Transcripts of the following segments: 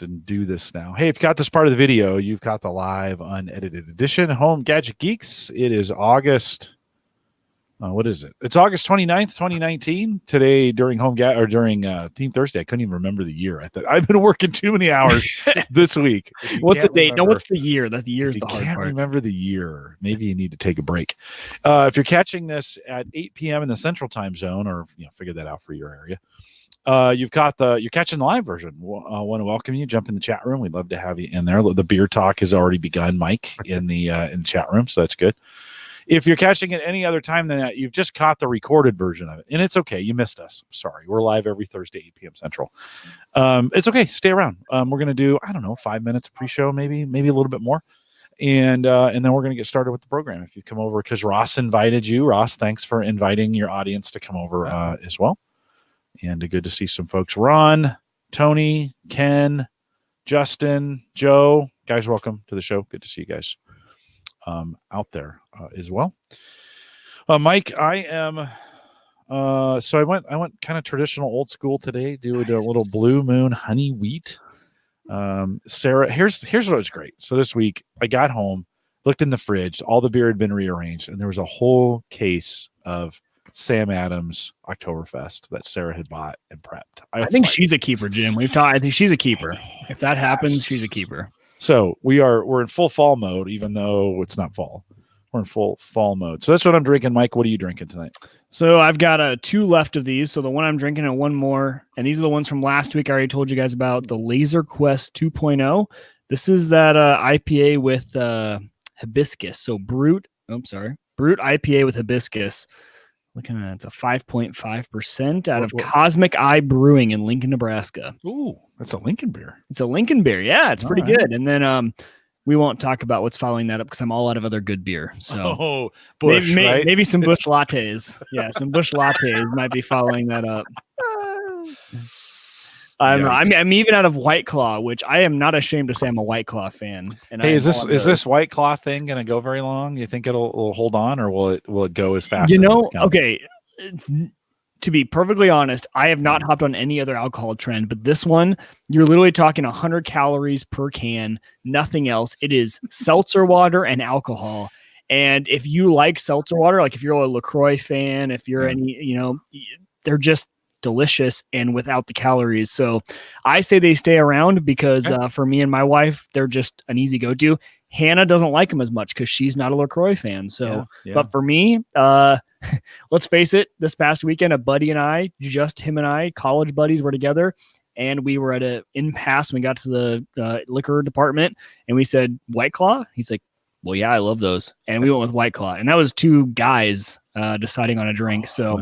just do this now. Hey, if you got this part of the video, you've got the live unedited edition. Home Gadget Geeks. It is August. What is it? It's August 29th, 2019. Today during Theme Thursday, I couldn't even remember the year. I thought I've been working too many hours this week. What's the date? No, what's the year? The year's the hard part. Can't remember the year. Maybe you need to take a break. If you're catching this at 8 p.m. in the Central Time Zone, or figure that out for your area. You're catching the live version. Want to welcome you. Jump in the chat room. We'd love to have you in there. The beer talk has already begun, Mike, in the chat room, so that's good. If you're catching it any other time than that, you've just caught the recorded version of it, and it's okay. You missed us. Sorry, we're live every Thursday, 8 p.m. Central. It's okay. Stay around. We're gonna do 5 minutes pre-show, maybe a little bit more, and then we're gonna get started with the program. If you come over, because Ross invited you. Ross, thanks for inviting your audience to come over as well. And good to see some folks. Ron, Tony, Ken, Justin, Joe. Guys, welcome to the show. Good to see you guys out there as well. Mike, I am so I went kind of traditional old school today, doing a little Blue Moon honey wheat. Sarah, here's what was great. So this week I got home, looked in the fridge, all the beer had been rearranged, and there was a whole case of Sam Adams Oktoberfest that Sarah had bought and prepped. I think she's a keeper, Jim. I think she's a keeper. If that happens, she's a keeper. So we're in full fall mode, even though it's not fall. We're in full fall mode. So that's what I'm drinking. Mike, what are you drinking tonight? So I've got 2 left of these. So the one I'm drinking and one more. And these are the ones from last week I already told you guys about, the Laser Quest 2.0. This is that IPA with hibiscus. So Brute IPA with hibiscus. Looking at it's a 5.5% out of Cosmic Eye Brewing in Lincoln, Nebraska. Ooh, that's a Lincoln beer. It's a Lincoln beer. Yeah, it's pretty good. And then we won't talk about what's following that up because I'm all out of other good beer. So Bush, maybe some Bush lattes. Yeah, some Bush lattes might be following that up. I'm even out of White Claw, which I am not ashamed to say I'm a White Claw fan. And hey, is this White Claw thing going to go very long? You think it'll hold on, or will it go as fast? Okay. To be perfectly honest, I have not hopped on any other alcohol trend, but this one, you're literally talking 100 calories per can, nothing else. It is seltzer water and alcohol. And if you like seltzer water, like if you're a LaCroix fan, if you're they're just delicious and without the calories. So I say they stay around because for me and my wife, they're just an easy go-to. Hannah doesn't like them as much because she's not a LaCroix fan. So, but for me, let's face it, this past weekend, a buddy and I, just him and I, college buddies, were together, and we were at an impasse. We got to the liquor department, and we said, White Claw? He's like, well, yeah, I love those. And we went with White Claw. And that was 2 guys deciding on a drink. So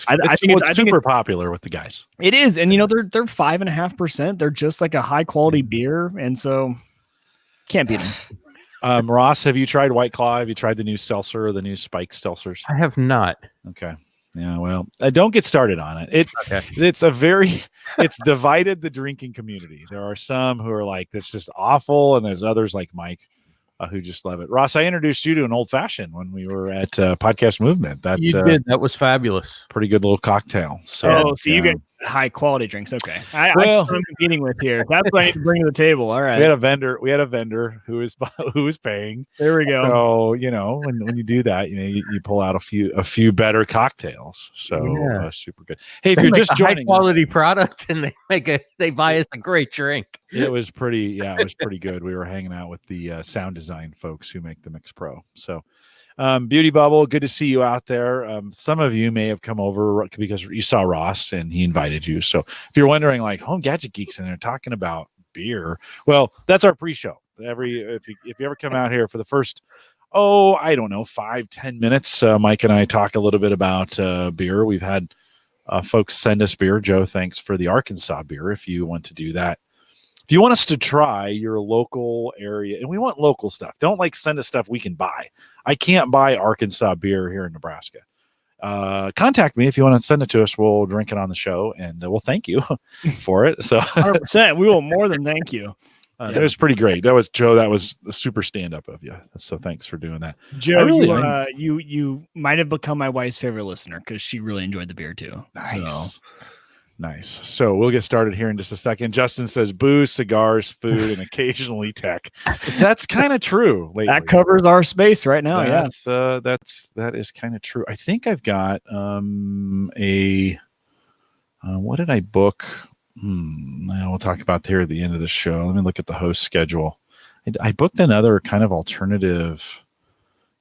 I think it's super popular with the guys. It is. And, they're 5.5%. They're just like a high quality beer. And so can't beat them. Ross, have you tried White Claw? Have you tried the new seltzer or the new spiked seltzers? I have not. Okay. Yeah, well, don't get started on it. It's divided the drinking community. There are some who are like, this is awful. And there's others like Mike who just love it. Ross, I introduced you to an old fashioned when we were at Podcast Movement. You did. That was fabulous. Pretty good little cocktail. So, you get high quality drinks. Okay. I see what I'm competing with here. That's what I need to bring to the table. All right. We had a vendor who was paying. There we go. So, when you do that, you pull out a few better cocktails. So super good. Hey, if you're just joining, high quality product and they buy us a great drink. It was pretty good. We were hanging out with the sound design folks who make the Mix Pro. So Beauty Bubble, good to see you out there. Some of you may have come over because you saw Ross and he invited you. So if you're wondering, like, Home Gadget Geeks and they're talking about beer, well, that's our pre-show. If you ever come out here for the first 5-10 minutes, Mike and I talk a little bit about beer. We've had folks send us beer. Joe, thanks for the Arkansas beer. If you want to do that, if you want us to try your local area, and we want local stuff, don't send us stuff we can buy. I can't buy Arkansas beer here in Nebraska. Contact me if you want to send it to us. We'll drink it on the show, and we'll thank you for it. So 100%, we will more than thank you. It was pretty great. That was Joe. That was a super stand-up of you. So thanks for doing that, Joe. You might have become my wife's favorite listener because she really enjoyed the beer too. Nice. So. Nice. So we'll get started here in just a second. Justin says booze, cigars, food, and occasionally tech. That's kind of true. Lately. That covers our space right now. That is kind of true. I think I've got what did I book? We'll talk about there at the end of the show. Let me look at the host schedule. I booked another kind of alternative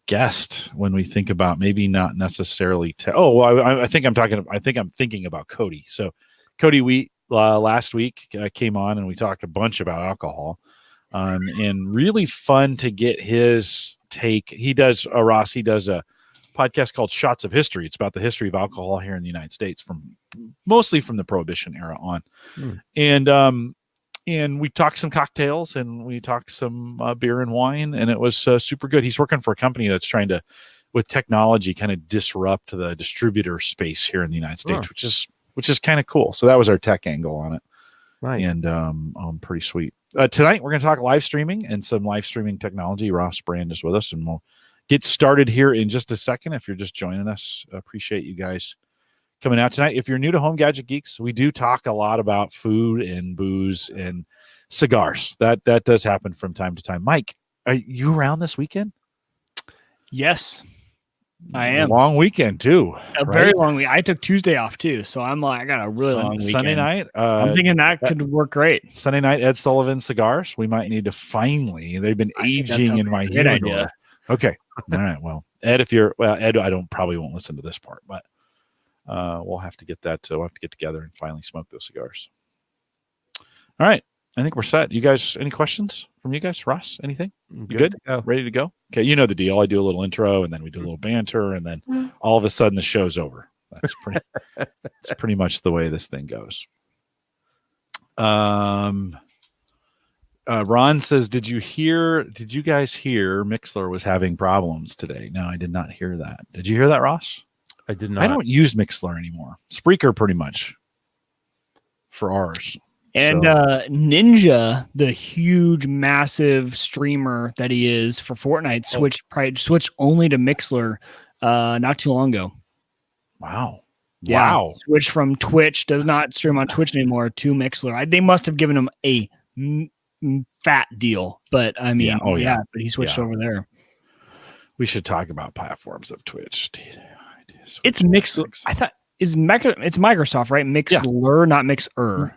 guest when we think about maybe not necessarily. I think I'm thinking about Cody. So Cody, we last week came on and we talked a bunch about alcohol, and really fun to get his take. He does a podcast called Shots of History. It's about the history of alcohol here in the United States, mostly from the Prohibition era on. And we talked some cocktails and we talked some beer and wine, and it was super good. He's working for a company that's trying to, with technology, kind of disrupt the distributor space here in the United States, which is kind of cool. So that was our tech angle on it. Nice. And pretty sweet. Tonight we're going to talk live streaming and some live streaming technology. Ross Brand is with us, and we'll get started here in just a second. If you're just joining us, appreciate you guys coming out tonight. If you're new to Home Gadget Geeks, we do talk a lot about food and booze and cigars. That does happen from time to time. Mike, are you around this weekend? Yes, I am. Long weekend too. Very long week. I took Tuesday off too, so I'm like, I got a really long weekend. Sunday night. I'm thinking that could work great. Sunday night, Ed Sullivan cigars. We might need to finally. They've been aging in my humidor. Okay. All right. Well, Ed, Ed, probably won't listen to this part, but we'll have to get that. We'll have to get together and finally smoke those cigars. All right. I think we're set. You guys, any questions from you guys? Ross, anything? You good? Ready to go? Okay. You know the deal. I do a little intro and then we do a little banter and then all of a sudden the show's over. That's pretty much the way this thing goes. Ron says, did you guys hear Mixler was having problems today? No, I did not hear that. Did you hear that, Ross? I did not. I don't use Mixler anymore. Spreaker pretty much for ours. And Ninja, the huge, massive streamer that he is for Fortnite, switched only to Mixler not too long ago. Wow. Yeah, wow. Switched from Twitch, does not stream on Twitch anymore, to Mixler. They must have given him a fat deal, but I mean, but he switched over there. We should talk about platforms of Twitch. It's Mixler. I thought it's Microsoft, right? Mixler, not Mixer.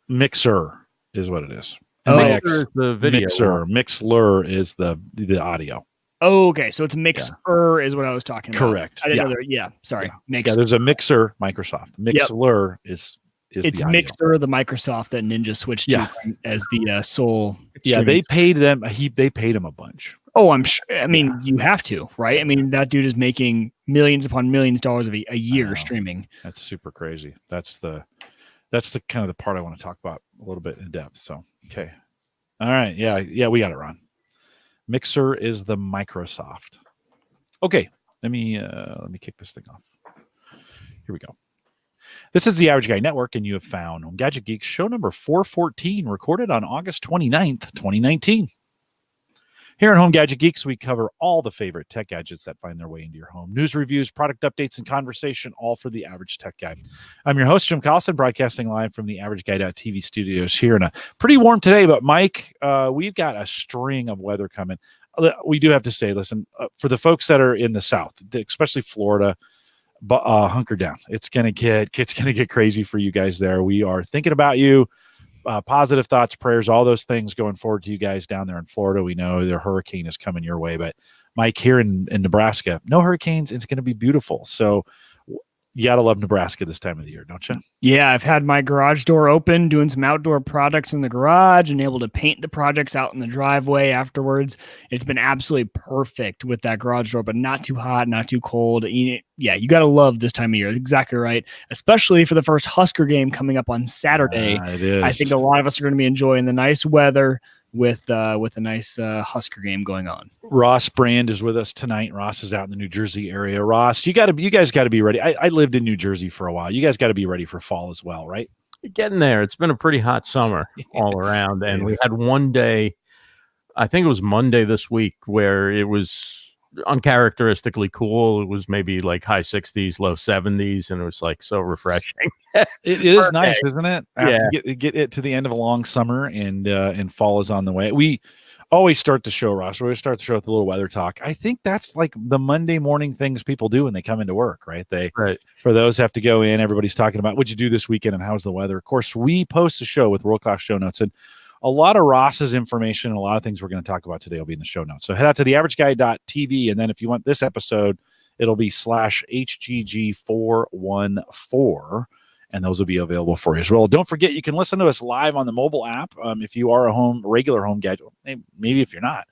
Mixer is what it is. Mixer is the video. Mixler is the audio. Oh, okay. So it's Mixer is what I was talking about. Correct. I didn't know sorry. Mixer. Yeah, there's a Mixer, Microsoft. Mixler is it's the Mixer, the Microsoft that Ninja switched to as the sole. Yeah, they paid them. They paid him a bunch. Oh, I'm sure. I mean, you have to, right? I mean, that dude is making millions upon millions of dollars a year streaming. That's super crazy. That's the kind of the part I want to talk about a little bit in depth. So, okay. All right. Yeah, we got it, Ron. Mixer is the Microsoft. Okay. Let me kick this thing off. Here we go. This is the Average Guy Network, and you have found Home Gadget Geeks show number 414, recorded on August 29th, 2019. Here at Home Gadget Geeks, we cover all the favorite tech gadgets that find their way into your home. News, reviews, product updates, and conversation, all for the average tech guy. I'm your host, Jim Collison, broadcasting live from the AverageGuy.tv studios here. And pretty warm today, but Mike, we've got a string of weather coming. We do have to say, listen, for the folks that are in the South, especially Florida, hunker down. It's gonna get crazy for you guys there. We are thinking about you. Positive thoughts, prayers, all those things going forward to you guys down there in Florida. We know the hurricane is coming your way, but Mike, here in Nebraska, no hurricanes. It's going to be beautiful. So you got to love Nebraska this time of the year, don't you? Yeah, I've had my garage door open, doing some outdoor projects in the garage and able to paint the projects out in the driveway afterwards. It's been absolutely perfect with that garage door, but not too hot, not too cold. You got to love this time of year. Exactly right. Especially for the first Husker game coming up on Saturday. It is. I think a lot of us are going to be enjoying the nice weather with a nice Husker game going on. Ross Brand is with us tonight. Ross is out in the New Jersey area. Ross, you guys got to be ready. I lived in New Jersey for a while. You guys got to be ready for fall as well, right? Getting there. It's been a pretty hot summer all around, and we had one day, I think it was Monday this week, where it was uncharacteristically cool. It was maybe like high 60s, low 70s, and it was like so refreshing. It is nice, isn't it? Yeah. After get it to the end of a long summer and fall is on the way. We always start the show, Ross. We always start the show with a little weather talk. I think that's like the Monday morning things people do when they come into work, right? For those have to go in, everybody's talking about what'd you do this weekend and how's the weather. Of course, we post the show with world-class show notes, and a lot of Ross's information and a lot of things we're going to talk about today will be in the show notes. So head out to theaverageguy.tv, and then if you want this episode, it'll be /HGG414, and those will be available for you as well. Don't forget, you can listen to us live on the mobile app. If you are a regular home gadget, maybe if you're not,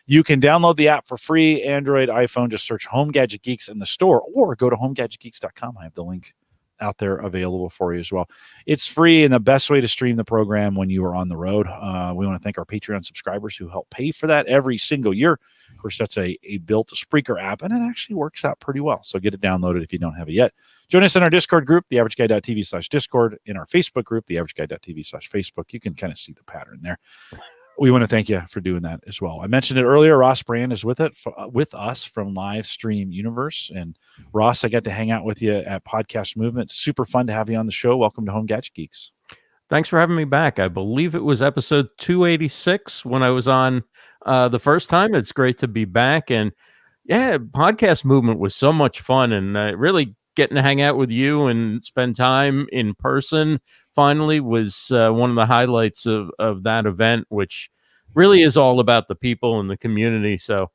you can download the app for free, Android, iPhone. Just search Home Gadget Geeks in the store, or go to homegadgetgeeks.com. I have the link out there available for you as well. It's free and the best way to stream the program when you are on the road. We want to thank our Patreon subscribers who help pay for that every single year. Of course, that's a built Spreaker app, and it actually works out pretty well. So get it downloaded if you don't have it yet. Join us in our Discord group, theaverageguy.tv/Discord, in our Facebook group, theaverageguy.tv/Facebook. You can kind of see the pattern there. We want to thank you for doing that as well. I mentioned it earlier. Ross Brand is with us from Live Stream Universe. And Ross, I got to hang out with you at Podcast Movement. Super fun to have you on the show. Welcome to Home Gadget Geeks. Thanks for having me back. I believe it was episode 286 when I was on the first time. It's great to be back. And yeah, Podcast Movement was so much fun, and really getting to hang out with you and spend time in person finally was one of the highlights of that event, which really is all about the people and the community. So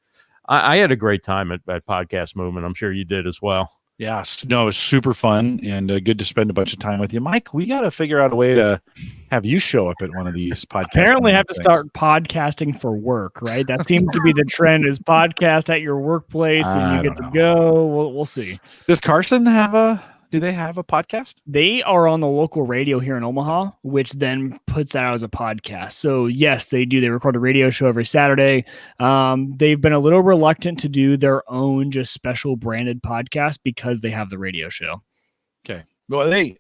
I had a great time at Podcast Movement. I'm sure you did as well. Yeah, no, it's super fun and good to spend a bunch of time with you. Mike, we got to figure out a way to have you show up at one of these podcasts. Apparently have to start podcasting for work, right? That seems to be the trend, is podcast at your workplace and you get to go. We'll see. Does Carson do they have a podcast? They are on the local radio here in Omaha, which then puts that out as a podcast. So yes, they do. They record a radio show every Saturday. They've been a little reluctant to do their own just special branded podcast because they have the radio show. Okay. Well, they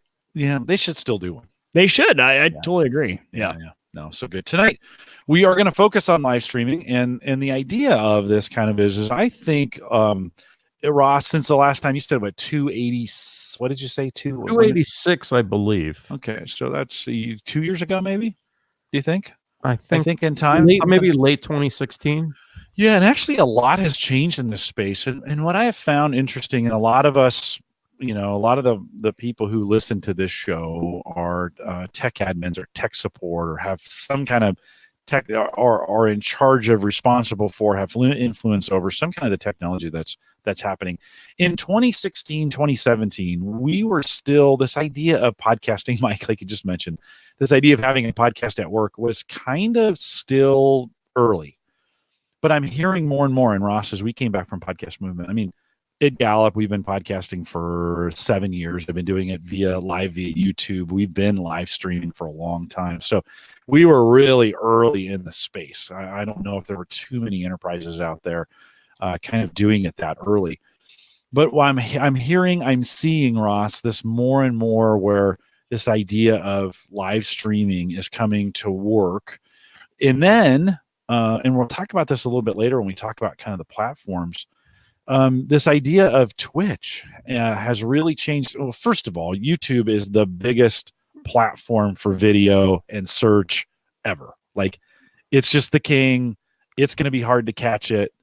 should still do one. They should. I totally agree. Yeah. No, so good. Tonight, we are going to focus on live streaming. And the idea of this kind of is I think, Ross, since the last time you said about 280, what did you say? 286, I believe. Okay. So that's 2 years ago, maybe? Do you think? I think in time. Maybe late 2016. Yeah. And actually a lot has changed in this space. And what I have found interesting, and a lot of us, a lot of the people who listen to this show are tech admins or tech support or have some kind of tech or are in charge of, responsible for, have influence over some kind of the technology that's happening. In 2016, 2017, we were still, this idea of podcasting, Mike, like you just mentioned, this idea of having a podcast at work was kind of still early. But I'm hearing more and more, and Ross, as we came back from Podcast Movement, I mean, at Gallup, we've been podcasting for 7 years. I've been doing it via YouTube. We've been live streaming for a long time. So we were really early in the space. I don't know if there were too many enterprises out there kind of doing it that early. But what I'm seeing, Ross, this more and more where this idea of live streaming is coming to work. And then, and we'll talk about this a little bit later when we talk about kind of the platforms, this idea of Twitch has really changed. Well, first of all, YouTube is the biggest platform for video and search ever. Like, it's just the king. It's going to be hard to catch it.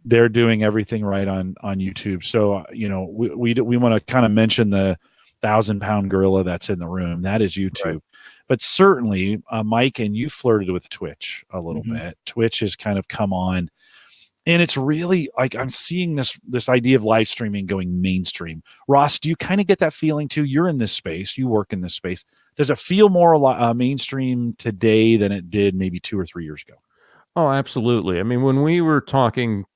They're doing everything right on YouTube. So, we want to kind of mention the 1,000-pound gorilla that's in the room. That is YouTube. Right. But certainly, Mike, and you flirted with Twitch a little bit. Twitch has kind of come on. And it's really like I'm seeing this idea of live streaming going mainstream. Ross, do you kind of get that feeling too? You're in this space. You work in this space. Does it feel more mainstream today than it did maybe 2 or 3 years ago? Oh, absolutely. I mean, when we were talking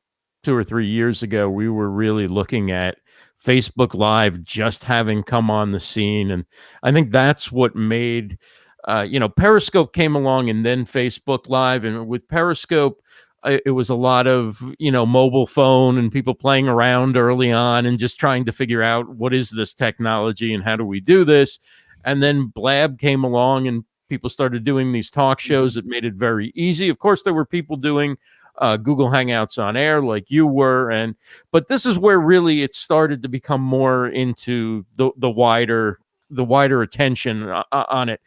2 or 3 years ago, we were really looking at Facebook Live just having come on the scene. And I think that's what made, Periscope came along and then Facebook Live. And with Periscope, it was a lot of, mobile phone and people playing around early on and just trying to figure out what is this technology and how do we do this. And then Blab came along and people started doing these talk shows that made it very easy. Of course, there were people doing Google Hangouts on Air like you were. But this is where really it started to become more into the wider attention on it.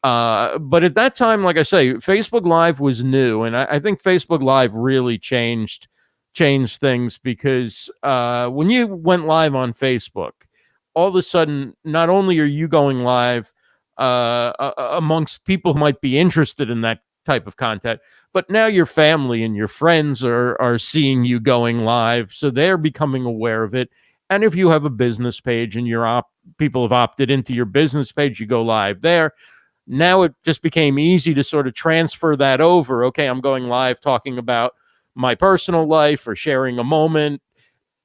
But at that time, like I say, Facebook Live was new, and I think Facebook Live really changed things, because when you went live on Facebook, all of a sudden, not only are you going live amongst people who might be interested in that type of content, but now your family and your friends are seeing you going live, so they're becoming aware of it. And if you have a business page and people have opted into your business page, you go live there. Now it just became easy to sort of transfer that over. Okay, I'm going live talking about my personal life or sharing a moment.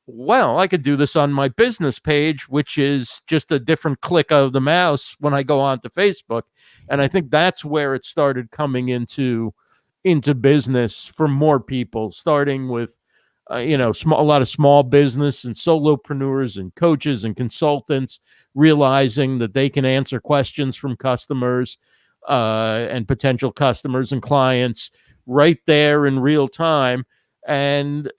Well, I could do this on my business page, which is just a different click of the mouse when I go onto Facebook. And I think that's where it started coming into business for more people, starting with a lot of small business and solopreneurs and coaches and consultants realizing that they can answer questions from customers and potential customers and clients right there in real time. And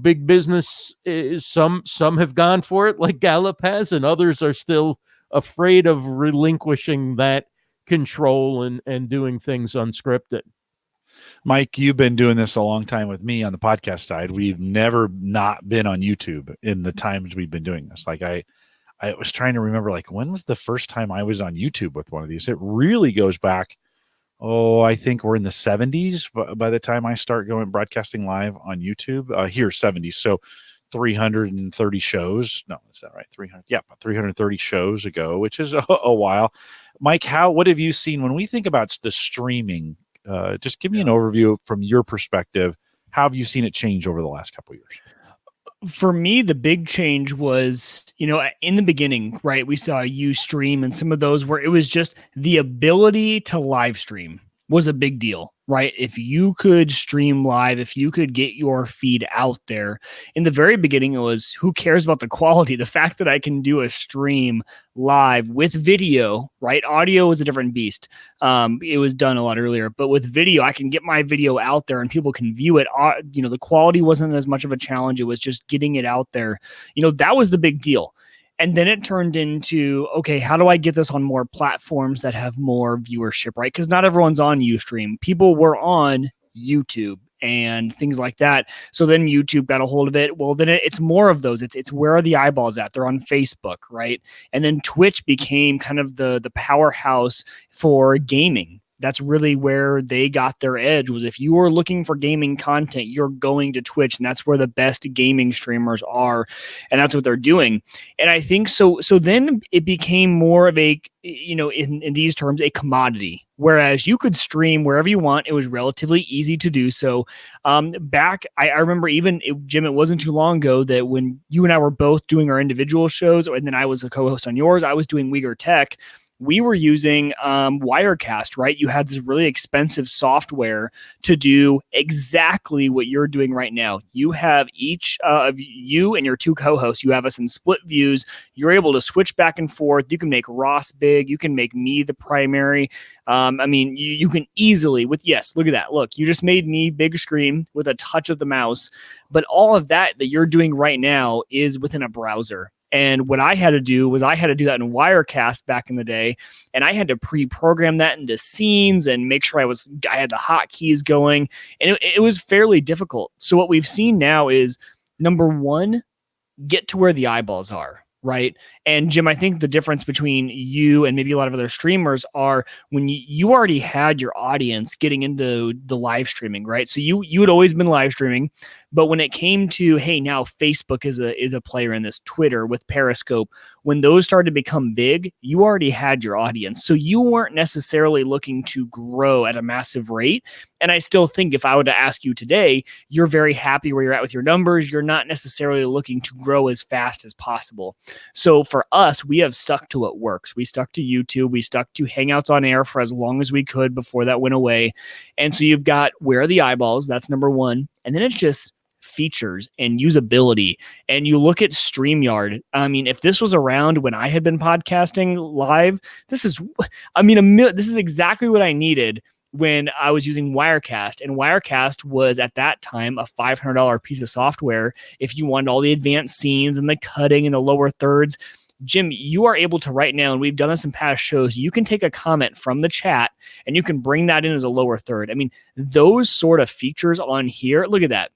big business is, some have gone for it like Gallup has, and others are still afraid of relinquishing that control and doing things unscripted. Mike, you've been doing this a long time with me on the podcast side. We've never not been on YouTube in the times we've been doing this. Like I was trying to remember, like, when was the first time I was on YouTube with one of these? It really goes back. Oh, I think we're in the 70s by the time I start going broadcasting live on YouTube. Here, 70s. So 330 shows. No, is that right? 300. Yeah, 330 shows ago, which is a while. Mike, what have you seen when we think about the streaming? Just give me an overview from your perspective. How have you seen it change over the last couple of years? For me, the big change was, in the beginning, right? We saw Ustream and some of those where it was just the ability to live stream was a big deal, right? If you could stream live, if you could get your feed out there. In the very beginning, it was, who cares about the quality? The fact that I can do a stream live with video, right? Audio is a different beast. It was done a lot earlier, but with video, I can get my video out there and people can view it. The quality wasn't as much of a challenge. It was just getting it out there. That was the big deal. And then it turned into, okay, how do I get this on more platforms that have more viewership, right? Because not everyone's on Ustream. People were on YouTube and things like that. So then YouTube got a hold of it. Well, then it's more of those. It's where are the eyeballs at? They're on Facebook, right? And then Twitch became kind of the powerhouse for gaming. That's really where they got their edge, was if you were looking for gaming content, you're going to Twitch, and that's where the best gaming streamers are, and that's what they're doing. And I think so then it became more of a, in these terms, a commodity, whereas you could stream wherever you want. It was relatively easy to do so. Back, I remember Jim, it wasn't too long ago that when you and I were both doing our individual shows, and then I was a co-host on yours, I was doing Uyghur Tech. We were using Wirecast, right? You had this really expensive software to do exactly what you're doing right now. You have each of you and your two co-hosts, you have us in split views. You're able to switch back and forth. You can make Ross big. You can make me the primary. You can easily look at that. Look, you just made me big screen with a touch of the mouse. But all of that you're doing right now is within a browser. And what I had to do was I had to do that in Wirecast back in the day, and I had to pre-program that into scenes and make sure I had the hotkeys going, and it was fairly difficult. So what we've seen now is, number one, get to where the eyeballs are, right? And Jim, I think the difference between you and maybe a lot of other streamers are when you already had your audience getting into the live streaming, right? So you had always been live streaming, but when it came to, hey, now Facebook is a player in this, Twitter with Periscope, when those started to become big, you already had your audience. So you weren't necessarily looking to grow at a massive rate. And I still think if I were to ask you today, you're very happy where you're at with your numbers. You're not necessarily looking to grow as fast as possible. So for us, we have stuck to what works. We stuck to YouTube. We stuck to Hangouts on Air for as long as we could before that went away. And so you've got where are the eyeballs? That's number one. And then it's just features and usability. And you look at StreamYard. I mean, if this was around when I had been podcasting live, this is exactly what I needed when I was using Wirecast, and Wirecast was at that time a $500 piece of software. If you wanted all the advanced scenes and the cutting and the lower thirds, Jim, you are able to right now, and we've done this in past shows, you can take a comment from the chat and you can bring that in as a lower third. I mean, those sort of features on here, look at that.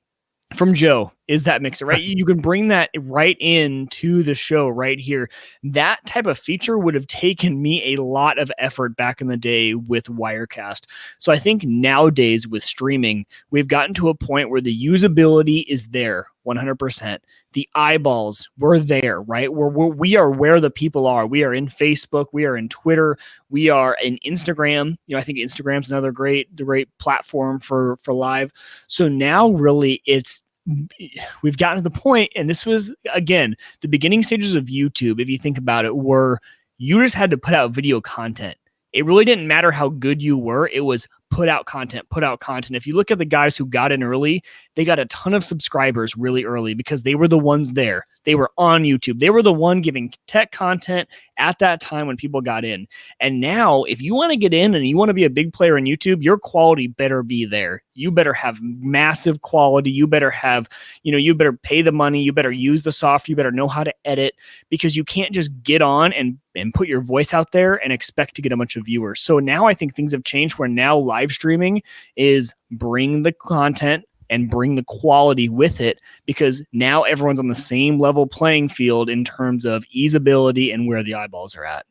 From Joe, is that mixer, right? You can bring that right into the show right here. That type of feature would have taken me a lot of effort back in the day with Wirecast. So I think nowadays with streaming, we've gotten to a point where the usability is there 100%. The eyeballs, we're there, right? We are where the people are. We are in Facebook. We are in Twitter. We are in Instagram. You know, I think Instagram's another great platform for live. So now really we've gotten to the point, and this was, again, the beginning stages of YouTube, if you think about it, were you just had to put out video content. It really didn't matter how good you were. It was put out content. If you look at the guys who got in early, they got a ton of subscribers really early because they were the ones there. They were on YouTube. They were the one giving tech content at that time when people got in. And now, if you want to get in and you want to be a big player in YouTube, your quality better be there. You better have massive quality. You better have, you better pay the money. You better use the software. You better know how to edit, because you can't just get on and put your voice out there and expect to get a bunch of viewers. So now I think things have changed where now live streaming is bring the content and bring the quality with it, because now everyone's on the same level playing field in terms of easeability and where the eyeballs are at.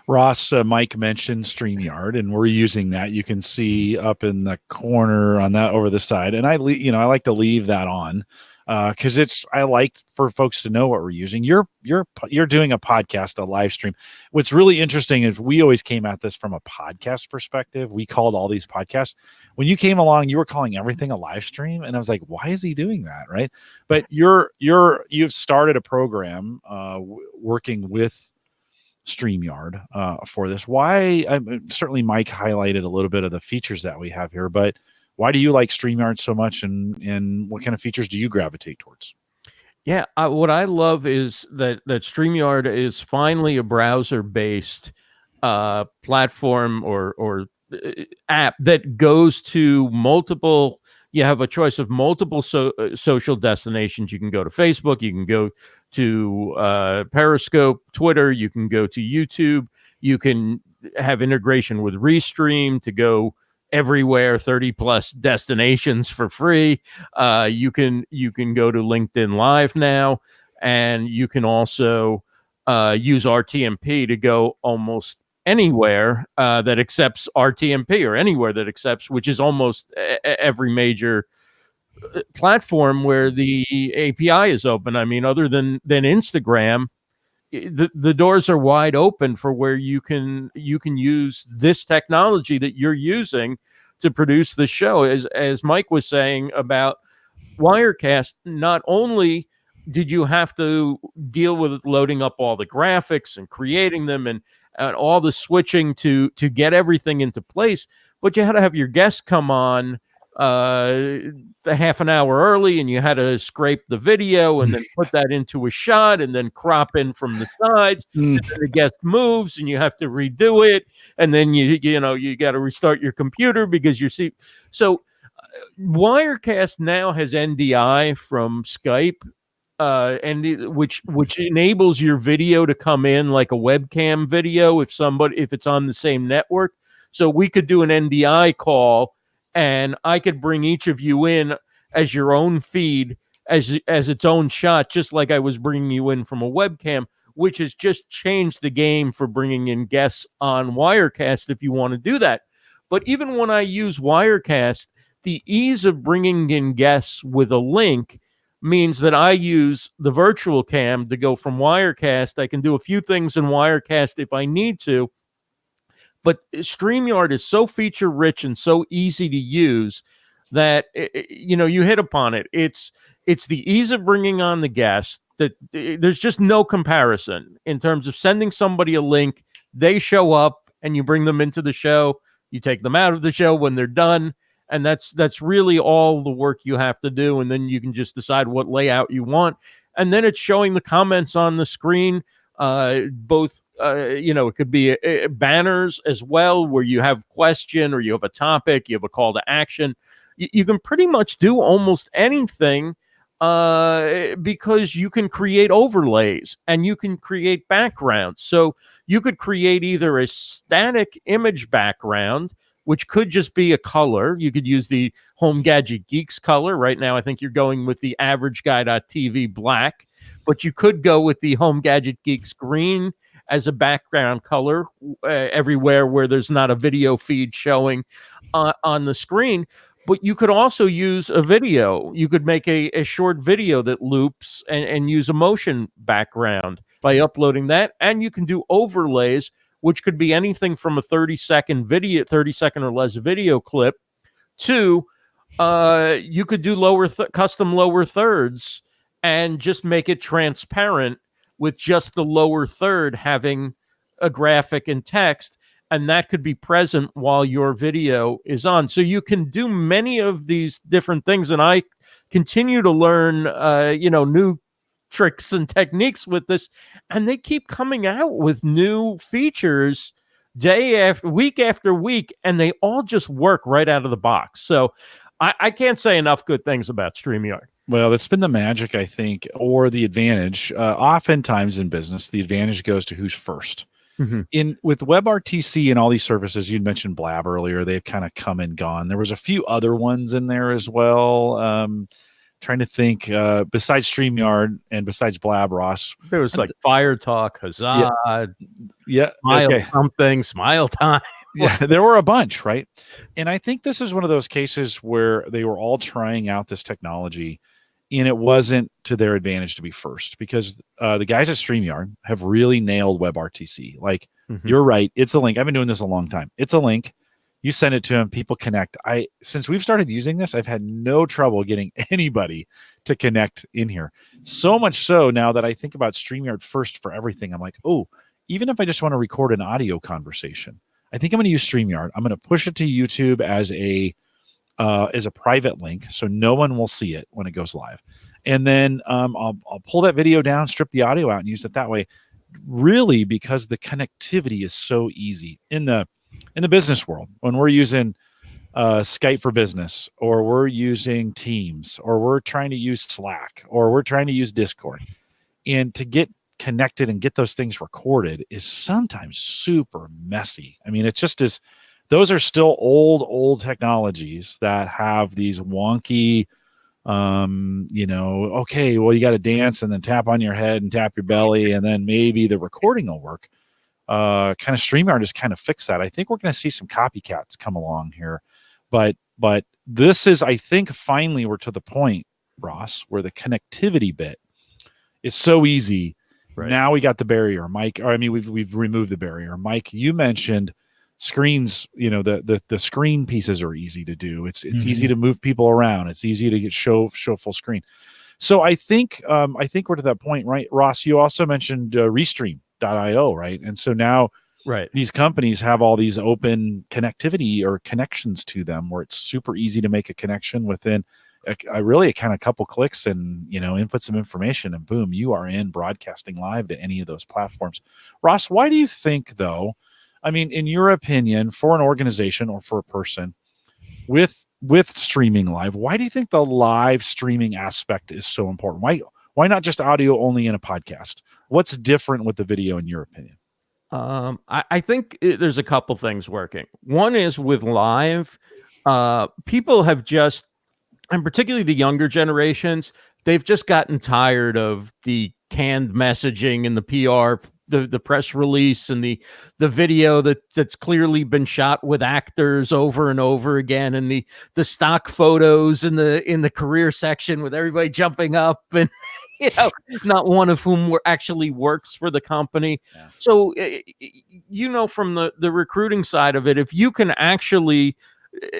Ross, Mike mentioned StreamYard, and we're using that. You can see up in the corner on that over the side, and I like to leave that on because I like for folks to know what we're using. You're doing a podcast, a live stream. What's really interesting is we always came at this from a podcast perspective. We called all these podcasts. When you came along, you were calling everything a live stream, and I was like, why is he doing that, right? But you've started a program working with StreamYard for this. Why? Certainly Mike highlighted a little bit of the features that we have here, but why do you like StreamYard so much, and what kind of features do you gravitate towards? Yeah, what I love is that StreamYard is finally a browser-based platform or app that goes to multiple. You have a choice of multiple social destinations. You can go to Facebook. You can go to Periscope, Twitter. You can go to YouTube. You can have integration with Restream to go everywhere, 30 plus destinations for free. You can go to LinkedIn Live now, and you can also use RTMP to go almost anywhere that accepts RTMP, or anywhere that accepts, which is almost every major platform where the API is open. I mean, other than Instagram, the doors are wide open for where you can use this technology that you're using to produce the show. As Mike was saying about Wirecast, not only did you have to deal with loading up all the graphics and creating them and all the switching to get everything into place, but you had to have your guests come on the half an hour early, and you had to scrape the video and then put that into a shot and then crop in from the sides. And then the guest moves and you have to redo it, and then you got to restart your computer because so Wirecast now has NDI from Skype, and which enables your video to come in like a webcam video if it's on the same network. So we could do an NDI call, and I could bring each of you in as your own feed, as its own shot, just like I was bringing you in from a webcam, which has just changed the game for bringing in guests on Wirecast if you want to do that. But even when I use Wirecast, the ease of bringing in guests with a link means that I use the virtual cam to go from Wirecast. I can do a few things in Wirecast if I need to, but StreamYard is so feature rich and so easy to use that you hit upon it. It's the ease of bringing on the guest that there's just no comparison in terms of sending somebody a link. They show up and you bring them into the show. You take them out of the show when they're done. And that's really all the work you have to do. And then you can just decide what layout you want. And then it's showing the comments on the screen both, it could be banners as well, where you have question or you have a topic, you have a call to action. You can pretty much do almost anything because you can create overlays and you can create backgrounds. So you could create either a static image background, which could just be a color. You could use the Home Gadget Geeks color. Right now, I think you're going with the average guy.tv black, but you could go with the Home Gadget Geeks green as a background color everywhere where there's not a video feed showing on the screen. But you could also use a video. You could make a short video that loops and use a motion background by uploading that. And you can do overlays, which could be anything from a 30-second or less video clip to you could do custom lower thirds and just make it transparent with just the lower third having a graphic and text. And that could be present while your video is on. So you can do many of these different things. And I continue to learn, new tricks and techniques with this. And they keep coming out with new features week after week. And they all just work right out of the box. So I can't say enough good things about StreamYard. Well, that's been the magic, I think, or the advantage. Oftentimes in business, the advantage goes to who's first. Mm-hmm. With WebRTC and all these services, you'd mentioned Blab earlier, they've kind of come and gone. There was a few other ones in there as well. Trying to think, besides StreamYard and besides Blab, Ross. There was like Fire Talk, Huzzah, yeah, Smile okay. Something, Smile Time. Yeah, there were a bunch, right? And I think this is one of those cases where they were all trying out this technology, and it wasn't to their advantage to be first, because the guys at StreamYard have really nailed WebRTC. Like, you're right. It's a link. I've been doing this a long time. It's a link. You send it to them. People connect. Since we've started using this, I've had no trouble getting anybody to connect in here. So much so now that I think about StreamYard first for everything. I'm like, oh, even if I just want to record an audio conversation, I think I'm going to use StreamYard. I'm going to push it to YouTube as a private link, so no one will see it when it goes live. And then I'll pull that video down, strip the audio out, and use it that way. Really, because the connectivity is so easy in the business world. When we're using Skype for Business, or we're using Teams, or we're trying to use Slack, or we're trying to use Discord, and to get connected and get those things recorded is sometimes super messy. I mean, it just is. Those are still old technologies that have these wonky, okay, well, you got to dance and then tap on your head and tap your belly, and then maybe the recording will work. Kind of StreamYard has kind of fixed that. I think we're going to see some copycats come along here, but this is, I think, finally we're to the point, Ross, where the connectivity bit is so easy. Right. Now we got the barrier, Mike. Or I mean, we've removed the barrier. Mike, you mentioned screens. The screen pieces are easy to do. It's easy to move people around. It's easy to get show full screen. So I think we're to that point, right? Ross, you also mentioned Restream.io, right? And so now, right, these companies have all these open connectivity or connections to them, where it's super easy to make a connection within a kind of couple clicks, and input some information, and boom, you are in broadcasting live to any of those platforms. Ross, why do you think, though? I mean, in your opinion, for an organization or for a person with streaming live, why do you think the live streaming aspect is so important? Why not just audio only in a podcast? What's different with the video, in your opinion? I think there's a couple things working. One is with live, people have just, and particularly the younger generations, they've just gotten tired of the canned messaging and the PR, the press release, and the video that's clearly been shot with actors over and over again, and the stock photos in the career section with everybody jumping up, and not one of whom actually works for the company. Yeah. So from the recruiting side of it, if you can actually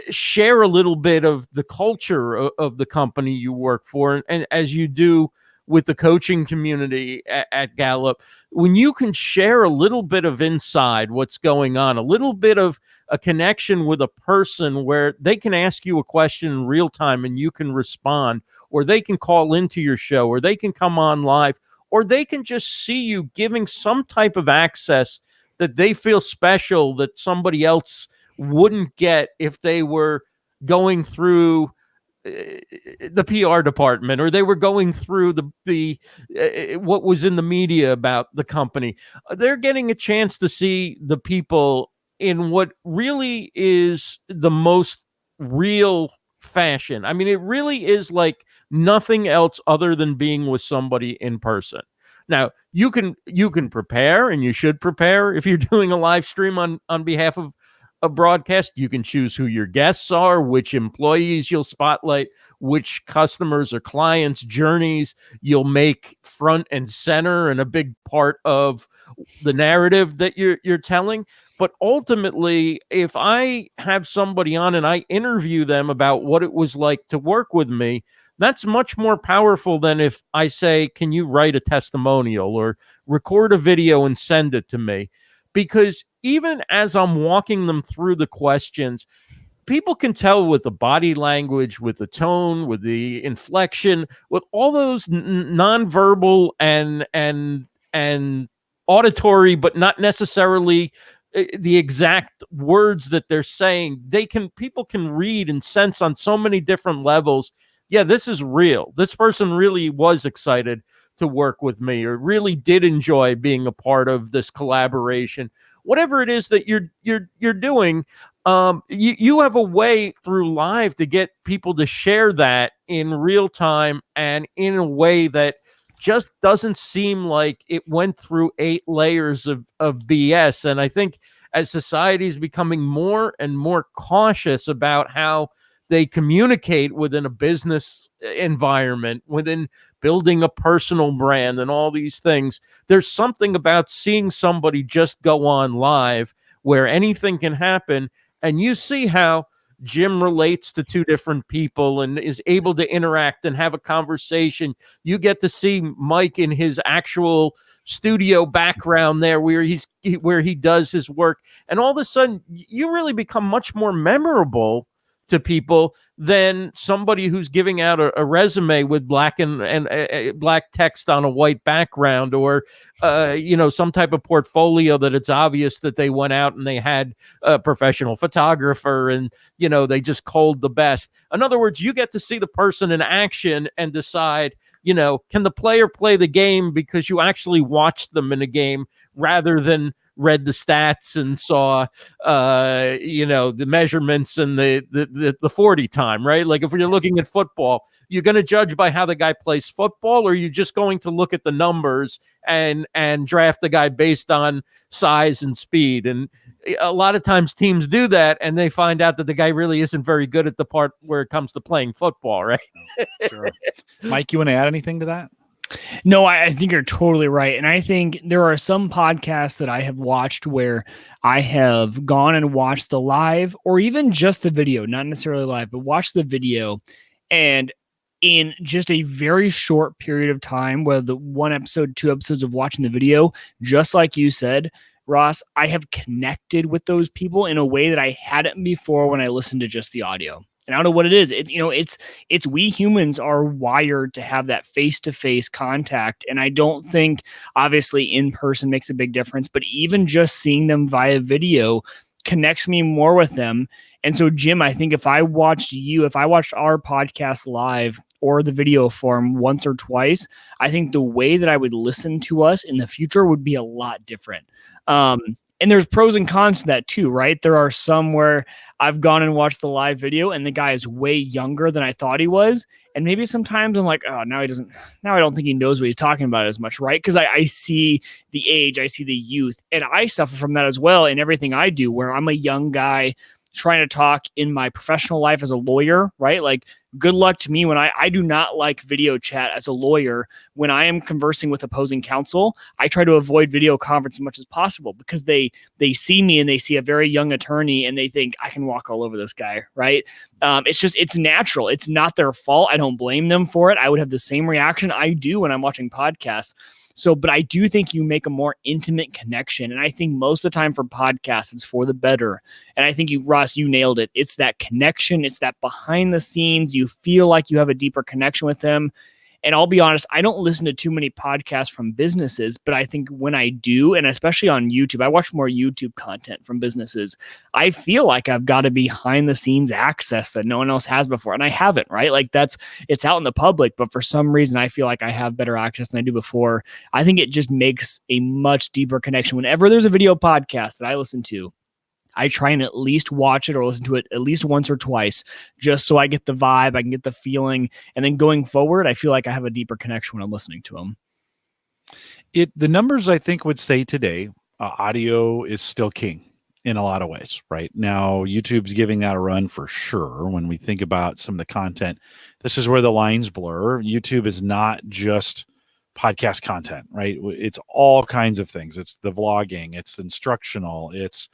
share a little bit of the culture of the company you work for, and as you do with the coaching community at Gallup, when you can share a little bit of inside what's going on, a little bit of a connection with a person where they can ask you a question in real time and you can respond, or they can call into your show, or they can come on live, or they can just see you giving some type of access that they feel special that somebody else wouldn't get if they were going through the PR department, or they were going through the what was in the media about the company. They're getting a chance to see the people in what really is the most real fashion. I mean, it really is like nothing else other than being with somebody in person. Now, you can prepare, and you should prepare if you're doing a live stream on behalf of a broadcast. You can choose who your guests are, which employees you'll spotlight, which customers or clients' journeys you'll make front and center and a big part of the narrative that you're telling. But ultimately, if I have somebody on and I interview them about what it was like to work with me, that's much more powerful than if I say, can you write a testimonial or record a video and send it to me? Because even as I'm walking them through the questions, people can tell with the body language, with the tone, with the inflection, with all those nonverbal and auditory, but not necessarily the exact words that they're saying. People can read and sense on so many different levels. Yeah, this is real. This person really was excited to work with me, or really did enjoy being a part of this collaboration. Whatever it is that you're doing, you have a way through live to get people to share that in real time and in a way that just doesn't seem like it went through 8 layers of BS. And I think as society is becoming more and more cautious about how they communicate within a business environment, within building a personal brand and all these things, there's something about seeing somebody just go on live where anything can happen. And you see how Jim relates to 2 different people and is able to interact and have a conversation. You get to see Mike in his actual studio background there where he does his work. And all of a sudden, you really become much more memorable to people than somebody who's giving out a resume with black and black text on a white background, or some type of portfolio that it's obvious that they went out and they had a professional photographer and they just culled the best. In other words, you get to see the person in action and decide, can the player play the game because you actually watched them in a game rather than read the stats and saw the measurements and the 40 time, right? Like if you're looking at football, you're going to judge by how the guy plays football, or you're just going to look at the numbers and draft the guy based on size and speed. And a lot of times teams do that, and they find out that the guy really isn't very good at the part where it comes to playing football, right? Sure. Mike, you want to add anything to that? No, I think you're totally right. And I think there are some podcasts that I have watched where I have gone and watched the live, or even just the video, not necessarily live, but watch the video. And in just a very short period of time, whether the 1 episode, 2 episodes of watching the video, just like you said, Ross, I have connected with those people in a way that I hadn't before when I listened to just the audio. And I don't know what it is. It's we humans are wired to have that face-to-face contact. And I don't think obviously in person makes a big difference, but even just seeing them via video connects me more with them. And so, Jim, I think if I watched our podcast live or the video form once or twice, I think the way that I would listen to us in the future would be a lot different. And there's pros and cons to that too, right? There are some where I've gone and watched the live video and the guy is way younger than I thought he was. And maybe sometimes I'm like, oh, now I don't think he knows what he's talking about as much, right? Because I see the age, I see the youth, and I suffer from that as well in everything I do, where I'm a young guy trying to talk in my professional life as a lawyer, right? Like, good luck to me when I do not like video chat as a lawyer. When I am conversing with opposing counsel, I try to avoid video conference as much as possible because they see me and they see a very young attorney and they think I can walk all over this guy, right? It's natural. It's not their fault. I don't blame them for it. I would have the same reaction I do when I'm watching podcasts. So, but I do think you make a more intimate connection. And I think most of the time for podcasts, it's for the better. And I think Ross, you nailed it. It's that connection. It's that behind the scenes. You feel like you have a deeper connection with them. And I'll be honest, I don't listen to too many podcasts from businesses, but I think when I do, and especially on YouTube, I watch more YouTube content from businesses. I feel like I've got a behind the scenes access that no one else has before. And I haven't, right? Like it's out in the public, but for some reason I feel like I have better access than I do before. I think it just makes a much deeper connection. Whenever there's a video podcast that I listen to, I try and at least watch it or listen to it at least once or twice, just so I get the vibe, I can get the feeling. And then going forward, I feel like I have a deeper connection when I'm listening to them. The numbers I think would say today, audio is still king in a lot of ways. Right now, YouTube's giving that a run for sure. When we think about some of the content, this is where the lines blur. YouTube is not just podcast content, right? It's all kinds of things. It's the vlogging, it's instructional, it's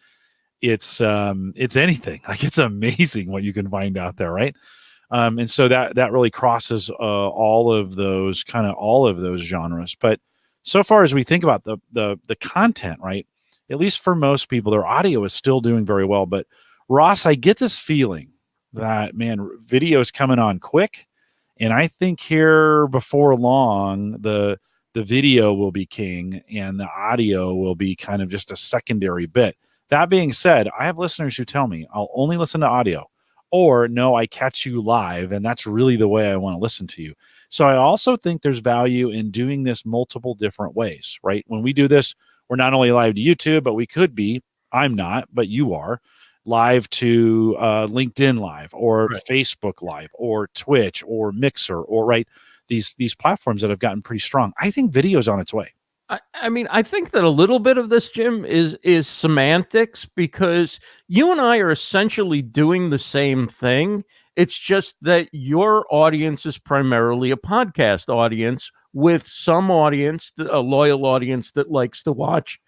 anything. Like, it's amazing what you can find out there, right? And so that really crosses all of those genres. But so far as we think about the content, right, at least for most people, their audio is still doing very well. But Ross, I get this feeling that, man, video is coming on quick, and I think here before long the video will be king and the audio will be kind of just a secondary bit. That being said, I have listeners who tell me I'll only listen to audio, or no, I catch you live, and that's really the way I want to listen to you. So I also think there's value in doing this multiple different ways, right? When we do this, we're not only live to YouTube, but we could be, I'm not, but you are, live to LinkedIn Live or Right. Facebook Live or Twitch or Mixer, or right, these platforms that have gotten pretty strong. I think video is on its way. I mean, I think that a little bit of this, Jim, is semantics, because you and I are essentially doing the same thing. It's just that your audience is primarily a podcast audience, with some audience, a loyal audience that likes to watch,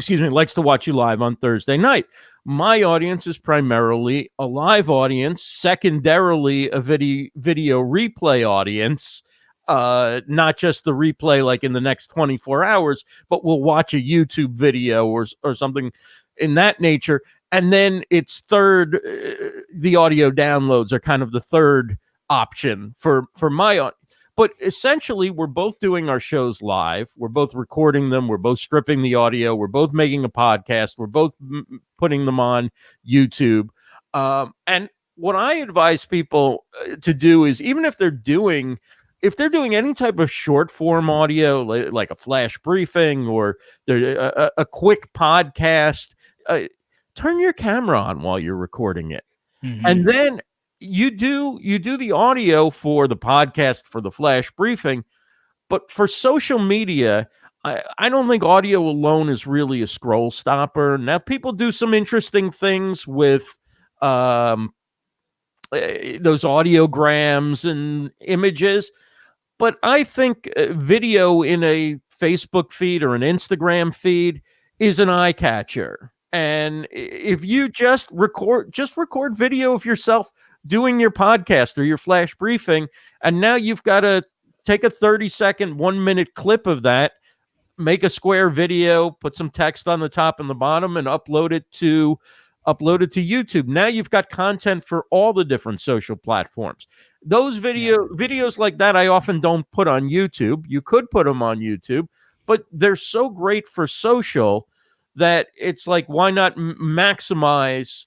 likes to watch you live on Thursday night. My audience is primarily a live audience, secondarily a video replay audience. Not just the replay like in the next 24 hours, but we'll watch a YouTube video or something in that nature. And then it's third, the audio downloads are kind of the third option for my audience. But essentially, we're both doing our shows live. We're both recording them. We're both stripping the audio. We're both making a podcast. We're both putting them on YouTube. And what I advise people to do is, even if they're doing any type of short form audio, like a flash briefing or a quick podcast, turn your camera on while you're recording it. Mm-hmm. And then you do the audio for the podcast, for the flash briefing. But for social media, I don't think audio alone is really a scroll stopper. Now, people do some interesting things with those audiograms and images. But I think video in a Facebook feed or an Instagram feed is an eye catcher. And if you just record video of yourself doing your podcast or your flash briefing, and now you've got to take a 30-second, 1-minute clip of that, make a square video, put some text on the top and the bottom, and upload it to YouTube. Now you've got content for all the different social platforms. Those videos like that, I often don't put on YouTube. You could put them on YouTube, but they're so great for social that it's like, why not maximize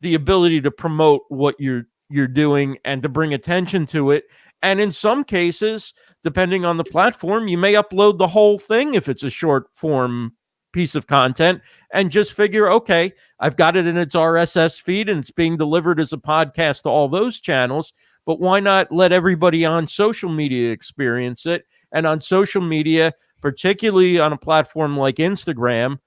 the ability to promote what you're doing and to bring attention to it? And in some cases, depending on the platform, you may upload the whole thing if it's a short form piece of content, and just figure, okay, I've got it in its RSS feed and it's being delivered as a podcast to all those channels, but why not let everybody on social media experience it? And on social media, particularly on a platform like Instagram,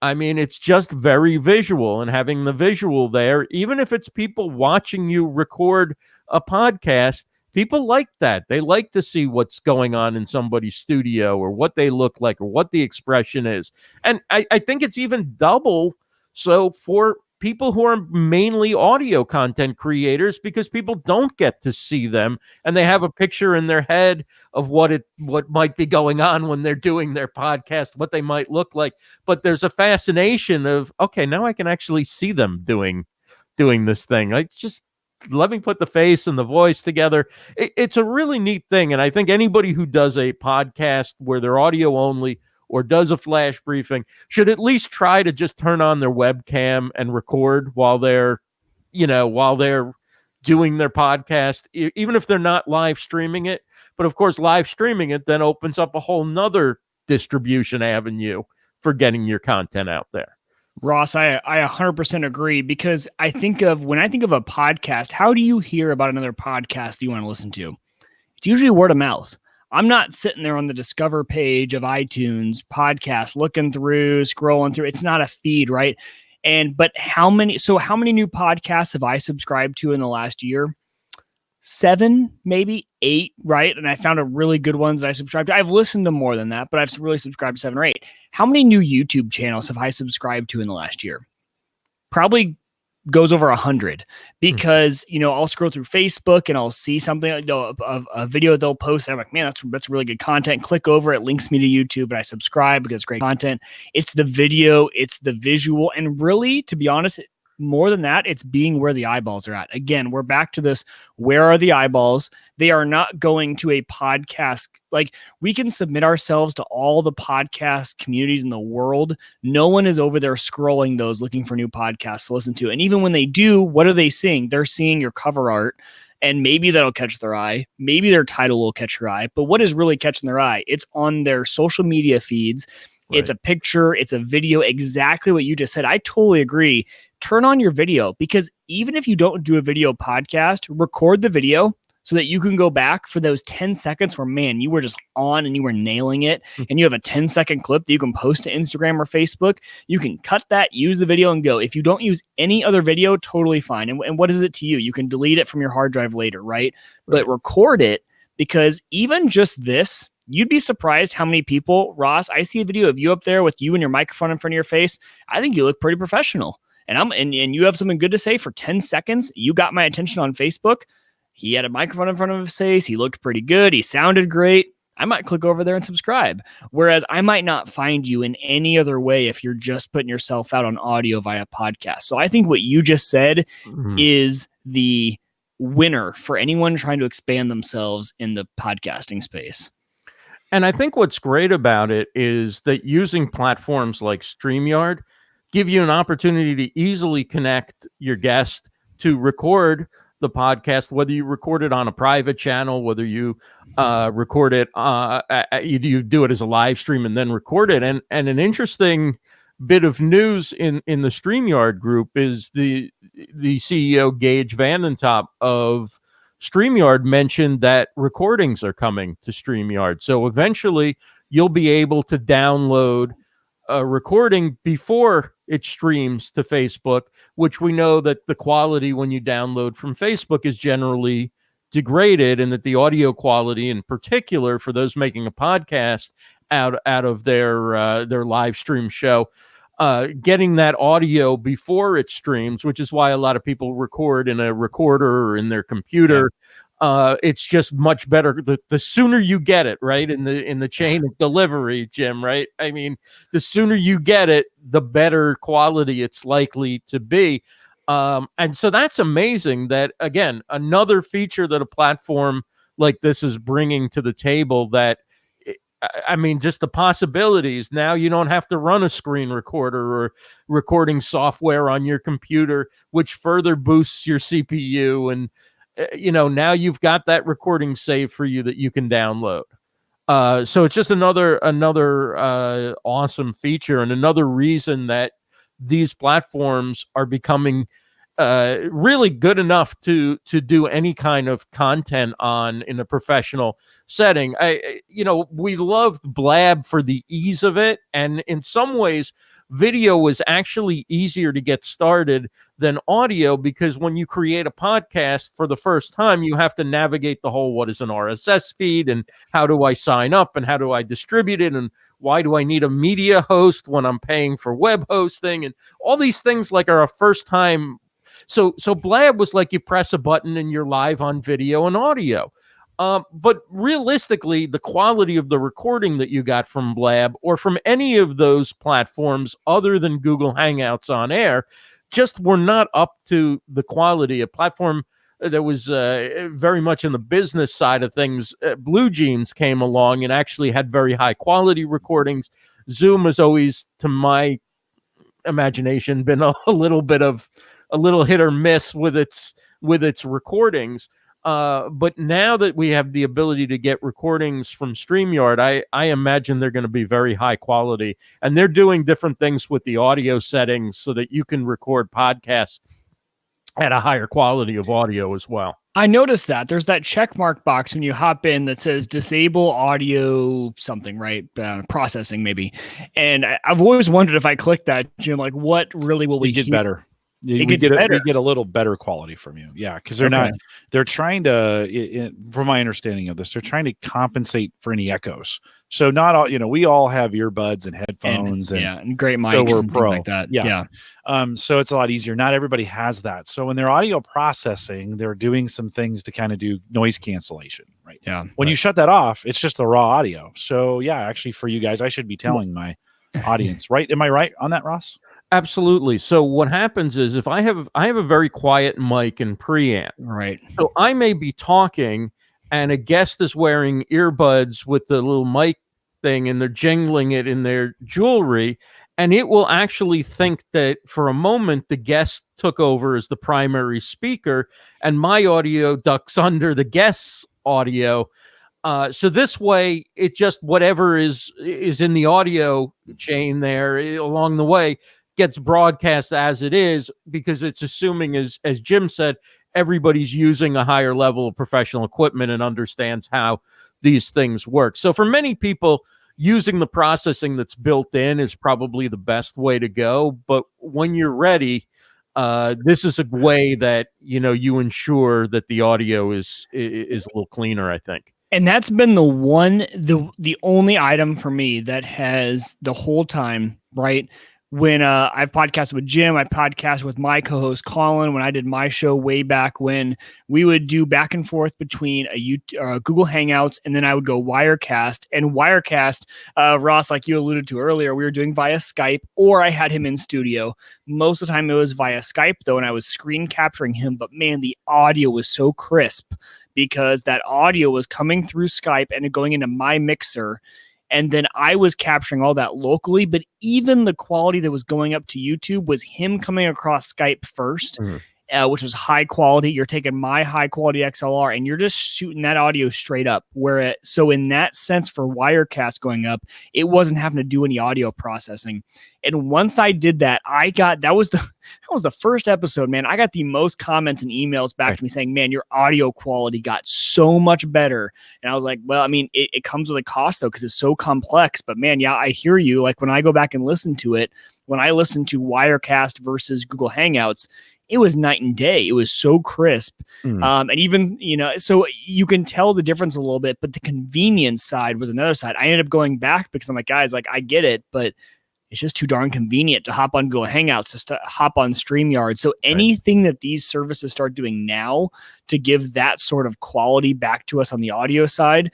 I mean, it's just very visual, and having the visual there, even if it's people watching you record a podcast, people like that. They like to see what's going on in somebody's studio, or what they look like, or what the expression is. And I think it's even double so for people who are mainly audio content creators, because people don't get to see them, and they have a picture in their head of what might be going on when they're doing their podcast, what they might look like. But there's a fascination of, okay, now I can actually see them doing this thing. I just let me put the face and the voice together. It's a really neat thing. And I think anybody who does a podcast where they're audio only or does a flash briefing should at least try to just turn on their webcam and record while they're doing their podcast, even if they're not live streaming it. But of course, live streaming it then opens up a whole nother distribution avenue for getting your content out there. Ross, I 100% agree, because when I think of a podcast, how do you hear about another podcast that you want to listen to? It's usually word of mouth. I'm not sitting there on the Discover page of iTunes podcast, looking through, scrolling through. It's not a feed, right? But how many new podcasts have I subscribed to in the last year? 7, maybe 8, right? And I found a really good ones that I subscribed to. I've listened to more than that, but I've really subscribed to 7 or 8. How many new YouTube channels have I subscribed to in the last year? Probably goes over 100, because I'll scroll through Facebook and I'll see something, a video that they'll post. And I'm like, man, that's really good content. Click over, it links me to YouTube, and I subscribe because it's great content. It's the video, it's the visual, and really, to be honest, more than that, it's being where the eyeballs are at. Again, we're back to this. Where are the eyeballs? They are not going to a podcast. Like, we can submit ourselves to all the podcast communities in the world. No one is over there scrolling those looking for new podcasts to listen to. And even when they do, what are they seeing? They're seeing your cover art, and maybe that'll catch their eye. Maybe their title will catch your eye. But what is really catching their eye? It's on their social media feeds. Right. It's a picture. It's a video. Exactly what you just said. I totally agree. Turn on your video, because even if you don't do a video podcast, record the video so that you can go back for those 10 seconds where, man, you were just on and you were nailing it, and you have a 10-second clip that you can post to Instagram or Facebook. You can cut that, use the video, and go. If you don't use any other video, totally fine. And what is it to you? You can delete it from your hard drive later, right? But record it, because even just this, you'd be surprised how many people, Ross, I see a video of you up there with you and your microphone in front of your face. I think you look pretty professional. And you have something good to say for 10 seconds. You got my attention on Facebook. He had a microphone in front of his face. He looked pretty good. He sounded great. I might click over there and subscribe. Whereas I might not find you in any other way if you're just putting yourself out on audio via podcast. So I think what you just said is the winner for anyone trying to expand themselves in the podcasting space. And I think what's great about it is that using platforms like StreamYard give you an opportunity to easily connect your guest to record the podcast, whether you record it on a private channel, whether you record it, you do it as a live stream and then record it. And an interesting bit of news in the StreamYard group is the CEO, Gage Vandentop of StreamYard, mentioned that recordings are coming to StreamYard. So eventually you'll be able to download a recording before it streams to Facebook, which we know that the quality when you download from Facebook is generally degraded, and that the audio quality in particular for those making a podcast out of their live stream show, getting that audio before it streams, which is why a lot of people record in a recorder or in their computer. It's just much better the sooner you get it, right, in the chain of delivery, Jim, right? I mean, the sooner you get it, the better quality it's likely to be. And so that's amazing that, again, another feature that a platform like this is bringing to the table, that, I mean, just the possibilities. Now you don't have to run a screen recorder or recording software on your computer, which further boosts your CPU. And, now you've got that recording saved for you that you can download. So it's just another awesome feature, and another reason that these platforms are becoming really good enough to do any kind of content on in a professional setting. We loved Blab for the ease of it, and in some ways video was actually easier to get started than audio, because when you create a podcast for the first time, you have to navigate the whole, what is an RSS feed, and how do I sign up, and how do I distribute it, and why do I need a media host when I'm paying for web hosting, and all these things are a first time. So Blab was like you press a button and you're live on video and audio. But realistically, the quality of the recording that you got from Blab or from any of those platforms other than Google Hangouts on Air just were not up to the quality. A platform very much in the business side of things. Blue Jeans came along and actually had very high quality recordings. Zoom has always, to my imagination, been a little hit or miss with its recordings. But now that we have the ability to get recordings from StreamYard, I imagine they're going to be very high quality, and they're doing different things with the audio settings so that you can record podcasts at a higher quality of audio as well. I noticed that there's that check mark box when you hop in that says disable audio something, right? Processing maybe. And I've always wondered if I click that, Jim, like what really will we get hear? better. We get a little better quality from you. Yeah. Cause they're trying to, from my understanding of this, they're trying to compensate for any echoes. So not all, we all have earbuds and headphones and great mics so we're and pro. things like that. Yeah. So it's a lot easier. Not everybody has that. So when they're audio processing, they're doing some things to kind of do noise cancellation, right? Yeah. When you shut that off, it's just the raw audio. So yeah, actually for you guys, I should be telling my audience, right? Am I right on that, Ross? Absolutely. So what happens is if I have a very quiet mic and preamp, right? So I may be talking and a guest is wearing earbuds with the little mic thing and they're jingling it in their jewelry, and it will actually think that for a moment the guest took over as the primary speaker and my audio ducks under the guest's audio. So this way, it just whatever is in the audio chain there along the way gets broadcast as it is, because it's assuming, as Jim said, everybody's using a higher level of professional equipment and understands how these things work. So for many people, using the processing that's built in is probably the best way to go. But when you're ready, this is a way that you ensure that the audio is a little cleaner, I think. And that's been the only item for me that has the whole time, right? When I've podcasted with Jim, I podcast with my co-host Colin. When I did my show way back when, we would do back and forth between Google Hangouts, and then I would go Wirecast. And Wirecast, Ross, like you alluded to earlier, we were doing via Skype, or I had him in studio. Most of the time it was via Skype, though, and I was screen capturing him. But man, the audio was so crisp because that audio was coming through Skype and going into my mixer. And then I was capturing all that locally, but even the quality that was going up to YouTube was him coming across Skype first, which was high quality. You're taking my high quality XLR and you're just shooting that audio straight up. So in that sense, for Wirecast going up, it wasn't having to do any audio processing. And once I did that, that was the first episode, man. I got the most comments and emails back to me saying, man, your audio quality got so much better. And I was like, well, I mean, it comes with a cost though, because it's so complex. But man, yeah, I hear you. Like when I go back and listen to it, when I listen to Wirecast versus Google Hangouts, it was night and day. It was so crisp. And even, so you can tell the difference a little bit, but the convenience side was another side. I ended up going back because I'm like, guys, like I get it, but it's just too darn convenient to hop on Google Hangouts, just to hop on StreamYard. So anything that these services start doing now to give that sort of quality back to us on the audio side,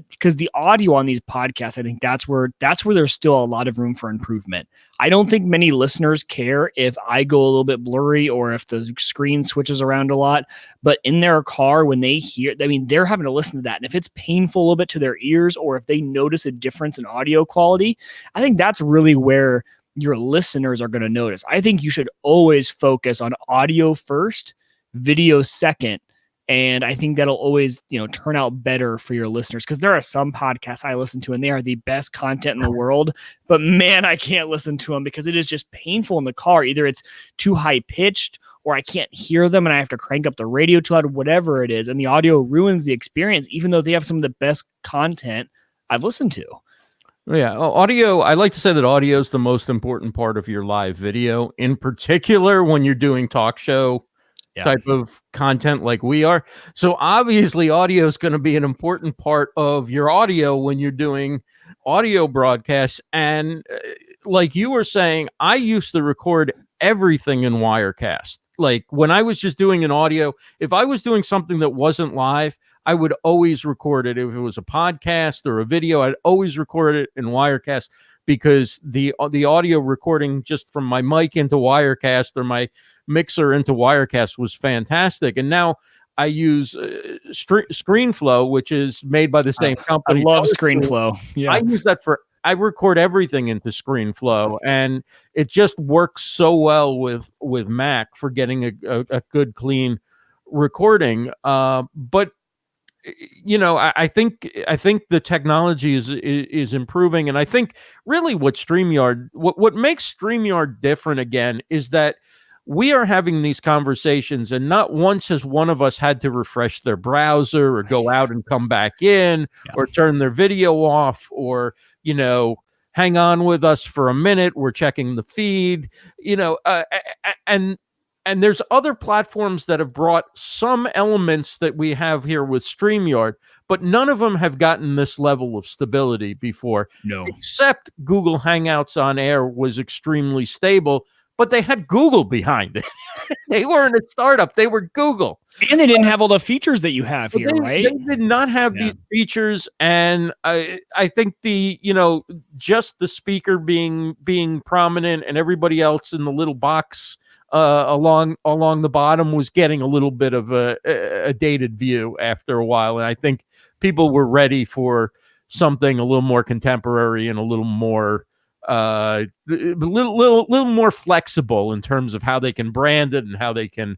because the audio on these podcasts, I think that's where there's still a lot of room for improvement. I don't think many listeners care if I go a little bit blurry or if the screen switches around a lot, but in their car, when they hear, I mean, they're having to listen to that. And if it's painful a little bit to their ears, or if they notice a difference in audio quality, I think that's really where your listeners are going to notice. I think you should always focus on audio first, video second. And I think that'll always, turn out better for your listeners, because there are some podcasts I listen to and they are the best content in the world, but man, I can't listen to them because it is just painful in the car. Either it's too high pitched or I can't hear them and I have to crank up the radio too loud, whatever it is. And the audio ruins the experience, even though they have some of the best content I've listened to. Yeah, audio. I like to say that audio is the most important part of your live video, in particular when you're doing talk show type of content like we are. So obviously audio is going to be an important part of your audio when you're doing audio broadcasts. And like you were saying, I used to record everything in Wirecast. Like when I was just doing an audio, if I was doing something that wasn't live, I would always record it. If it was a podcast or a video, I'd always record it in Wirecast, because the audio recording just from my mic into Wirecast or my Mixer into Wirecast was fantastic. And now I use ScreenFlow, which is made by the same I company. love ScreenFlow. I Yeah. use that I record everything into ScreenFlow, and it just works so well with Mac for getting a good, clean recording. But I think the technology is improving, and I think really what makes StreamYard different again is that we are having these conversations, and not once has one of us had to refresh their browser or go out and come back in or turn their video off or hang on with us for a minute. We're checking the feed, and there's other platforms that have brought some elements that we have here with StreamYard, but none of them have gotten this level of stability before. No. Except Google Hangouts on Air was extremely stable, but they had Google behind it. They weren't a startup. They were Google. And they didn't have all the features that you have here, right? They did not have these features. And I think just the speaker being prominent and everybody else in the little box along the bottom was getting a little bit of a dated view after a while. And I think people were ready for something a little more contemporary and a little more little more flexible in terms of how they can brand it and how they can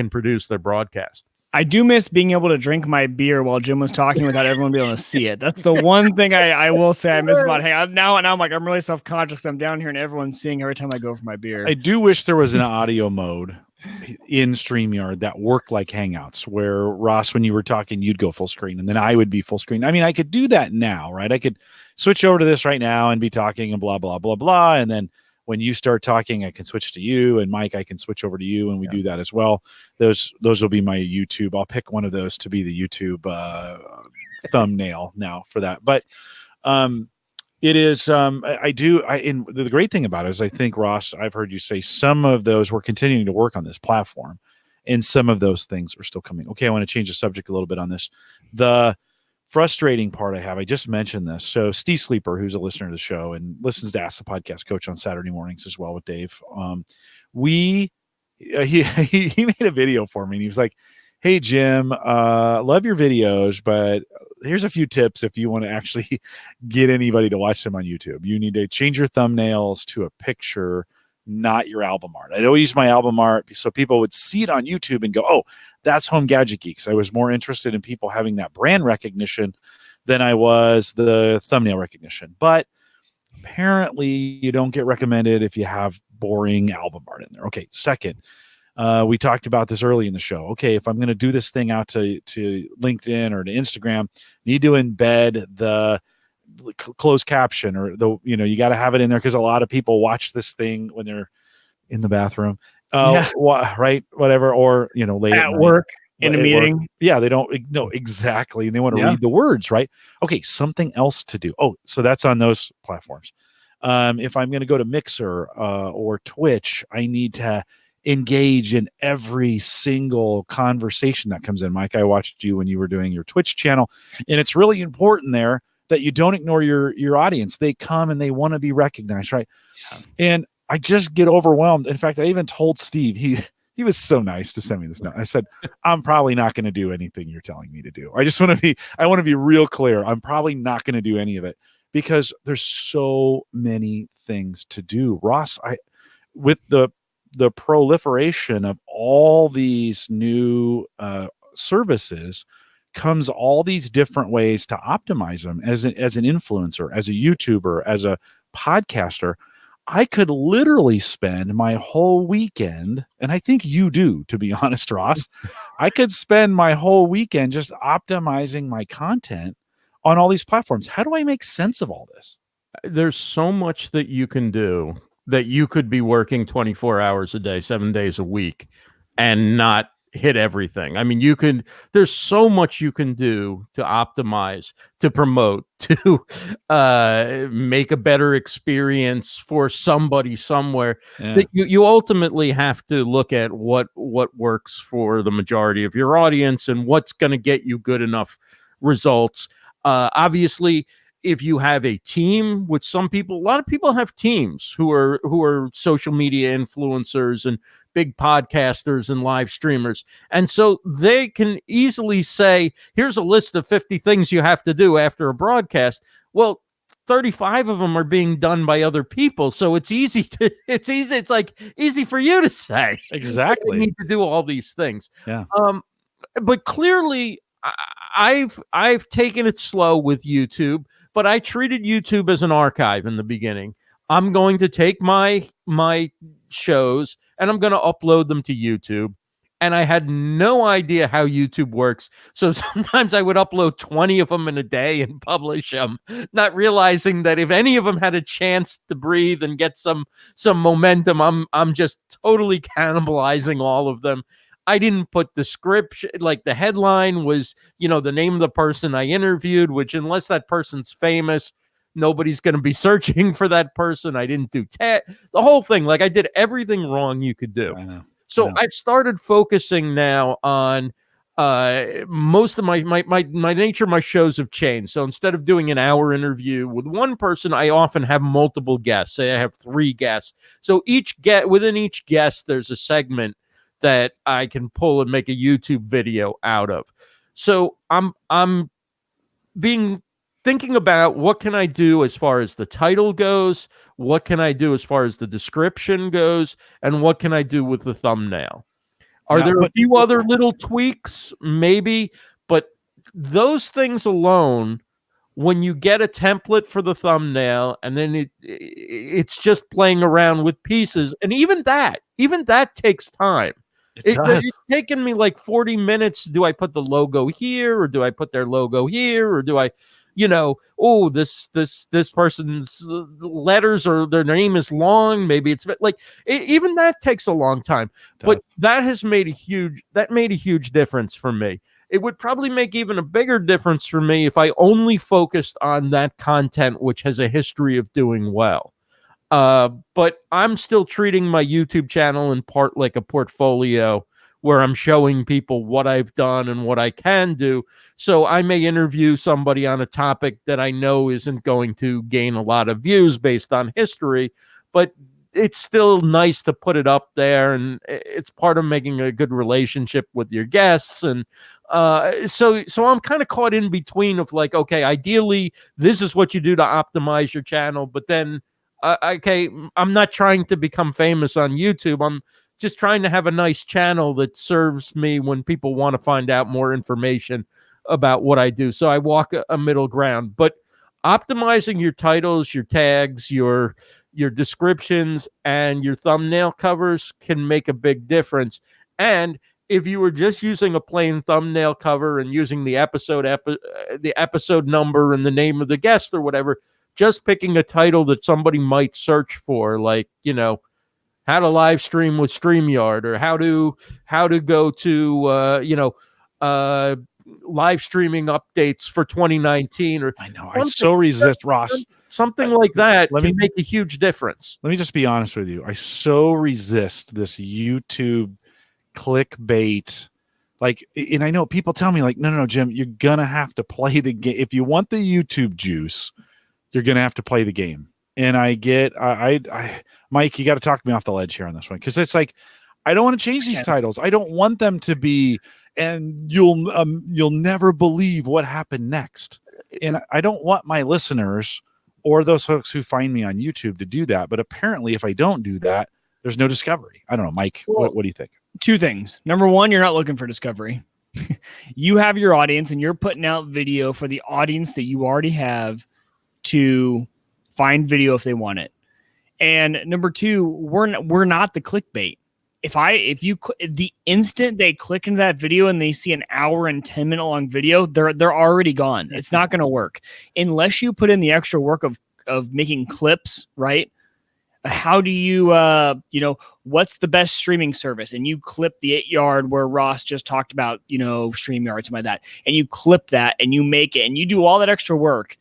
produce their broadcast. I do miss being able to drink my beer while Jim was talking without everyone being able to see it. That's the one thing I will say I miss about now I'm like, I'm really self-conscious. I'm down here and everyone's seeing every time I go for my beer. I do wish there was an audio mode in StreamYard that worked like Hangouts, where Ross, when you were talking, you'd go full screen and then I would be full screen. I mean, I could do that now, right? I could switch over to this right now and be talking and blah, blah, blah, blah. And then when you start talking, I can switch to you, and Mike, I can switch over to you, and we do that as well. Those will be my YouTube. I'll pick one of those to be the YouTube thumbnail now for that. But it is the great thing about it is I think, Ross, I've heard you say some of those we're continuing to work on this platform, and some of those things are still coming. Okay, I want to change the subject a little bit on this. The frustrating part I just mentioned this. So Steve Sleeper, who's a listener to the show and listens to Ask the Podcast Coach on Saturday mornings as well with Dave. He made a video for me and he was like, "Hey Jim, love your videos, but here's a few tips if you want to actually get anybody to watch them on YouTube. You need to change your thumbnails to a picture, not your album art. I'd always use my album art so people would see it on YouTube and go, oh, that's Home Gadget Geeks. I was more interested in people having that brand recognition than I was the thumbnail recognition. But apparently you don't get recommended if you have boring album art in there. Okay, second, we talked about this early in the show. Okay, if I'm going to do this thing out to LinkedIn or to Instagram, need to embed the closed caption or you got to have it in there because a lot of people watch this thing when they're in the bathroom. Right, whatever, or late at work, in a meeting. They don't know exactly, and they want to read the words, right? Okay, something else to do. Oh, so that's on those platforms. If I'm going to go to Mixer or Twitch, I need to engage in every single conversation that comes in. Mike, I watched you when you were doing your Twitch channel, and it's really important there that you don't ignore your audience. They come and they want to be recognized, right? And I just get overwhelmed. In fact, I even told Steve, he was so nice to send me this note. I said, I'm probably not going to do anything you're telling me to do. I want to be real clear. I'm probably not going to do any of it because there's so many things to do. Ross, with the proliferation of all these new services comes all these different ways to optimize them. As an influencer, as a YouTuber, as a podcaster, I could literally spend my whole weekend, and I think you do, to be honest, Ross, I could spend my whole weekend just optimizing my content on all these platforms. How do I make sense of all this? There's so much that you can do that you could be working 24 hours a day, 7 days a week, and not hit everything. I mean, there's so much you can do to optimize, to promote, to make a better experience for somebody somewhere. That you ultimately have to look at what works for the majority of your audience and what's going to get you good enough results. Obviously, if you have a team, which a lot of people have teams who are social media influencers and big podcasters and live streamers. And so they can easily say, here's a list of 50 things you have to do after a broadcast. Well, 35 of them are being done by other people. So it's easy for you to say. Exactly. You need to do all these things. Yeah. But clearly I've taken it slow with YouTube, but I treated YouTube as an archive in the beginning. I'm going to take my shows and I'm going to upload them to YouTube. And I had no idea how YouTube works. So sometimes I would upload 20 of them in a day and publish them, not realizing that if any of them had a chance to breathe and get some momentum, I'm just totally cannibalizing all of them. I didn't put the script, like the headline was, the name of the person I interviewed, which unless that person's famous, nobody's going to be searching for that person. I didn't do the whole thing. Like I did everything wrong you could do. I know. So I've started focusing now on most of my nature. My shows have changed. So instead of doing an hour interview with one person, I often have multiple guests. Say I have 3 guests. So within each guest, there's a segment that I can pull and make a YouTube video out of. So I'm thinking about what can I do as far as the title goes, what can I do as far as the description goes, and what can I do with the thumbnail. Are there a few other little tweaks? Maybe, but those things alone, when you get a template for the thumbnail and then it's just playing around with pieces, and even that takes time. It's taken me like 40 minutes. Do I put the logo here, or do I put their logo here, or do I, this person's letters or their name is long. Maybe it's like even that takes a long time. But that made a huge difference for me. It would probably make even a bigger difference for me if I only focused on that content, which has a history of doing well. But I'm still treating my YouTube channel in part like a portfolio where I'm showing people what I've done and what I can do. So I may interview somebody on a topic that I know isn't going to gain a lot of views based on history, but it's still nice to put it up there, and it's part of making a good relationship with your guests. And so I'm kind of caught in between of like, okay, ideally this is what you do to optimize your channel, but then okay, I'm not trying to become famous on YouTube. I'm just trying to have a nice channel that serves me when people want to find out more information about what I do. So I walk a middle ground, but optimizing your titles, your tags, your descriptions, and your thumbnail covers can make a big difference. And if you were just using a plain thumbnail cover and using the episode number and the name of the guest or whatever, just picking a title that somebody might search for, like, how to live stream with StreamYard, or how to go to, live streaming updates for 2019, or I know I so resist, Ross. Something like that can make a huge difference. Let me just be honest with you. I so resist this YouTube clickbait. Like, and I know people tell me like, no, Jim, you're gonna have to play the game if you want the YouTube juice. You're gonna have to play the game. And I Mike, you got to talk me off the ledge here on this one, because it's like I don't want to change these titles. I don't want them to be, and you'll never believe what happened next. And I don't want my listeners or those folks who find me on YouTube to do that. But apparently, if I don't do that, there's no discovery. I don't know, Mike. What do you think? 2 things. Number one, you're not looking for discovery. You have your audience, and you're putting out video for the audience that you already have to find video if they want it. And number 2, we're not the clickbait. The instant they click into that video and they see an hour and 10 minute long video, they're already gone. It's not going to work unless you put in the extra work of making clips, right? How do you, what's the best streaming service? And you clip the 8-yard where Ross just talked about, StreamYard, something like that. And you clip that and you make it and you do all that extra work.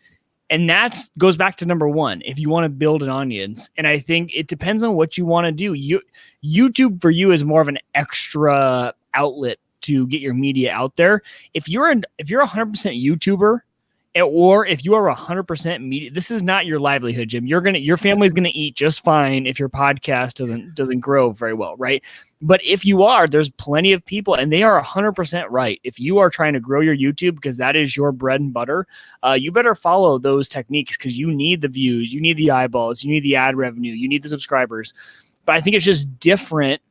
And that goes back to number 1, if you want to build an audience. And I think it depends on what you want to do. YouTube for you is more of an extra outlet to get your media out there. If you're a 100% YouTuber Or if you are 100% media, this is not your livelihood, Jim. Your family's gonna eat just fine if your podcast doesn't grow very well, right? But if you are, there's plenty of people, and they are 100% right. If you are trying to grow your YouTube because that is your bread and butter, you better follow those techniques because you need the views, you need the eyeballs, you need the ad revenue, you need the subscribers. But I think it's just different,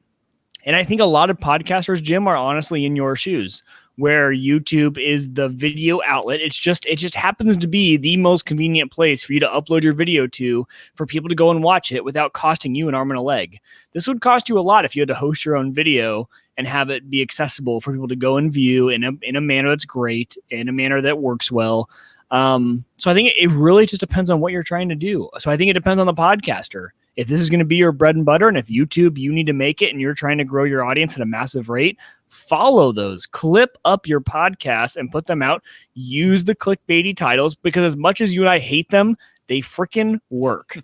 and I think a lot of podcasters, Jim, are honestly in your shoes, where YouTube is the video outlet. It just happens to be the most convenient place for you to upload your video to, for people to go and watch it without costing you an arm and a leg. This would cost you a lot if you had to host your own video and have it be accessible for people to go and view in a manner that's great, in a manner that works well. So I think it really just depends on what you're trying to do. So I think it depends on the podcaster. If this is going to be your bread and butter, and if YouTube, you need to make it and you're trying to grow your audience at a massive rate, follow those. Clip up your podcasts and put them out. Use the clickbaity titles, because as much as you and I hate them, they freaking work.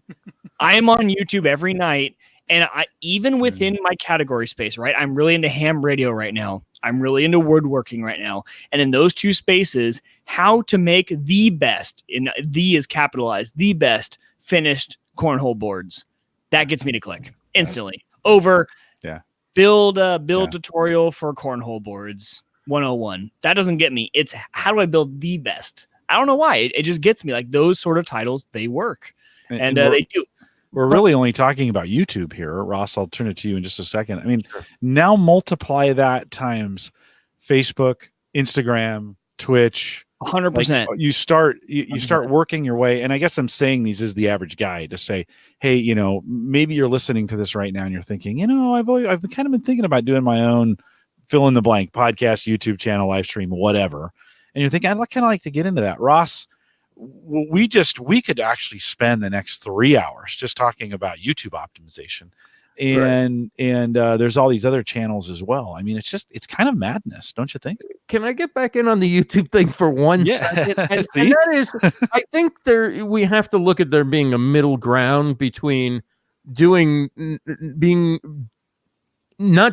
I am on YouTube every night, and even within my category space, right? I'm really into ham radio right now. I'm really into woodworking right now. And in those two spaces, how to make the best, and the is capitalized, the best finished cornhole boards. That gets me to click instantly over build tutorial for cornhole boards 101. That doesn't get me. It's how do I build the best? I don't know why. It just gets me. Like those sort of titles, they work. And they do. We're really only talking about YouTube here. Ross, I'll turn it to you in just a second. I mean, now multiply that times Facebook, Instagram, Twitch. 100%. Like you start working your way, and I guess I'm saying these as the average guy to say, hey, maybe you're listening to this right now and you're thinking, I've kind of been thinking about doing my own fill in the blank podcast, YouTube channel, live stream, whatever, and you're thinking I'd kind of like to get into that. Ross, we could actually spend the next 3 hours just talking about YouTube optimization. And there's all these other channels as well. I mean, it's kind of madness, don't you think? Can I get back in on the YouTube thing for 1 second? And that is, I think we have to look at there being a middle ground between not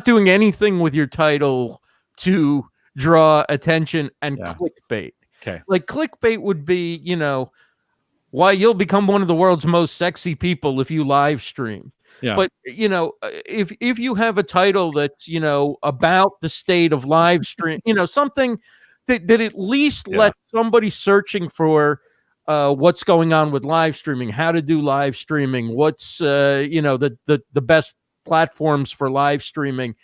doing anything with your title to draw attention and clickbait. Okay. Like clickbait would be, why you'll become one of the world's most sexy people if you live stream. Yeah. But if you have a title that's about the state of live stream, something that at least let somebody searching for what's going on with live streaming, how to do live streaming, what's the best platforms for live streaming.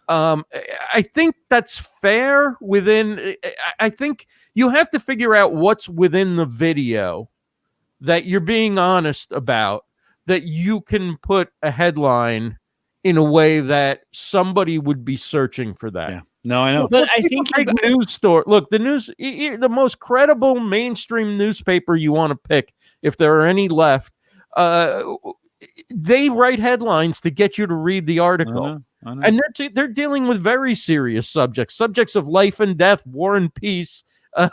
I think that's fair within. I think you have to figure out what's within the video that you're being honest about, that you can put a headline in a way that somebody would be searching for that. Yeah. No, I know. But I think news store. Look, the most credible mainstream newspaper you want to pick, if there are any left, they write headlines to get you to read the article. I know. And they're dealing with very serious subjects of life and death, war and peace. And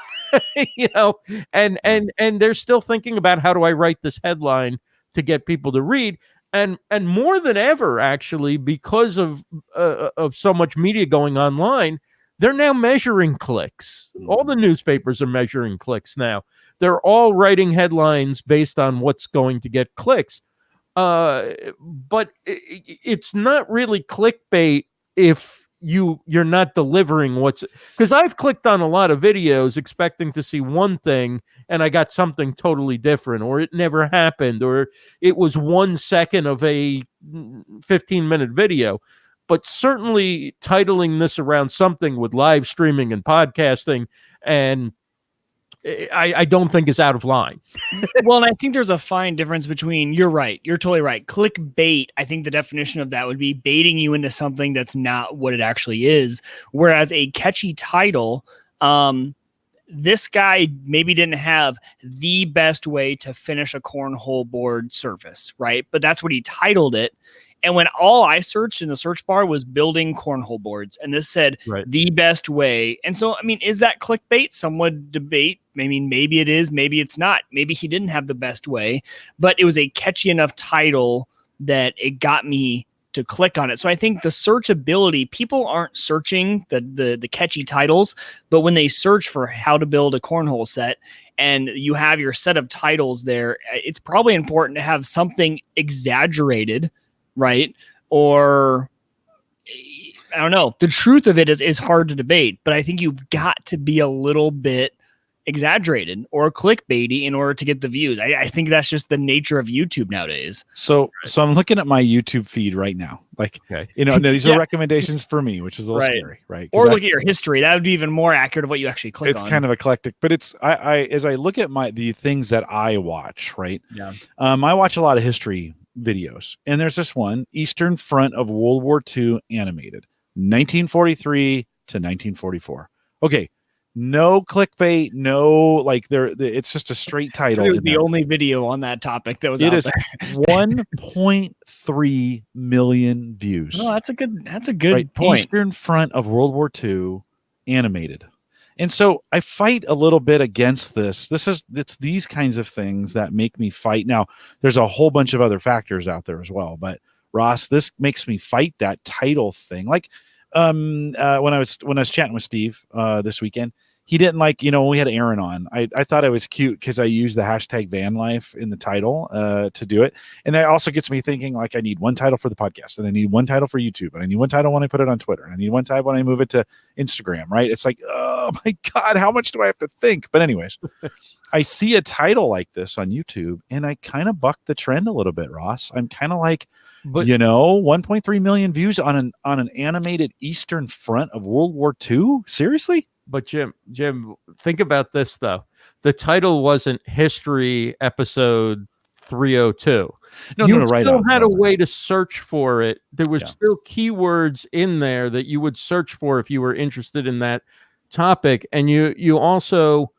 they're still thinking about, how do I write this headline to get people to read, and more than ever, actually, because of so much media going online, they're now measuring clicks. All the newspapers are measuring clicks now. They're all writing headlines based on what's going to get clicks. But it's not really clickbait if you're not delivering because I've clicked on a lot of videos expecting to see one thing and I got something totally different, or it never happened, or it was 1 second of a 15-minute video. But certainly titling this around something with live streaming and podcasting, and I don't think is out of line. Well, and I think there's a fine difference between, you're right, you're totally right. Clickbait, I think the definition of that would be baiting you into something that's not what it actually is. Whereas a catchy title, this guy maybe didn't have the best way to finish a cornhole board surface, right? But that's what he titled it. And when all I searched in the search bar was building cornhole boards, and this said the best way. And so, I mean, is that clickbait? Some would debate. I mean, maybe it is, maybe it's not. Maybe he didn't have the best way, but it was a catchy enough title that it got me to click on it. So I think the searchability, people aren't searching the catchy titles, but when they search for how to build a cornhole set and you have your set of titles there, it's probably important to have something exaggerated, right? Or I don't know. The truth of it is hard to debate, but I think you've got to be a little bit exaggerated or clickbaity in order to get the views. I think that's just the nature of YouTube nowadays. So I'm looking at my YouTube feed right now. Like, these are recommendations for me, which is a little scary, right? Or look at your history. That would be even more accurate of what you actually click on. It's kind of eclectic, but it's I as I look at the things that I watch, right? Yeah. I watch a lot of history videos, and there's this one, Eastern Front of World War II animated, 1943 to 1944. Okay. No clickbait, no it's just a straight title. It was the only video on that topic that was out there. 1.3 million views. Oh, that's a good point. Eastern Front of World War II animated. And so I fight a little bit against this. It's these kinds of things that make me fight. Now, there's a whole bunch of other factors out there as well, but Ross, this makes me fight that title thing. Like when I was chatting with Steve this weekend, he didn't when we had Aaron on, I thought it was cute because I used the hashtag van life in the title to do it. And that also gets me thinking, I need one title for the podcast, and I need one title for YouTube, and I need one title when I put it on Twitter, and I need one title when I move it to Instagram, right? It's like, oh my God, how much do I have to think? But anyways, I see a title like this on YouTube and I kind of buck the trend a little bit, Ross. I'm kind of like, 1.3 million views on an animated Eastern Front of World War II? Seriously? But Jim, think about this though. The title wasn't History Episode 302. You still had a way to search for it. There was still keywords in there that you would search for if you were interested in that topic. And you also,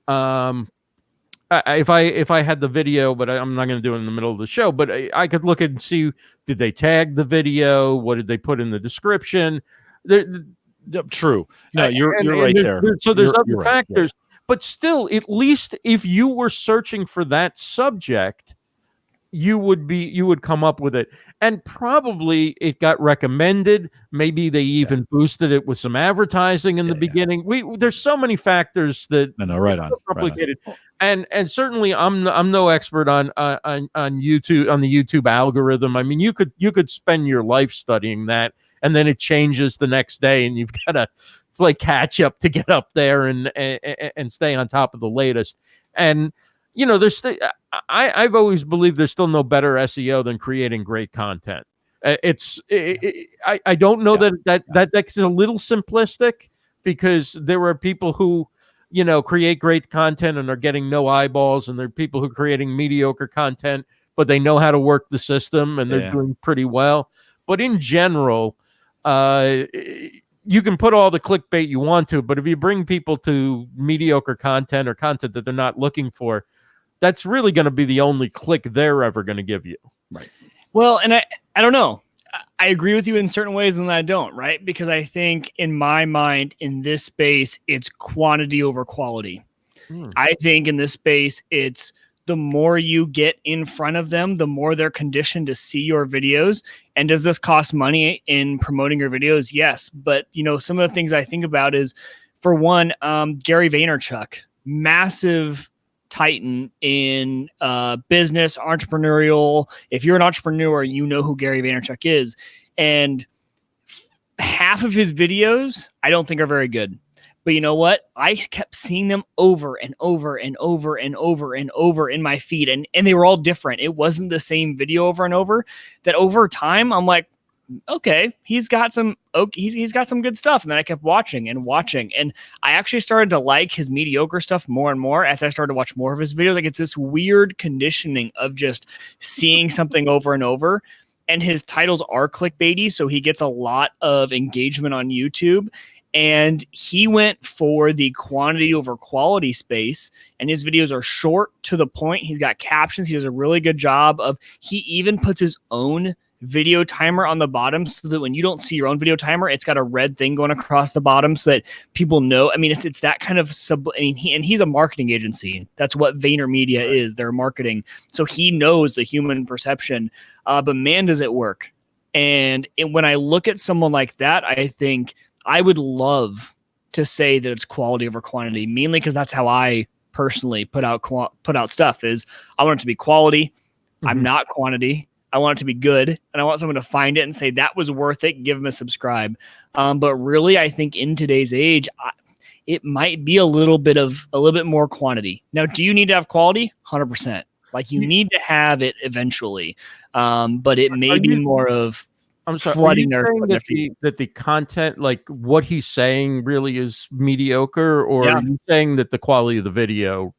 if I had the video, but I'm not going to do it in the middle of the show, but I could look and see, did they tag the video? What did they put in the description? True. No, you're right there. So there's other factors, but still, at least if you were searching for that subject, you would come up with it. And probably it got recommended. Maybe they even boosted it with some advertising in the beginning. There's so many factors that right on. Complicated. Right on. And certainly I'm no expert on YouTube, on the YouTube algorithm. I mean, you could spend your life studying that, and then it changes the next day, and you've got to play catch up to get up there and stay on top of the latest. And there's I've always believed there's still no better SEO than creating great content. I don't know that's a little simplistic, because there are people who create great content and are getting no eyeballs, and there are people who are creating mediocre content, but they know how to work the system and they're doing pretty well. But in general, you can put all the clickbait you want to, but if you bring people to mediocre content or content that they're not looking for, that's really going to be the only click they're ever going to give you. Right. Well, and I don't know. I agree with you in certain ways and I don't, right? Because I think in my mind, in this space, it's quantity over quality. I think in this space, it's the more you get in front of them, the more they're conditioned to see your videos. And does this cost money in promoting your videos? Yes. But, some of the things I think about is, for one, Gary Vaynerchuk, massive titan in business, entrepreneurial. If you're an entrepreneur, you know who Gary Vaynerchuk is. And half of his videos, I don't think are very good. But you know what? I kept seeing them over and over and over and over and over in my feed. And they were all different. It wasn't the same video over and over. That over time, I'm like, okay, he's got some good stuff. And then I kept watching. And I actually started to like his mediocre stuff more and more as I started to watch more of his videos. Like, it's this weird conditioning of just seeing something over and over. And his titles are clickbaity, so he gets a lot of engagement on YouTube. And he went for the quantity over quality space, and his videos are short, to the point. He's got captions. He does a really good job he even puts his own video timer on the bottom, so that when you don't see your own video timer, it's got a red thing going across the bottom so that people know. I mean, it's that kind of he's a marketing agency. That's what VaynerMedia is. They're marketing. So he knows the human perception, but man, does it work. And when I look at someone like that, I think I would love to say that it's quality over quantity, mainly because that's how I personally put out stuff. Is I want it to be quality. I'm not quantity. I want it to be good, and I want someone to find it and say that was worth it. Give them a subscribe. But really, I think in today's age, it might be a little bit more quantity. Now, do you need to have quality? 100%. Like you need to have it eventually, but it may be more of. I'm sorry. Flooding are you saying that the content, like what he's saying, really is mediocre, or are you saying that the quality of the video,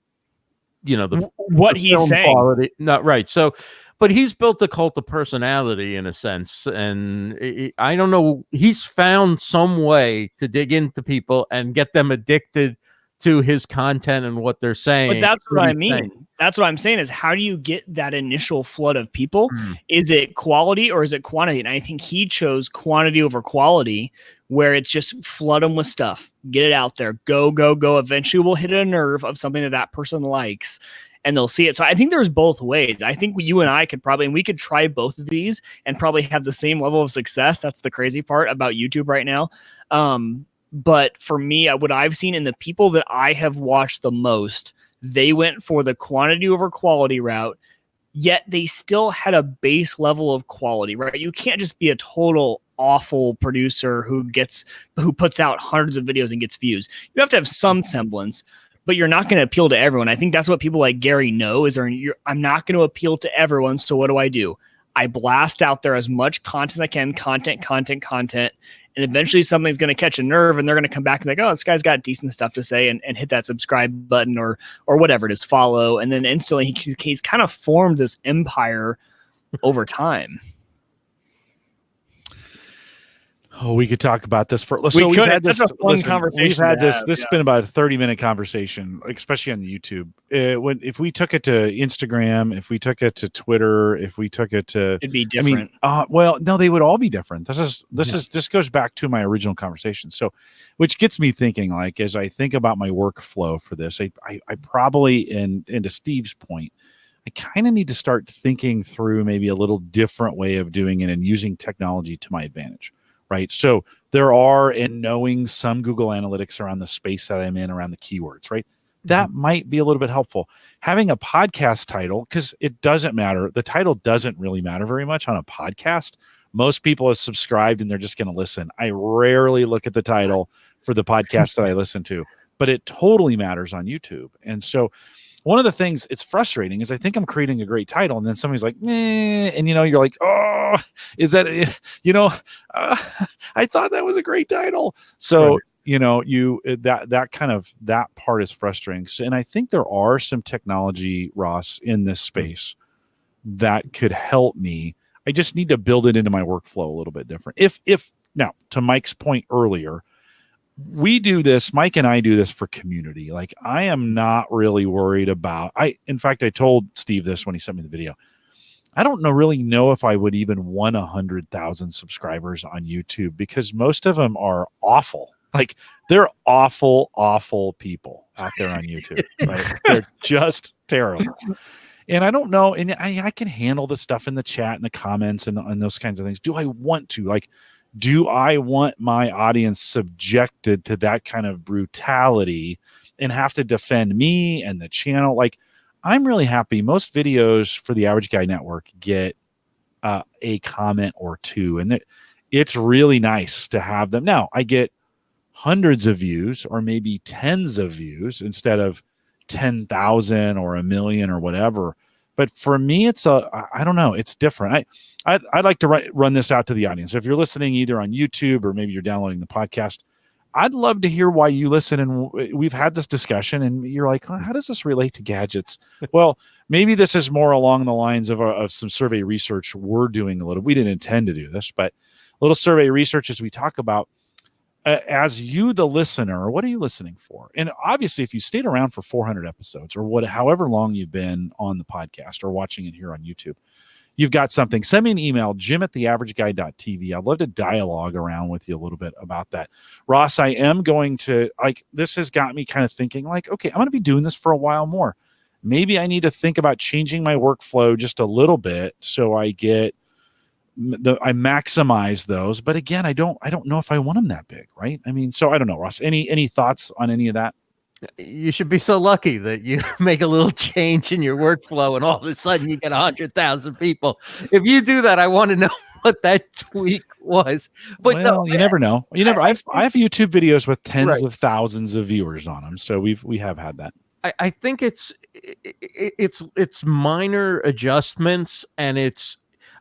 what he's saying, quality, not right? So, but he's built a cult of personality in a sense, and I don't know. He's found some way to dig into people and get them addicted to his content and what they're saying. But that's what I mean. That's what I'm saying is how do you get that initial flood of people? Is it quality or is it quantity? And I think he chose quantity over quality, where it's just flood them with stuff, get it out there, go, go, go. Eventually we'll hit a nerve of something that person likes and they'll see it. So I think there's both ways. I think you and I we could try both of these and probably have the same level of success. That's the crazy part about YouTube right now. But for me, what I've seen in the people that I have watched the most, they went for the quantity over quality route, yet they still had a base level of quality, right? You can't just be a total awful producer who puts out hundreds of videos and gets views. You have to have some semblance, but you're not going to appeal to everyone. I think that's what people like Gary know I'm not going to appeal to everyone. So what do? I blast out there as much content as I can, content. And eventually something's going to catch a nerve and they're going to come back and be like, oh, this guy's got decent stuff to say, and hit that subscribe button or whatever it is, follow. And then instantly he's kind of formed this empire over time. Oh, we could talk about this for. So we've had this fun conversation. We've had this. This has been about a 30-minute conversation, especially on the YouTube. If we took it to Instagram, if we took it to Twitter, if we took it to, it'd be different. Well, no, they would all be different. This goes back to my original conversation. So, which gets me thinking. Like as I think about my workflow for this, I probably, and to Steve's point, I kind of need to start thinking through maybe a little different way of doing it and using technology to my advantage. Right. So there are, in knowing some Google Analytics around the space that I'm in, around the keywords, right? That might be a little bit helpful. Having a podcast title, because it doesn't matter. The title doesn't really matter very much on a podcast. Most people have subscribed and they're just going to listen. I rarely look at the title for the podcast that I listen to, but it totally matters on YouTube. And so one of the things it's frustrating is I think I'm creating a great title and then somebody's like, and you're like, oh, is that, I thought that was a great title. So, right. That part is frustrating. So, and I think there are some technology, Ross, in this space that could help me. I just need to build it into my workflow a little bit different. If now, to Mike's point earlier, we do this, Mike and I do this for community. Like I am not really worried about, in fact, I told Steve this when he sent me the video. I don't really know if I would even want 100,000 subscribers on YouTube because most of them are awful. Like they're awful people out there on YouTube. Right? They're just terrible. And I don't know. And I can handle the stuff in the chat and the comments and those kinds of things. Do I want to? Like, do I want my audience subjected to that kind of brutality and have to defend me and the channel? Like, I'm really happy. Most videos for the Average Guy Network get a comment or two, and it's really nice to have them. Now, I get hundreds of views or maybe tens of views instead of 10,000 or 1 million or whatever. But for me, I don't know. It's different. I'd like to run this out to the audience. If you're listening either on YouTube or maybe you're downloading the podcast, I'd love to hear why you listen. And we've had this discussion and you're like, how does this relate to gadgets? Well, maybe this is more along the lines of some survey research we're doing a little. We didn't intend to do this, but a little survey research as we talk about as you, the listener, what are you listening for? And obviously, if you stayed around for 400 episodes or however long you've been on the podcast or watching it here on YouTube, you've got something. Send me an email, jim@theaverageguy.tv. I'd love to dialogue around with you a little bit about that. Ross, I am going to, this has got me kind of thinking okay, I'm going to be doing this for a while more. Maybe I need to think about changing my workflow just a little bit so I get I maximize those, but again, I don't know if I want them that big, right? I mean, so I don't know, Ross. Any thoughts on any of that? You should be so lucky that you make a little change in your workflow and all of a sudden you get 100,000 people. If you do that, I want to know what that tweak was. But well, no, you never know. You never. I have YouTube videos with tens Right. of thousands of viewers on them, so we have had that. I think it's minor adjustments, and it's,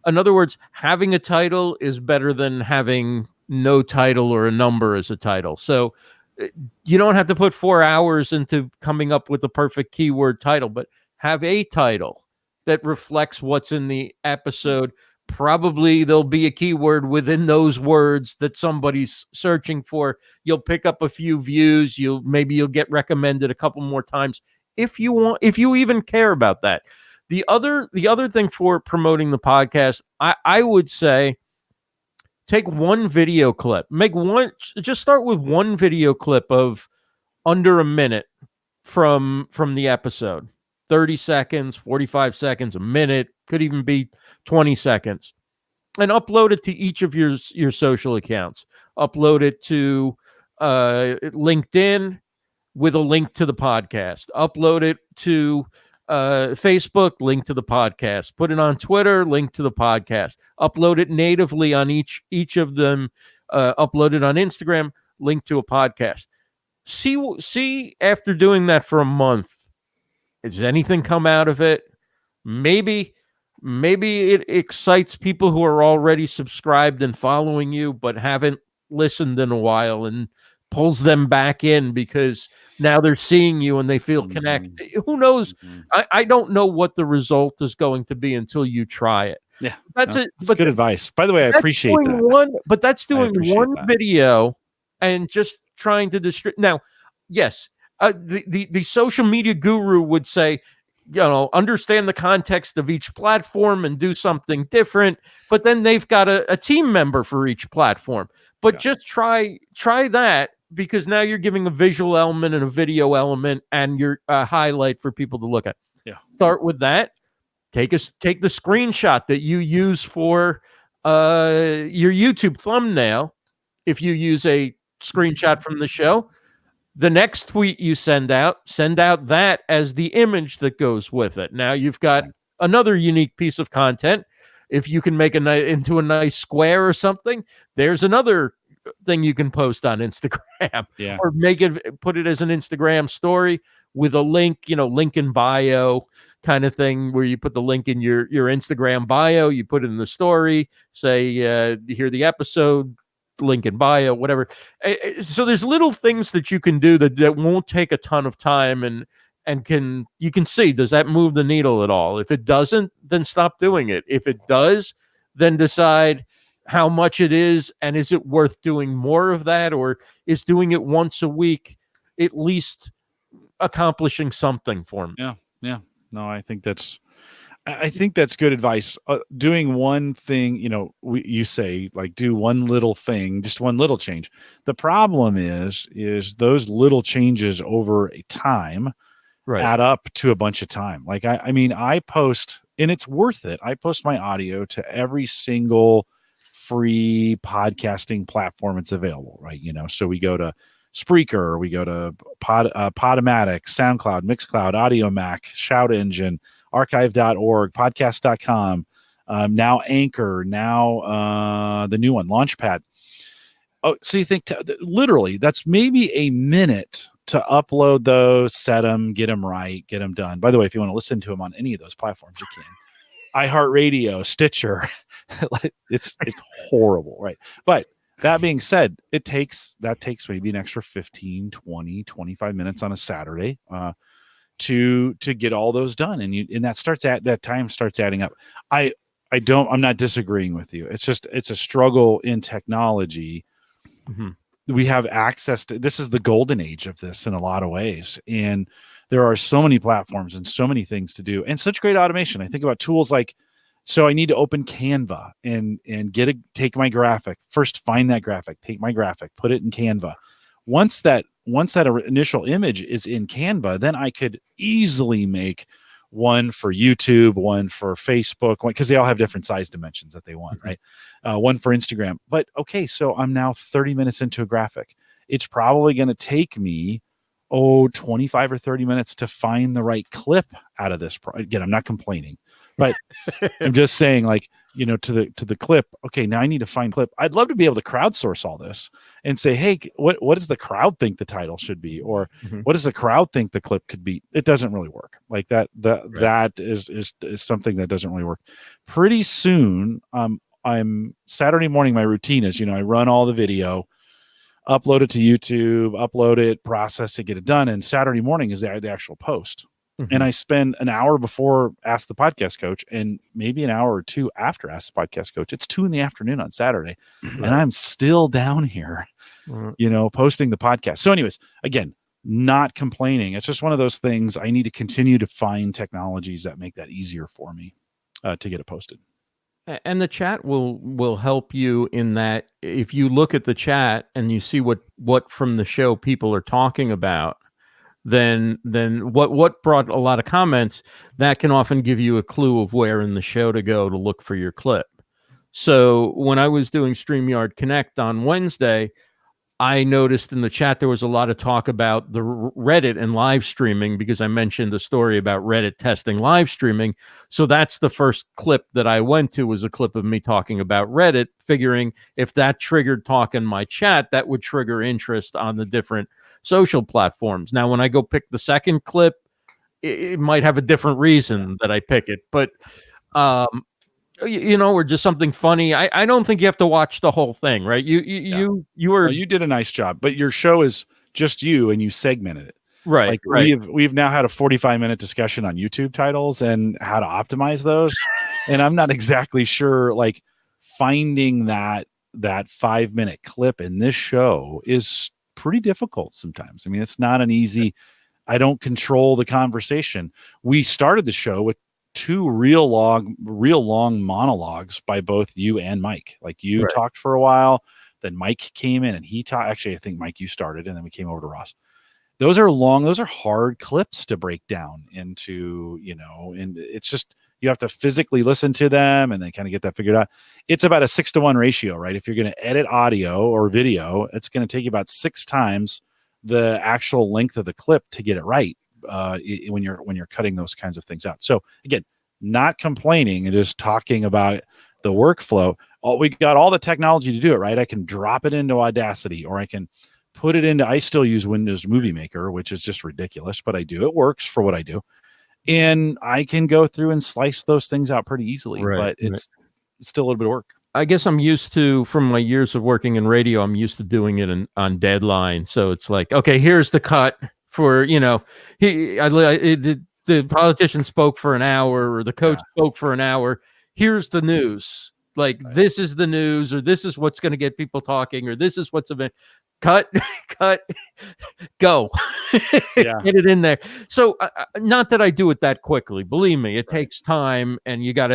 in other words, having a title is better than having no title or a number as a title. So you don't have to put 4 hours into coming up with the perfect keyword title, but have a title that reflects what's in the episode. Probably there'll be a keyword within those words that somebody's searching for. You'll pick up a few views. You'll get recommended a couple more times if you want, if you even care about that. The other thing for promoting the podcast, I would say, take one video clip, just start with one video clip of under a minute from the episode. 30 seconds, 45 seconds, a minute, could even be 20 seconds. And upload it to each of your social accounts. Upload it to LinkedIn with a link to the podcast. Upload it to Facebook, link to the podcast. Put it on Twitter, link to the podcast. Upload it natively on each of them. Upload it on Instagram, link to a podcast. See after doing that for a month, does anything come out of it? Maybe it excites people who are already subscribed and following you, but haven't listened in a while, and pulls them back in because now they're seeing you and they feel connected. Who knows? I don't know what the result is going to be until you try it. Yeah, that's it. But good advice. By the way, I appreciate that. But that's doing one video and just trying to distribute. Now, yes, the social media guru would say, understand the context of each platform and do something different. But then they've got a team member for each platform. But just try that, because now you're giving a visual element and a video element and your highlight for people to look at. Yeah. Start with that. Take the screenshot that you use for your YouTube thumbnail. If you use a screenshot from the show, the next tweet you send out that as the image that goes with it. Now you've got another unique piece of content. If you can make into a nice square or something, there's another thing you can post on Instagram. Yeah. Or put it as an Instagram story with a link, link in bio kind of thing, where you put the link in your Instagram bio, you put it in the story, say, hear the episode, link in bio, whatever. So there's little things that you can do that won't take a ton of time, and you can see, does that move the needle at all? If it doesn't, then stop doing it. If it does, then decide how much it is, and is it worth doing more of that, or is doing it once a week at least accomplishing something for me? Yeah. No, I think that's good advice. Doing one thing, you say, like, do one little thing, just one little change. The problem is those little changes over a time add up to a bunch of time. Like, I mean, I post, and it's worth it. I post my audio to every single free podcasting platform it's available, right? So we go to Spreaker, we go to Podomatic, SoundCloud, Mixcloud, AudioMac, Shout Engine, archive.org, podcast.com, now Anchor, now the new one, Launchpad. Oh, so you think literally that's maybe a minute to upload those, set them, get them right, get them done. By the way, if you want to listen to them on any of those platforms, you can. iHeartRadio, Stitcher, it's horrible, right? But that being said, that takes maybe an extra 15, 20, 25 minutes on a Saturday to get all those done. And that time starts adding up. I'm not disagreeing with you. It's a struggle in technology. Mm-hmm. We have access to, this is the golden age of this in a lot of ways. And there are so many platforms and so many things to do, and such great automation. I think about tools like, so I need to open Canva and take my graphic. First, find that graphic, take my graphic, put it in Canva. Once that initial image is in Canva, then I could easily make one for YouTube, one for Facebook, because they all have different size dimensions that they want, right? One for Instagram. But okay, so I'm now 30 minutes into a graphic. It's probably going to take me 25 or 30 minutes to find the right clip out of this. Again, I'm not complaining, but I'm just saying, like, to the clip. Okay, now I need to find clip. I'd love to be able to crowdsource all this and say, hey, what does the crowd think the title should be, or what does the crowd think the clip could be? It doesn't really work like that. That is something that doesn't really work. Pretty soon, I'm Saturday morning. My routine is, I run all the video, upload it to YouTube, upload it, process it, get it done. And Saturday morning is the actual post. And I spend an hour before Ask the Podcast Coach and maybe an hour or two after Ask the Podcast Coach. It's 2 p.m. on Saturday. And I'm still down here, posting the podcast. So anyways, again, not complaining. It's just one of those things. I need to continue to find technologies that make that easier for me to get it posted. And the chat will help you in that. If you look at the chat and you see what from the show people are talking about, then what brought a lot of comments, that can often give you a clue of where in the show to go to look for your clip. So when I was doing StreamYard Connect on Wednesday, I noticed in the chat there was a lot of talk about the Reddit and live streaming, because I mentioned the story about Reddit testing live streaming. So that's the first clip that I went to, was a clip of me talking about Reddit, figuring if that triggered talk in my chat, that would trigger interest on the different social platforms. Now, when I go pick the second clip, it might have a different reason that I pick it, but or just something funny. I don't think you have to watch the whole thing, right? You did a nice job, but your show is just you and you segmented it. Right. Like right. we've now had a 45-minute discussion on YouTube titles and how to optimize those. And I'm not exactly sure, like, finding that 5-minute clip in this show is pretty difficult sometimes. I mean, it's not an easy, I don't control the conversation. We started the show with 2 real long monologues by both you and Mike. Like, you talked for a while, then Mike came in and he talked. Actually, I think Mike, you started, and then we came over to Ross. Those are long, those are hard clips to break down into, and it's just, you have to physically listen to them and then kind of get that figured out. It's about a 6-to-1 ratio, right? If you're going to edit audio or video, it's going to take you about 6 times the actual length of the clip to get it right. When you're cutting those kinds of things out. So again, not complaining and just talking about the workflow. We got all the technology to do it, right? I can drop it into Audacity, or I can put it into, I still use Windows Movie Maker, which is just ridiculous, but I do. It works for what I do. And I can go through and slice those things out pretty easily, but it's still a little bit of work. I guess I'm used to, from my years of working in radio, I'm used to doing it on deadline. So it's like, okay, here's the cut. For the politician spoke for an hour, or the coach spoke for an hour. Here's the news. Like, this is the news, or this is what's going to get people talking, or this is what's event. Cut, go. Get it in there. So not that I do it that quickly. Believe me, it takes time, and you want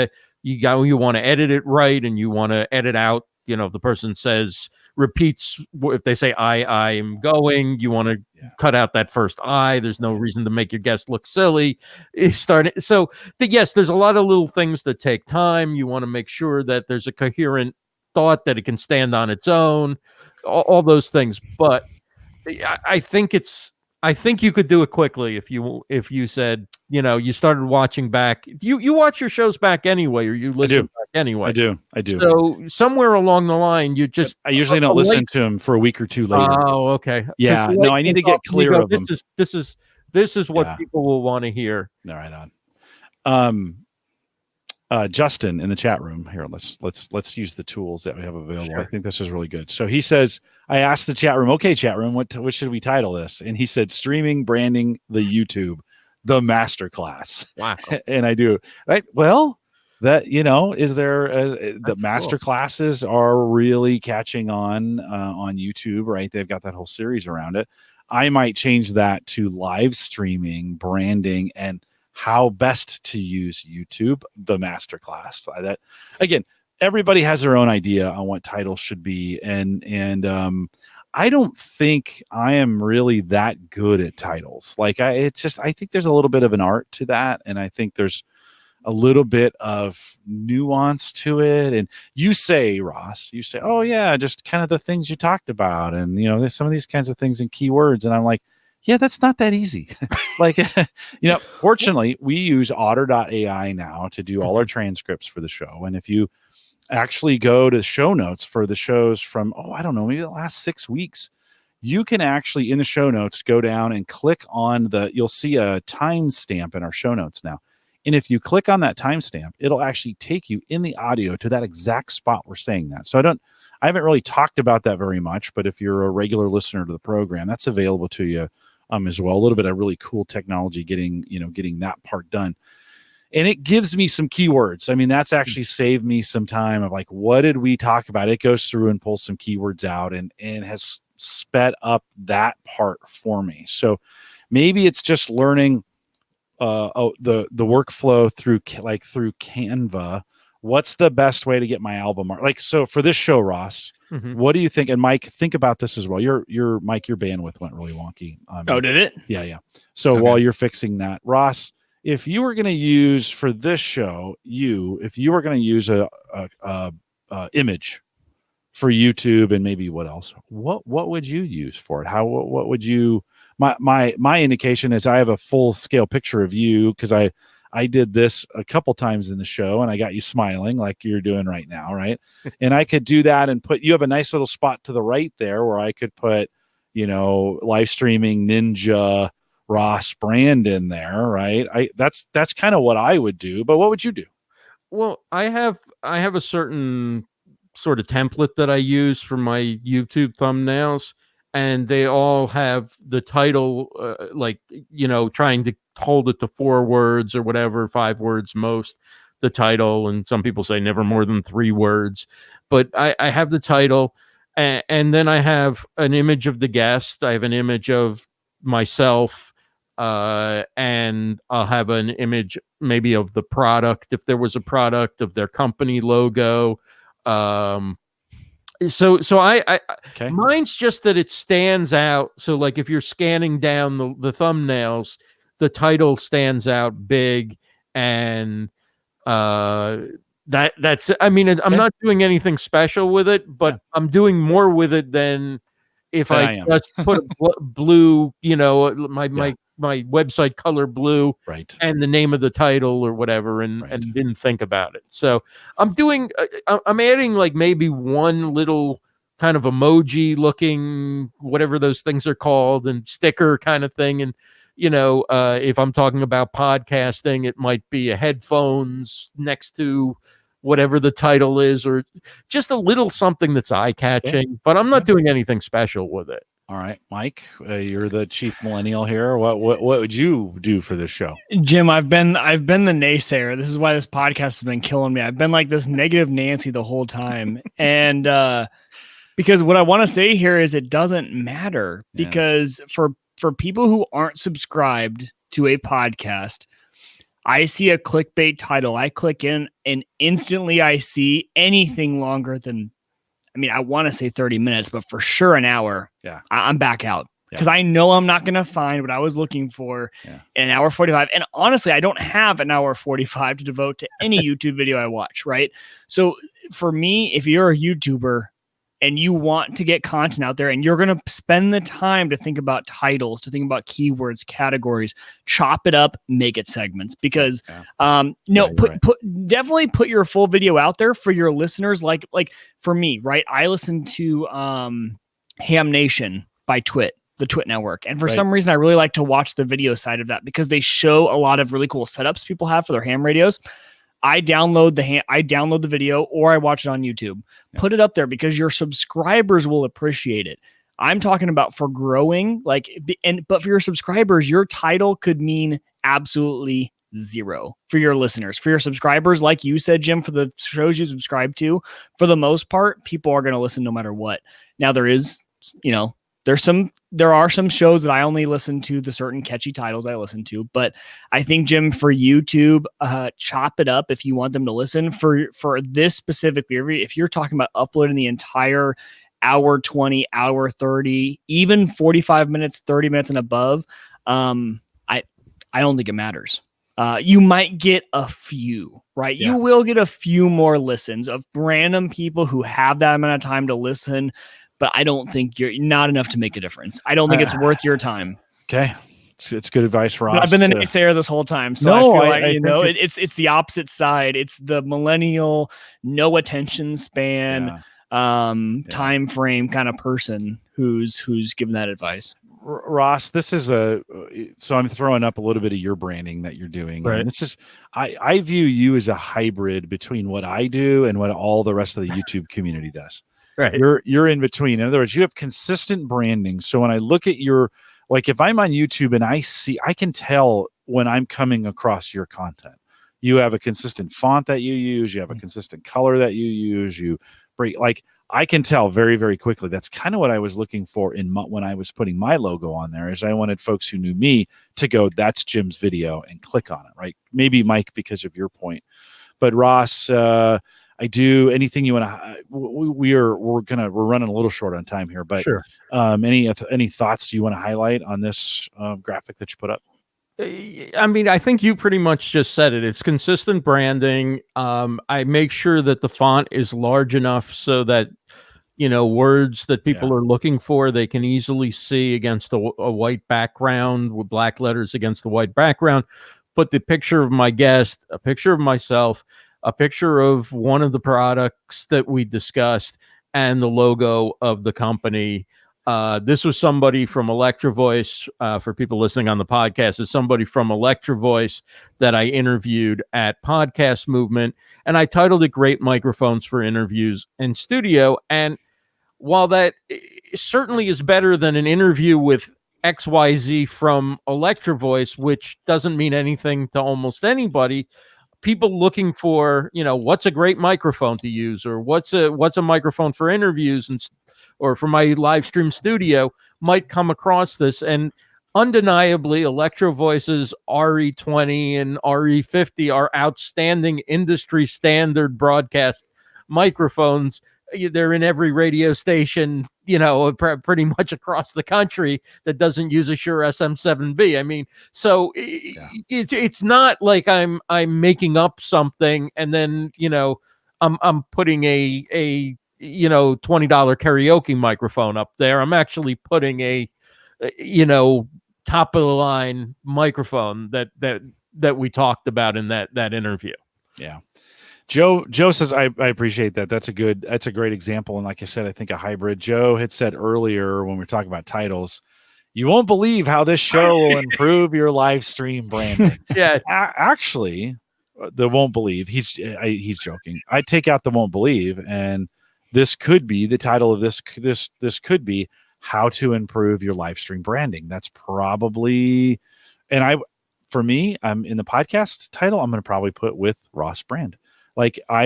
to edit it right, and you want to edit out. The person repeats, if they say I am going, you want to cut out that first I. There's no reason to make your guest look silly. Yes, there's a lot of little things that take time. You want to make sure that there's a coherent thought, that it can stand on its own, all those things. But I think you could do it quickly if you said, you started watching back. You watch your shows back anyway, or you listen back anyway. I do. So somewhere along the line, I usually don't listen to them for a week or two later. Oh, okay. Yeah. No, I need to get clear of them. This is what people will want to hear. All right, on. Justin in the chat room here. Let's use the tools that we have available. Sure. I think this is really good. So he says, I asked the chat room, okay, chat room, what should we title this? And he said, streaming, branding, the YouTube, the masterclass. Wow. And I do, right? Well, that, is there the master classes are really catching on YouTube, right? They've got that whole series around it. I might change that to live streaming, branding, and how best to use YouTube, the masterclass. That, again, everybody has their own idea on what titles should be, and I don't think I am really that good at titles. Like I think there's a little bit of an art to that. And I think there's a little bit of nuance to it. And you say, Ross, oh yeah, just kind of the things you talked about. And, there's some of these kinds of things and keywords. And I'm like, yeah, that's not that easy. Like, fortunately we use otter.ai now to do all our transcripts for the show. And if you actually go to show notes for the shows from, I don't know, maybe the last 6 weeks, you can actually in the show notes go down and click on you'll see a timestamp in our show notes now. And if you click on that timestamp, it'll actually take you in the audio to that exact spot we're saying that. So I haven't really talked about that very much, but if you're a regular listener to the program, that's available to you as well. A little bit of really cool technology getting that part done. And it gives me some keywords. I mean, that's actually saved me some time of like, what did we talk about? It goes through and pulls some keywords out and has sped up that part for me. So maybe it's just learning the workflow through Canva. What's the best way to get my album art? Like, so for this show, Ross, what do you think? And Mike, think about this as well. Mike, your bandwidth went really wonky. Did it? Yeah. So while you're fixing that, Ross, if you were going to use for this show, if you were going to use a image for YouTube and maybe what else, what would you use for it? What would you? My indication is I have a full scale picture of you because I did this a couple times in the show and I got you smiling like you're doing right now, right? And I could do that and you have a nice little spot to the right there where I could put, live streaming ninja Ross brand in there, right? That's kind of what I would do, but what would you do? Well, I have a certain sort of template that I use for my YouTube thumbnails, and they all have the title, trying to hold it to 4 words or whatever, 5 words most, the title. And some people say never more than 3 words, but I have the title, and then I have an image of the guest. I have an image of myself, and I'll have an image maybe of the product, if there was a product, of their company logo. So Okay. Mine's just that it stands out. So like if you're scanning down the thumbnails, the title stands out big, and that's I mean, I'm not doing anything special with it, but I'm doing more with it than if I just put blue, my website color blue, right, and the name of the title or whatever, and didn't think about it. So I'm adding like maybe one little kind of emoji looking, whatever those things are called, and sticker kind of thing. And, if I'm talking about podcasting, it might be a headphones next to whatever the title is, or just a little something that's eye-catching, but I'm not doing anything special with it. All right, Mike, you're the chief millennial here. What would you do for this show? Jim, I've been the naysayer. This is why this podcast has been killing me. I've been like this negative Nancy the whole time. And because what I want to say here is it doesn't matter, because for people who aren't subscribed to a podcast, I see a clickbait title. I click in and instantly I see anything longer than, I want to say 30 minutes, but for sure an hour. Yeah. I'm back out because I know I'm not going to find what I was looking for in an hour 45. And honestly, I don't have an hour 45 to devote to any YouTube video I watch. Right. So for me, if you're a YouTuber and you want to get content out there and you're going to spend the time to think about titles, to think about keywords, categories, chop it up, make it segments, because definitely put your full video out there for your listeners. Like for me, right? I listen to Ham Nation by Twit, the Twit network. And for some reason, I really like to watch the video side of that because they show a lot of really cool setups people have for their ham radios. I download the video or I watch it on YouTube. Put it up there because your subscribers will appreciate it. I'm talking about for growing, but for your subscribers, your title could mean absolutely zero for your listeners. For your subscribers, like you said, Jim, for the shows you subscribe to, for the most part, people are going to listen no matter what. Now there is, there are some shows that I only listen to the certain catchy titles I listen to, but I think, Jim, for YouTube, chop it up if you want them to listen. For this specifically, if you're talking about uploading the entire hour 20, hour 30, even 45 minutes, 30 minutes and above, I don't think it matters. You might get a few, right? Yeah. You will get a few more listens of random people who have that amount of time to listen, but I don't think you're not enough to make a difference. I don't think it's worth your time. Okay. It's good advice, Ross. But I've been the naysayer this whole time, so No, I feel like I think it's the opposite side. It's the millennial, no attention span, time frame kind of person who's giving that advice. Ross, this is so I'm throwing up a little bit of your branding that you're doing. Right. And this is, I view you as a hybrid between what I do and what all the rest of the YouTube community does. Right. You're in between. In other words, you have consistent branding. So when I look at like if I'm on YouTube and I can tell when I'm coming across your content. You have a consistent font that you use. You have a consistent color that you use. You break, like, I can tell very, very quickly. That's kind of what I was looking for when I was putting my logo on there, is I wanted folks who knew me to go, that's Jim's video, and click on it, right? Maybe Mike, because of your point. But Ross, I do anything you want to, we're running a little short on time here, but sure. Any thoughts you want to highlight on this graphic that you put up? I mean, I think you pretty much just said it. It's consistent branding. I make sure that the font is large enough so that, words that people are looking for, they can easily see against a white background, with black letters against the white background. Put the picture of my guest, a picture of myself, a picture of one of the products that we discussed, and the logo of the company. This was somebody from Electro Voice. For people listening on the podcast, is somebody from Electro Voice that I interviewed at Podcast Movement, and I titled it "Great Microphones for Interviews and Studio." And while that certainly is better than an interview with XYZ from Electro Voice, which doesn't mean anything to almost anybody, people looking for, what's a great microphone to use, or what's a microphone for interviews or for my live stream studio might come across this. And undeniably, Electro Voice's RE20 and RE50 are outstanding industry standard broadcast microphones. They're in every radio station, pretty much across the country that doesn't use a Shure SM7B. I mean, so it's not like I'm making up something and then, I'm putting a $20 karaoke microphone up there. I'm actually putting a top of the line microphone that we talked about in that interview. Yeah. Joe says, I appreciate that. That's a great example. And like I said, I think a hybrid. Joe had said earlier when we were talking about titles, you won't believe how this show will improve your live stream branding. Yeah. Actually, the won't believe, he's joking. I take out the won't believe, and this could be the title of this could be how to improve your live stream branding. That's probably, for me, I'm in the podcast title, I'm going to probably put with Ross Brand. Like, I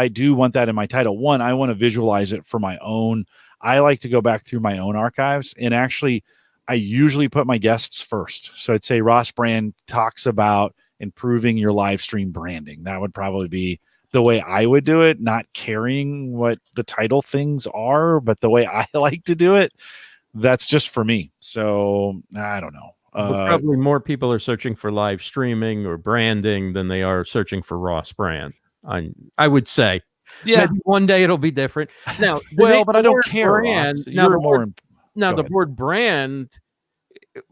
do want that in my title. One, I want to visualize it for my own. I like to go back through my own archives, and actually I usually put my guests first. So I'd say Ross Brand talks about improving your live stream branding. That would probably be the way I would do it, not caring what the title things are, but the way I like to do it. That's just for me. So I don't know. Probably more people are searching for live streaming or branding than they are searching for Ross Brand. I would say, maybe one day it'll be different. Now, but I don't care. The word brand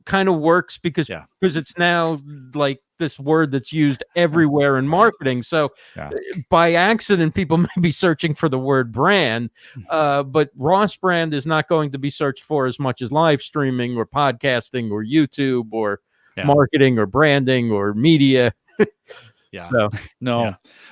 kind of works because it's now like this word that's used everywhere in marketing. So by accident, people may be searching for the word brand, but Ross Brand is not going to be searched for as much as live streaming or podcasting or YouTube or marketing or branding or media.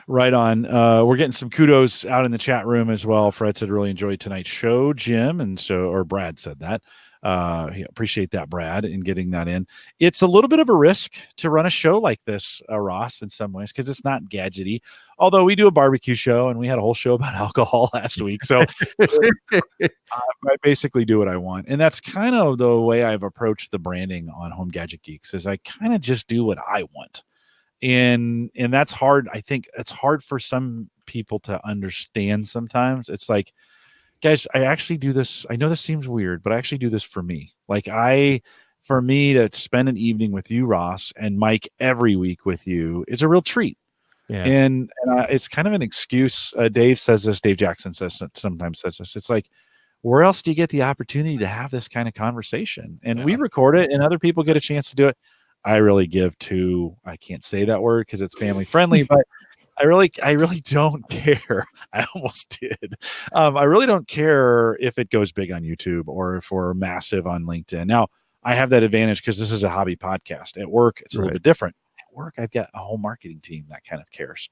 Right on. We're getting some kudos out in the chat room as well. Fred said really enjoyed tonight's show, Jim, or Brad said that. Appreciate that, Brad, in getting that in. It's a little bit of a risk to run a show like this, Ross, in some ways, because it's not gadgety. Although we do a barbecue show and we had a whole show about alcohol last week, so I basically do what I want, and that's kind of the way I've approached the branding on Home Gadget Geeks. Is I kind of just do what I want. And that's hard. I think it's hard for some people to understand sometimes. It's like, guys, I actually do this. I know this seems weird, but I actually do this for me. Like for me to spend an evening with you, Ross, and Mike every week with you, it's a real treat. Yeah. And it's kind of an excuse. Dave says this. Dave Jackson sometimes says this. It's like, where else do you get the opportunity to have this kind of conversation? And we record it, and other people get a chance to do it. I really give to. I can't say that word because it's family friendly, but I really don't care. I almost did. I really don't care if it goes big on YouTube or if we're massive on LinkedIn. Now, I have that advantage because this is a hobby podcast. At work, it's a little bit different. At work, I've got a whole marketing team that kind of cares.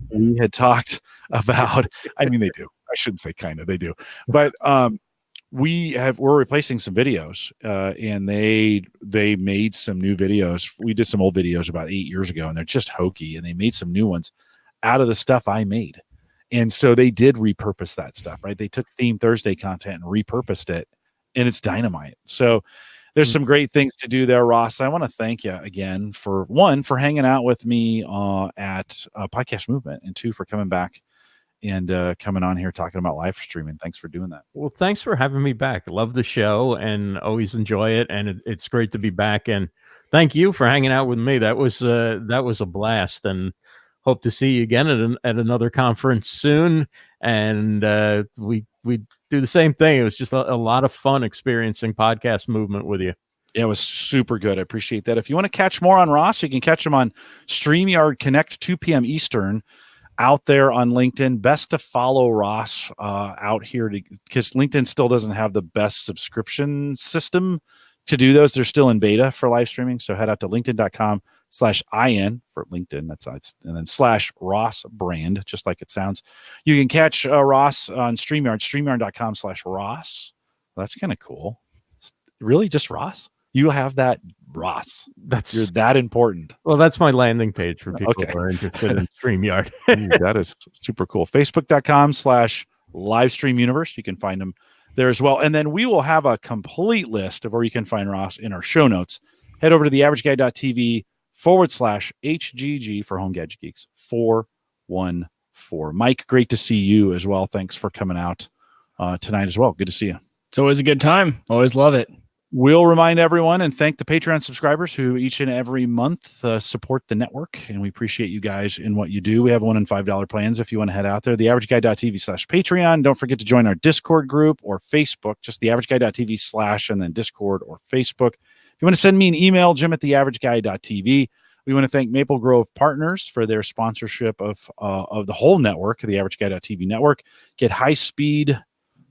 We had talked about, I mean, they do. I shouldn't say kind of, they do. But we're replacing some videos, and they made some new videos. We did some old videos about 8 years ago, and they're just hokey, and they made some new ones out of the stuff I made. And so they did repurpose that stuff, right? They took Theme Thursday content and repurposed it, and it's dynamite. So there's some great things to do there, Ross. I want to thank you again for hanging out with me at Podcast Movement, and 2, for coming back and coming on here talking about live streaming. Thanks for doing that. Well, thanks for having me back. Love the show and always enjoy it. And it's great to be back. And thank you for hanging out with me. That was a blast, and hope to see you again at another conference soon. And we do the same thing. It was just a lot of fun experiencing Podcast Movement with you. Yeah, it was super good. I appreciate that. If you want to catch more on Ross, you can catch him on StreamYard Connect, 2 p.m. Eastern, out there on LinkedIn. Best to follow Ross out here because LinkedIn still doesn't have the best subscription system to do those. They're still in beta for live streaming. So head out to linkedin.com/IN for LinkedIn. And then /Ross brand, just like it sounds. You can catch Ross on StreamYard, StreamYard.com/Ross. Well, that's kind of cool. Really, just Ross? You have that, Ross. You're that important. Well, that's my landing page for people who are interested in StreamYard. That is super cool. Facebook.com/LivestreamUniverse. You can find them there as well. And then we will have a complete list of where you can find Ross in our show notes. Head over to theaverageguy.tv/HGG for Home Gadget Geeks 414. Mike, great to see you as well. Thanks for coming out tonight as well. Good to see you. It's always a good time. Always love it. We'll remind everyone and thank the Patreon subscribers who each and every month support the network. And we appreciate you guys in what you do. We have $1 and $5 plans if you want to head out there. Theaverageguy.tv/Patreon. Don't forget to join our Discord group or Facebook, just theaverageguy.tv/ and then Discord or Facebook. If you want to send me an email, jim@theaverageguy.tv. We want to thank Maple Grove Partners for their sponsorship of the whole network, the AverageGuy.tv network. Get high-speed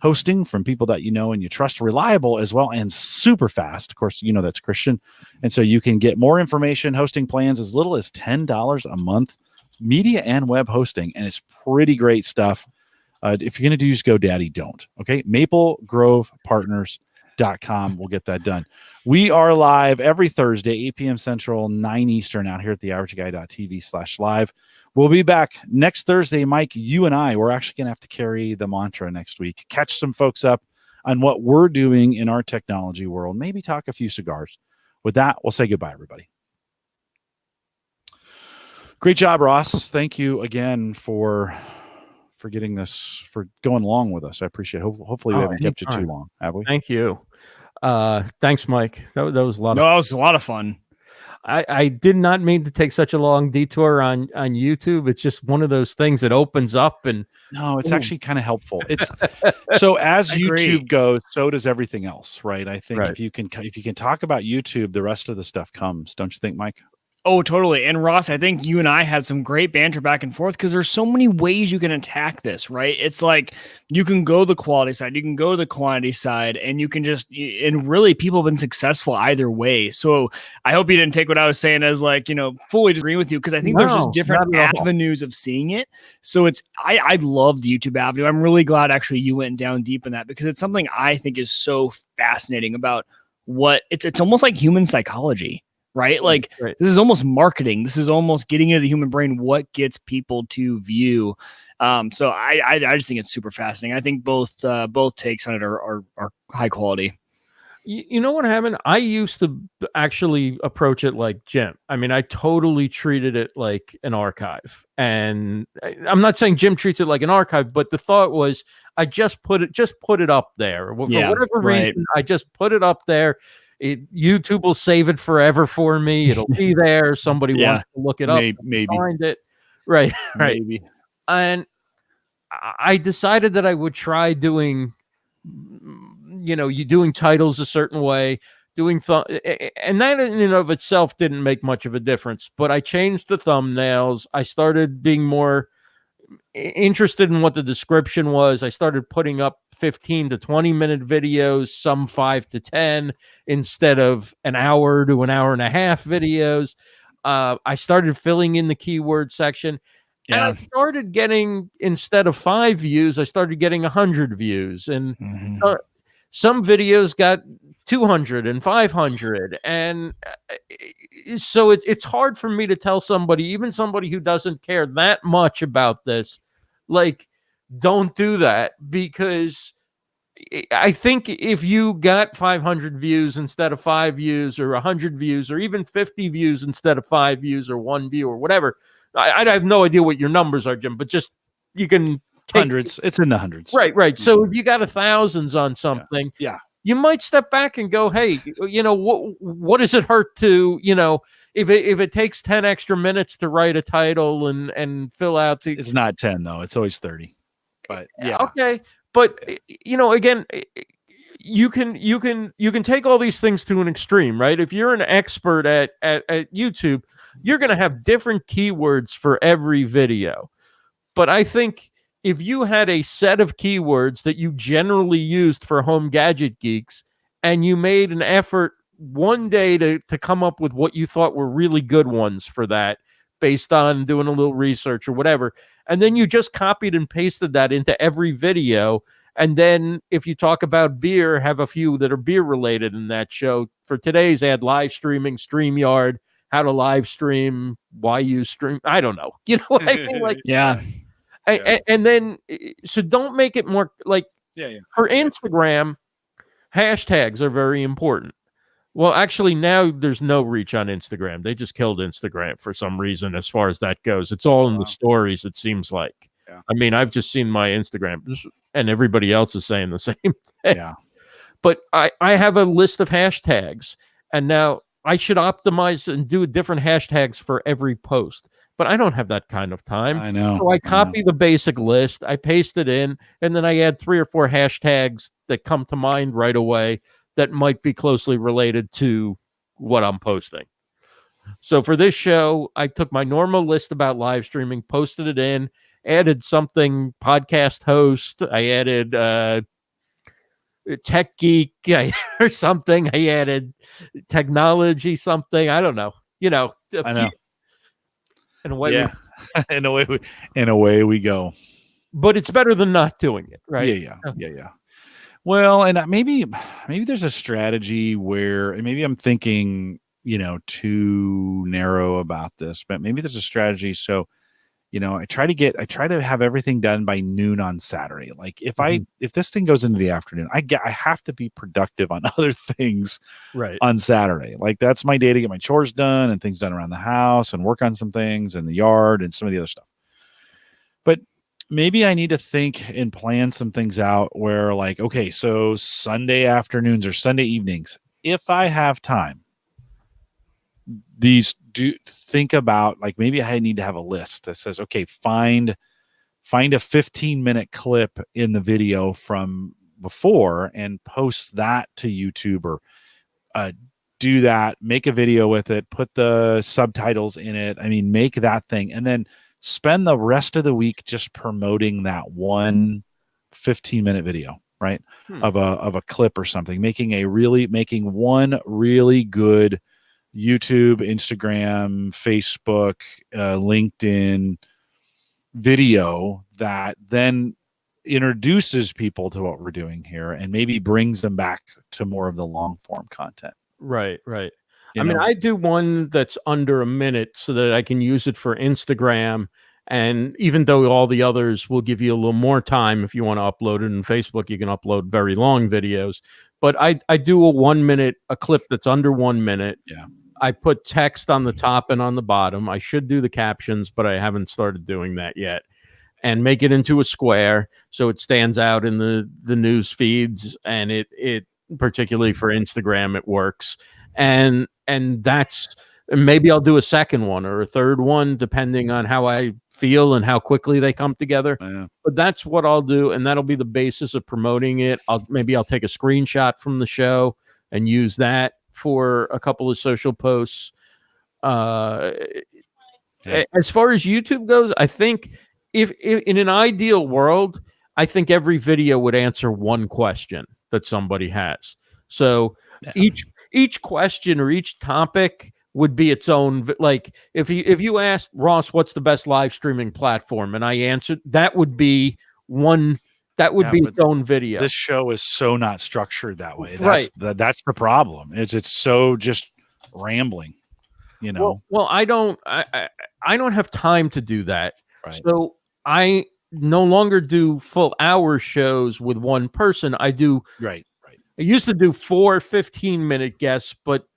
hosting from people that you know and you trust, reliable as well, and super fast. Of course, you know that's Christian. And so you can get more information, hosting plans as little as $10 a month, media and web hosting, and it's pretty great stuff. If you're going to use GoDaddy, don't. Okay, MapleGrovePartners.com. We'll get that done. We are live every Thursday, 8 p.m. Central, 9 Eastern, out here at theaverageguy.tv/live. We'll be back next Thursday, Mike. You and I, we're actually going to have to carry the mantra next week. Catch some folks up on what we're doing in our technology world. Maybe talk a few cigars. With that, we'll say goodbye, everybody. Great job, Ross. Thank you again for getting this, for going along with us. I appreciate it. Hopefully we haven't kept you too long, have we? Thank you. Thanks, Mike. That was a lot. That was a lot of fun. I did not mean to take such a long detour on YouTube. It's just one of those things that opens up, and no, it's actually kind of helpful. It's so as YouTube goes, so does everything else, right? I think if you can talk about YouTube, the rest of the stuff comes. Don't you think, Mike? Oh, totally. And Ross, I think you and I had some great banter back and forth because there's so many ways you can attack this, right? It's like you can go the quality side, you can go the quantity side, and you can and really people have been successful either way. So I hope you didn't take what I was saying as like, fully disagree with you because I think there's just different avenues of seeing it. So I love the YouTube avenue. I'm really glad actually you went down deep in that because it's something I think is so fascinating about what it's almost like human psychology. Right? Like This is almost marketing. This is almost getting into the human brain, what gets people to view. So I just think it's super fascinating. I think both takes on it are high quality. You know what happened? I used to actually approach it like Jim. I mean, I totally treated it like an archive. And I'm not saying Jim treats it like an archive, but the thought was I just put it up there. For Yeah, whatever right. reason, I just put it up there. YouTube will save it forever for me. It'll be there. Somebody Yeah. wants to look it up, Maybe. find it. Right, right. Maybe. And I decided that I would try doing, you doing titles a certain way, and that in and of itself didn't make much of a difference. But I changed the thumbnails. I started being more interested in what the description was. I started putting up 15 to 20-minute videos, some 5 to 10, instead of an hour to an hour and a half videos. I started filling in the keyword section. And Yeah. I started getting, instead of 5 views, I started getting 100 views. And some videos got 200 and 500. And so it's hard for me to tell somebody, even somebody who doesn't care that much about this, like, don't do that. Because I think if you got 500 views instead of 5 views, or 100 views, or even 50 views instead of 5 views, or 1 view, or whatever, I have no idea what your numbers are, Jim, but just you can take Hundreds. It's in the hundreds. Right. So if you got thousands on something, Yeah. you might step back and go, hey, what does it hurt to, if it takes 10 extra minutes to write a title and fill out the. It's not 10 though. It's always 30. But yeah. Okay. But again, you can take all these things to an extreme, right? If you're an expert at YouTube, you're going to have different keywords for every video. But I think if you had a set of keywords that you generally used for Home Gadget Geeks, and you made an effort one day to come up with what you thought were really good ones for that, based on doing a little research or whatever, and then you just copied and pasted that into every video, and then if you talk about beer, have a few that are beer related in that show. For today's, add live streaming, StreamYard, how to live stream, why you stream. I don't know. You know what I mean? Like, Yeah. And then, so don't make it more like, for Instagram, hashtags are very important. Well, actually, now there's no reach on Instagram. They just killed Instagram for some reason, as far as that goes. It's all in the stories, it seems like. Yeah. I mean, I've just seen my Instagram, and everybody else is saying the same thing. Yeah. But I have a list of hashtags, and now I should optimize and do different hashtags for every post. But I don't have that kind of time. I know. So I copy the basic list, I paste it in, and then I add 3 or 4 hashtags that come to mind right away that might be closely related to what I'm posting. So for this show, I took my normal list about live streaming, posted it in, added something podcast host. I added tech geek or something. I added technology something. I don't know. I know. In a way, in a way we go. But it's better than not doing it, right? Yeah. Well, and maybe there's a strategy where, and maybe I'm thinking, too narrow about this, but maybe there's a strategy. So, I try to have everything done by noon on Saturday. Like if this thing goes into the afternoon, I have to be productive on other things on Saturday. Like that's my day to get my chores done and things done around the house and work on some things in the yard and some of the other stuff. But maybe I need to think and plan some things out where, like, okay, so Sunday afternoons or Sunday evenings, if I have time, think about, like, maybe I need to have a list that says, okay, find a 15-minute clip in the video from before and post that to YouTube, or do that, make a video with it, put the subtitles in it. I mean, make that thing, and then spend the rest of the week just promoting that one 15-minute video, right? Of a clip or something, making one really good YouTube, Instagram, Facebook, LinkedIn video that then introduces people to what we're doing here and maybe brings them back to more of the long form content. Right. I mean, I do one that's under a minute so that I can use it for Instagram. And even though all the others will give you a little more time, if you want to upload it in Facebook, you can upload very long videos. but I do a 1 minute, a clip that's under 1 minute. Yeah. I put text on the top and on the bottom. I should do the captions, but I haven't started doing that yet. And make it into a square so it stands out in the news feeds, and it particularly for Instagram it works. And that's, maybe I'll do a second one or a third one depending on how I feel and how quickly they come together. Yeah. But that's what I'll do, and that'll be the basis of promoting it. I'll take a screenshot from the show and use that for a couple of social posts. As far as YouTube goes, I think if in an ideal world, I think every video would answer one question that somebody has. So each question or each topic would be its own. Like if you asked Ross, what's the best live streaming platform, and I answered, that would be one. That would be its own video. This show is so not structured that way. Right. That's the problem. It's so just rambling, you know. Well, I don't have time to do that. Right. So I no longer do full hour shows with one person. I do. Right. I used to do 4 15-minute guests, but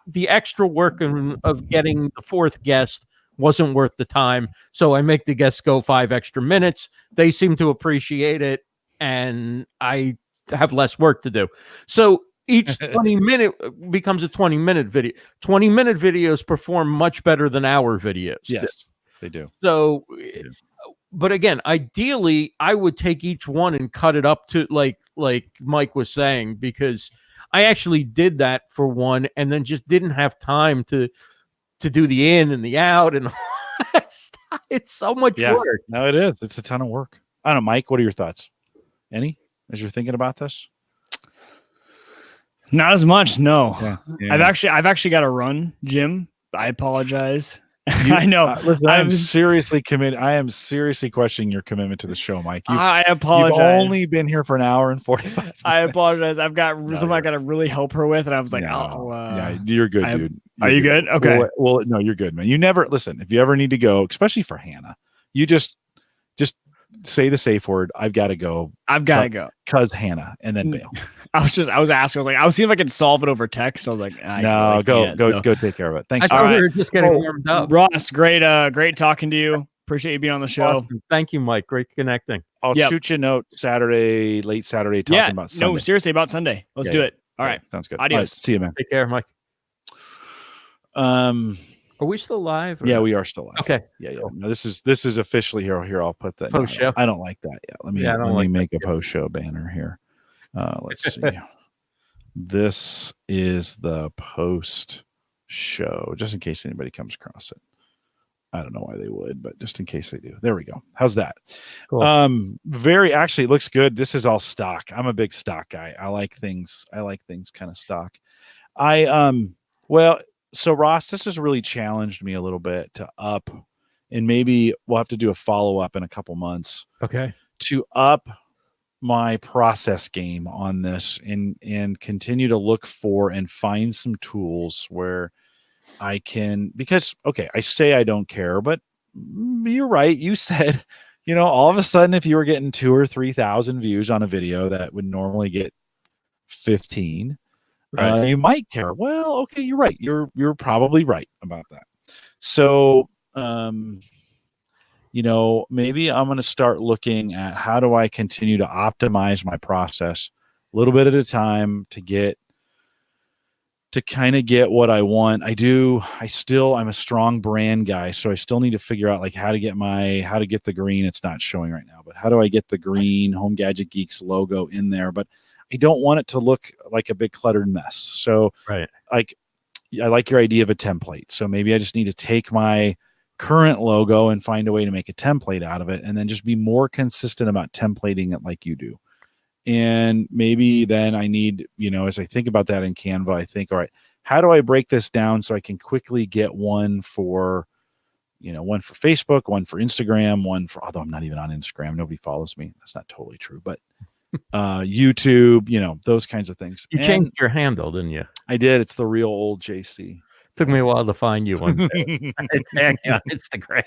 the extra work of getting the fourth guest wasn't worth the time. So I make the guests go 5 extra minutes. They seem to appreciate it, and I have less work to do. So each 20-minute becomes a 20-minute video. 20-minute videos perform much better than hour videos. Yes, they do. So, but again, ideally, I would take each one and cut it up to like Mike was saying, because I actually did that for one and then just didn't have time to do the in and the out, and it's so much work. No, it is. It's a ton of work. I don't know, Mike, what are your thoughts? Any, as you're thinking about this? Not as much. No. Yeah. I've actually got to run, Jim. I apologize. I know. Listen, I'm seriously committed. I am seriously questioning your commitment to the show, Mike. I apologize. You've only been here for an hour and 45 minutes. I apologize. I've got something I got to really help her with, and I was like, yeah, you're good, dude. Are you good? Okay. Well, no, you're good, man. You never listen. If you ever need to go, especially for Hannah, you just say the safe word. I've got to go. I've got to go. Cause Hannah, and then bail. I was asking. I was like, I was seeing if I could solve it over text. I was like, no, go take care of it. Thanks. I thought we were just getting warmed up. Ross, great talking to you. Appreciate you being on the show. Awesome. Thank you, Mike. Great connecting. I'll shoot you a note late Saturday, talking about Sunday. No, seriously, about Sunday. Let's do it. All right. Sounds good. Adios. Right, see you, man. Take care, Mike. Are we still live? Yeah, we are still live. Okay. Yeah. No, this is officially here. I'll put that post show. I don't like that. Yeah. Let me make a post show banner here. Let's see. This is the post show, just in case anybody comes across it. I don't know why they would, but just in case they do. There we go. How's that? Cool. Actually, it looks good. This is all stock. I'm a big stock guy. I like things kind of stock. So Ross, this has really challenged me a little bit to up, and maybe we'll have to do a follow-up in a couple months. Okay. To up my process game on this and continue to look for and find some tools where I can, because, okay, I say I don't care, but you're right. You said, all of a sudden, if you were getting 2,000 or 3,000 views on a video that would normally get 15, right. You might care. Well, okay, you're right. You're probably right about that. So, maybe I'm going to start looking at how do I continue to optimize my process a little bit at a time to kind of get what I want. I'm a strong brand guy, so I still need to figure out like how to get the green. It's not showing right now, but how do I get the green Home Gadget Geeks logo in there? But I don't want it to look like a big cluttered mess. So right. I like your idea of a template. So maybe I just need to take my current logo and find a way to make a template out of it, and then just be more consistent about templating it like you do. And maybe then I need, as I think about that in Canva, I think, all right, how do I break this down so I can quickly get one for Facebook, one for Instagram, although I'm not even on Instagram. Nobody follows me. That's not totally true, but YouTube, those kinds of things. You changed your handle, didn't you? I did. It's the real old JC. Took me a while to find you one day. Tag you on Instagram.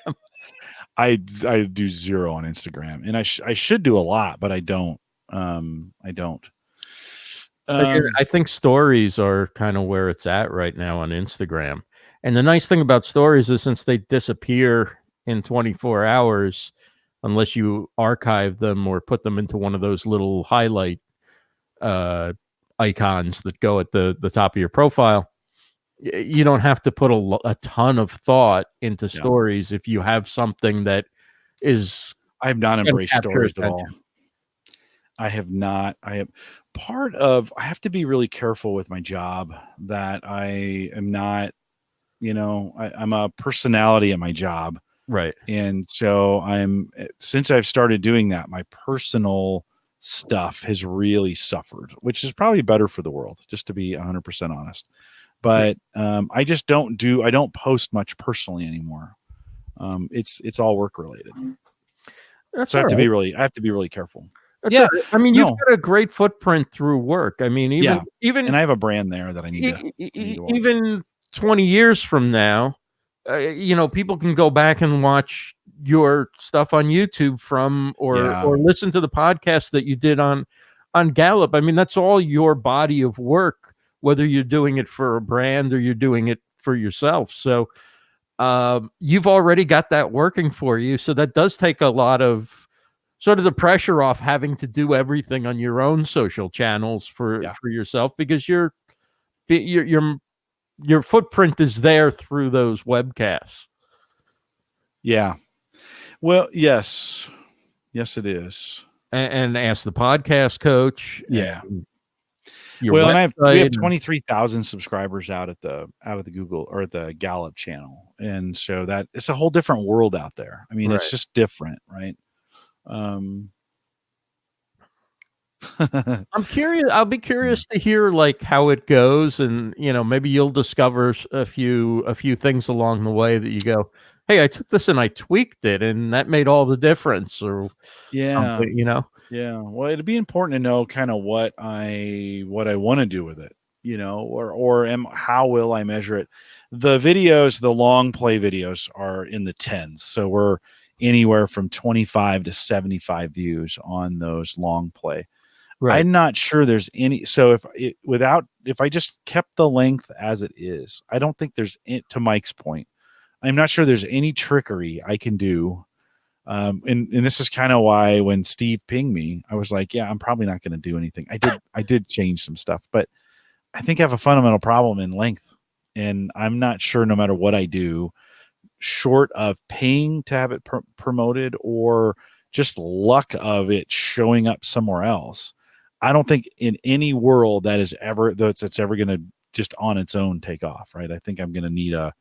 I do 0 on Instagram, and I should do a lot, but I don't. I think stories are kind of where it's at right now on Instagram. And the nice thing about stories is since they disappear in 24 hours, unless you archive them or put them into one of those little highlight uh, icons that go at the top of your profile, you don't have to put a ton of thought into Yeah. stories if you have something that is I have not gonna embraced capture stories at all. attention. I have not. I have to be really careful with my job that I am not, I'm a personality at my job. Right. And so since I've started doing that, my personal stuff has really suffered, which is probably better for the world, just to be 100% honest. But I don't post much personally anymore. It's all work related. That's So all right. I have to be really careful. That's Yeah. all right. I mean, No. you've got a great footprint through work. I mean, Yeah. even And I have a brand there that I need to watch. even 20 years from now, people can go back and watch your stuff on YouTube or listen to the podcast that you did on Gallup. I mean, that's all your body of work, whether you're doing it for a brand or you're doing it for yourself. So you've already got that working for you. So that does take a lot of sort of the pressure off having to do everything on your own social channels for yourself, because your footprint is there through those webcasts. Yeah. Well, yes, it is. And ask the podcast coach. Yeah. Well, and we have 23,000 subscribers out at the Google or at the Gallup channel, and so that it's a whole different world out there. I mean, it's just different, right? I'm curious. I'll be curious to hear like how it goes, and maybe you'll discover a few things along the way that you go, "Hey, I took this and I tweaked it, and that made all the difference." Or something, Yeah. Well, it'd be important to know kind of what I want to do with it, how will I measure it? The long play videos are in the tens, so we're anywhere from 25 to 75 views on those long play. Right. I'm not sure there's any. So if I just kept the length as it is, I don't think there's, to Mike's point, I'm not sure there's any trickery I can do. And this is kind of why when Steve pinged me, I was like, yeah, I'm probably not going to do anything. I did change some stuff, but I think I have a fundamental problem in length, and I'm not sure no matter what I do, short of paying to have it promoted or just luck of it showing up somewhere else, I don't think in any world that's ever going to just on its own take off, right? I think I'm going to need a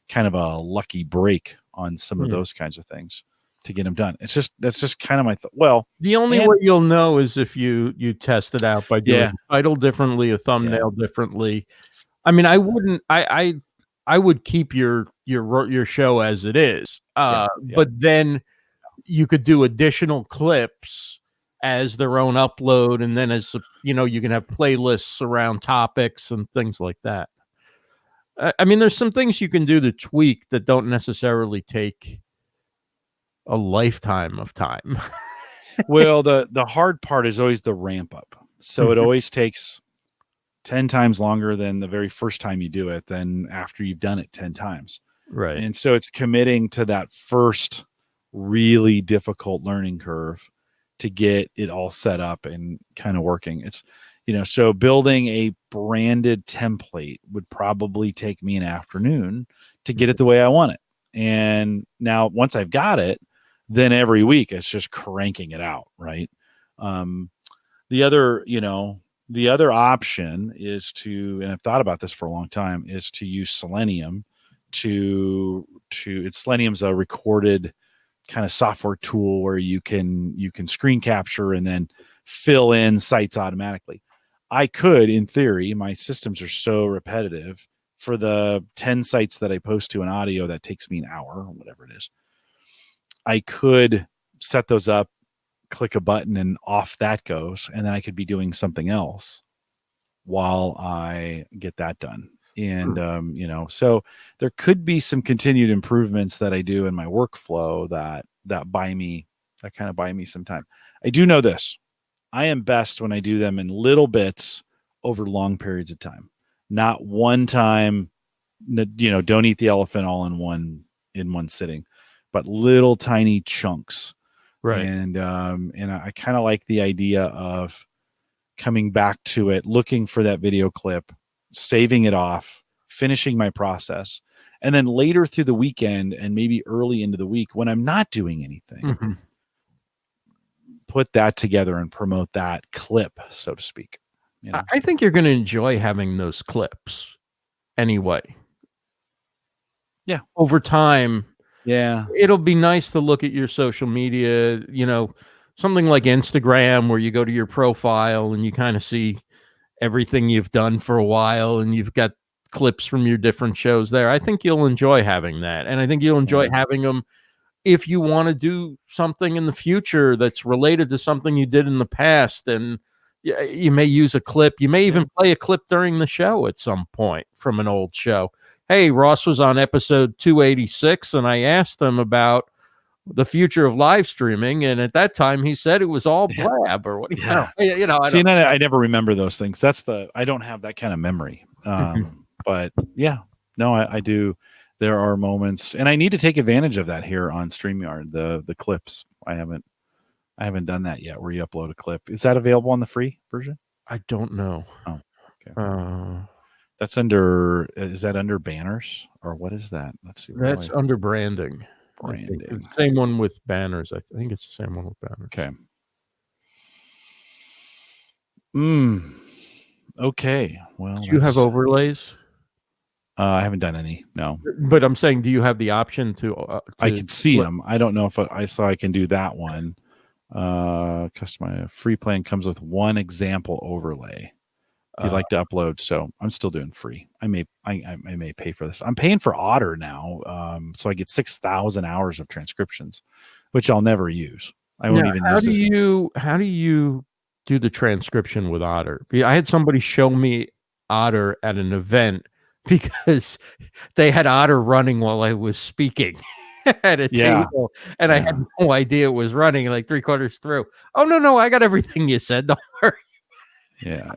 kind of a lucky break on some of those kinds of things to get them done. That's just kind of my thought. Well, the only way you'll know is if you test it out by doing a title differently, a thumbnail differently. I mean, I wouldn't. I would keep your show as it is, but then you could do additional clips as their own upload, and then as you can have playlists around topics and things like that. I mean, there's some things you can do to tweak that don't necessarily take a lifetime of time. Well, the hard part is always the ramp up. So it always takes 10 times longer than the very first time you do it than after you've done it 10 times. Right. And so it's committing to that first really difficult learning curve to get it all set up and kind of working. It's, so building a branded template would probably take me an afternoon to get it the way I want it. And now once I've got it, then every week it's just cranking it out. Right. The other option is to, and I've thought about this for a long time, is to use Selenium Selenium's a recorded kind of software tool where you can screen capture and then fill in sites automatically. I could, in theory, my systems are so repetitive, for the 10 sites that I post to an audio that takes me an hour or whatever it is, I could set those up, click a button, and off that goes, and then I could be doing something else while I get that done. And so there could be some continued improvements that I do in my workflow that kind of buy me some time. I do know this: I am best when I do them in little bits over long periods of time. Not one time, don't eat the elephant all in one sitting, but little tiny chunks. Right. And I kind of like the idea of coming back to it, looking for that video clip, saving it off, finishing my process, and then later through the weekend and maybe early into the week when I'm not doing anything, put that together and promote that clip, so to speak. I think you're going to enjoy having those clips anyway. Yeah. Over time, yeah, it'll be nice to look at your social media, something like Instagram, where you go to your profile and you kind of see everything you've done for a while and you've got clips from your different shows there. I think you'll enjoy having that. And I think you'll enjoy having them if you want to do something in the future that's related to something you did in the past. And you may use a clip. You may even play a clip during the show at some point from an old show. Hey, Ross was on episode 286 and I asked him about the future of live streaming, and at that time he said it was all blab or what. See, I never remember those things. I don't have that kind of memory. But yeah, no, I do. There are moments, and I need to take advantage of that here on StreamYard. The clips. I haven't done that yet. Where you upload a clip. Is that available on the free version? I don't know. Oh, okay. That's under. Is that under banners or what is that? Let's see. That's under branding. Branding. It's the same one with banners. I think it's the same one with banners. Okay. Okay. Well, do you have overlays? I haven't done any. No. But I'm saying, do you have the option to I can see them. I don't know if I can do that one. Customize free plan comes with one example overlay. If you'd like to upload, so I'm still doing free. I may pay for this. I'm paying for Otter now, so I get 6,000 hours of transcriptions, which I'll never use. I won't even use this. How do you do the transcription with Otter? I had somebody show me Otter at an event because they had Otter running while I was speaking at a table, and I had no idea it was running like 3/4 through. Oh no, I got everything you said. Don't worry. Yeah.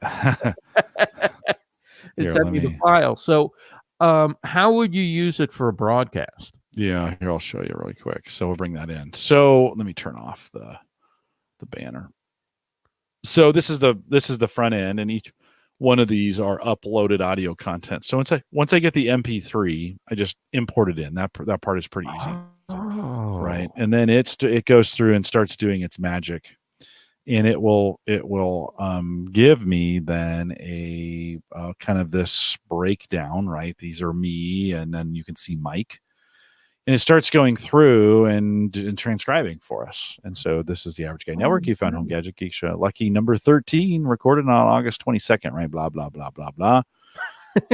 It sent me the file. So how would you use it for a broadcast? Yeah, here I'll show you really quick. So we'll bring that in. So let me turn off the banner. So this is the front end, and each one of these are uploaded audio content. So once I get the MP3, I just import it in. That part is pretty easy. Oh. Right. And then it goes through and starts doing its magic. And it will give me then a kind of this breakdown, right? These are me, and then you can see Mike, and it starts going through and transcribing for us. And so this is the Average Guy Network. You found Home Gadget Geeks show, lucky number 13, recorded on August 22nd, right? Blah blah blah blah blah.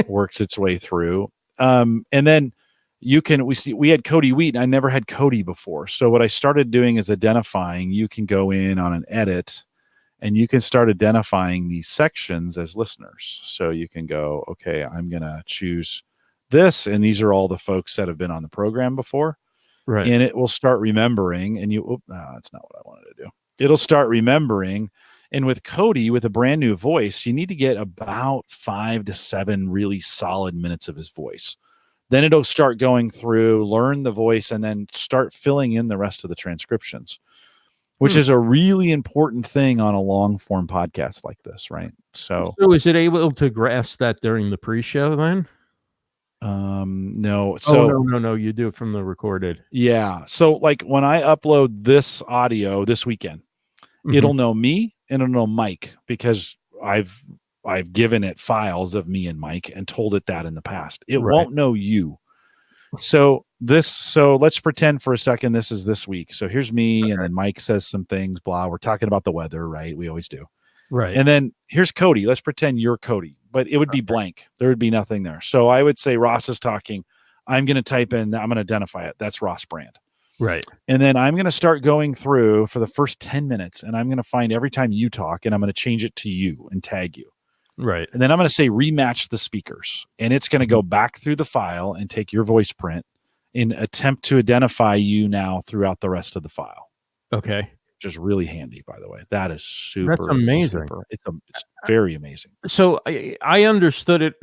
Works its way through, and then we had Cody Wheat, and I never had Cody before. So what I started doing is identifying. You can go in on an edit and you can start identifying these sections as listeners. So you can go, okay, I'm going to choose this. And these are all the folks that have been on the program before. Right. And it will start remembering, and that's not what I wanted to do. It'll start remembering. And with Cody, with a brand new voice, you need to get about 5 to 7 really solid minutes of his voice. Then it'll start going through, learn the voice, and then start filling in the rest of the transcriptions, which is a really important thing on a long form podcast like this, right? So is it able to grasp that during the pre-show then? No. So no. You do it from the recorded. Yeah. So like when I upload this audio this weekend, it'll know me and it'll know Mike because I've given it files of me and Mike and told it that in the past. It won't know you. So let's pretend for a second this is this week. So here's me, and then Mike says some things, blah. We're talking about the weather, right? We always do. Right. And then here's Cody. Let's pretend you're Cody, but it would be blank. There would be nothing there. So I would say Ross is talking. I'm going to type in, I'm going to identify it. That's Ross Brand. Right. And then I'm going to start going through for the first 10 minutes, and I'm going to find every time you talk, and I'm going to change it to you and tag you. Right. And then I'm going to say rematch the speakers, and it's going to go back through the file and take your voice print and attempt to identify you now throughout the rest of the file. Okay. which is really handy, by the way. That is super. That's amazing. It's very amazing. So I understood it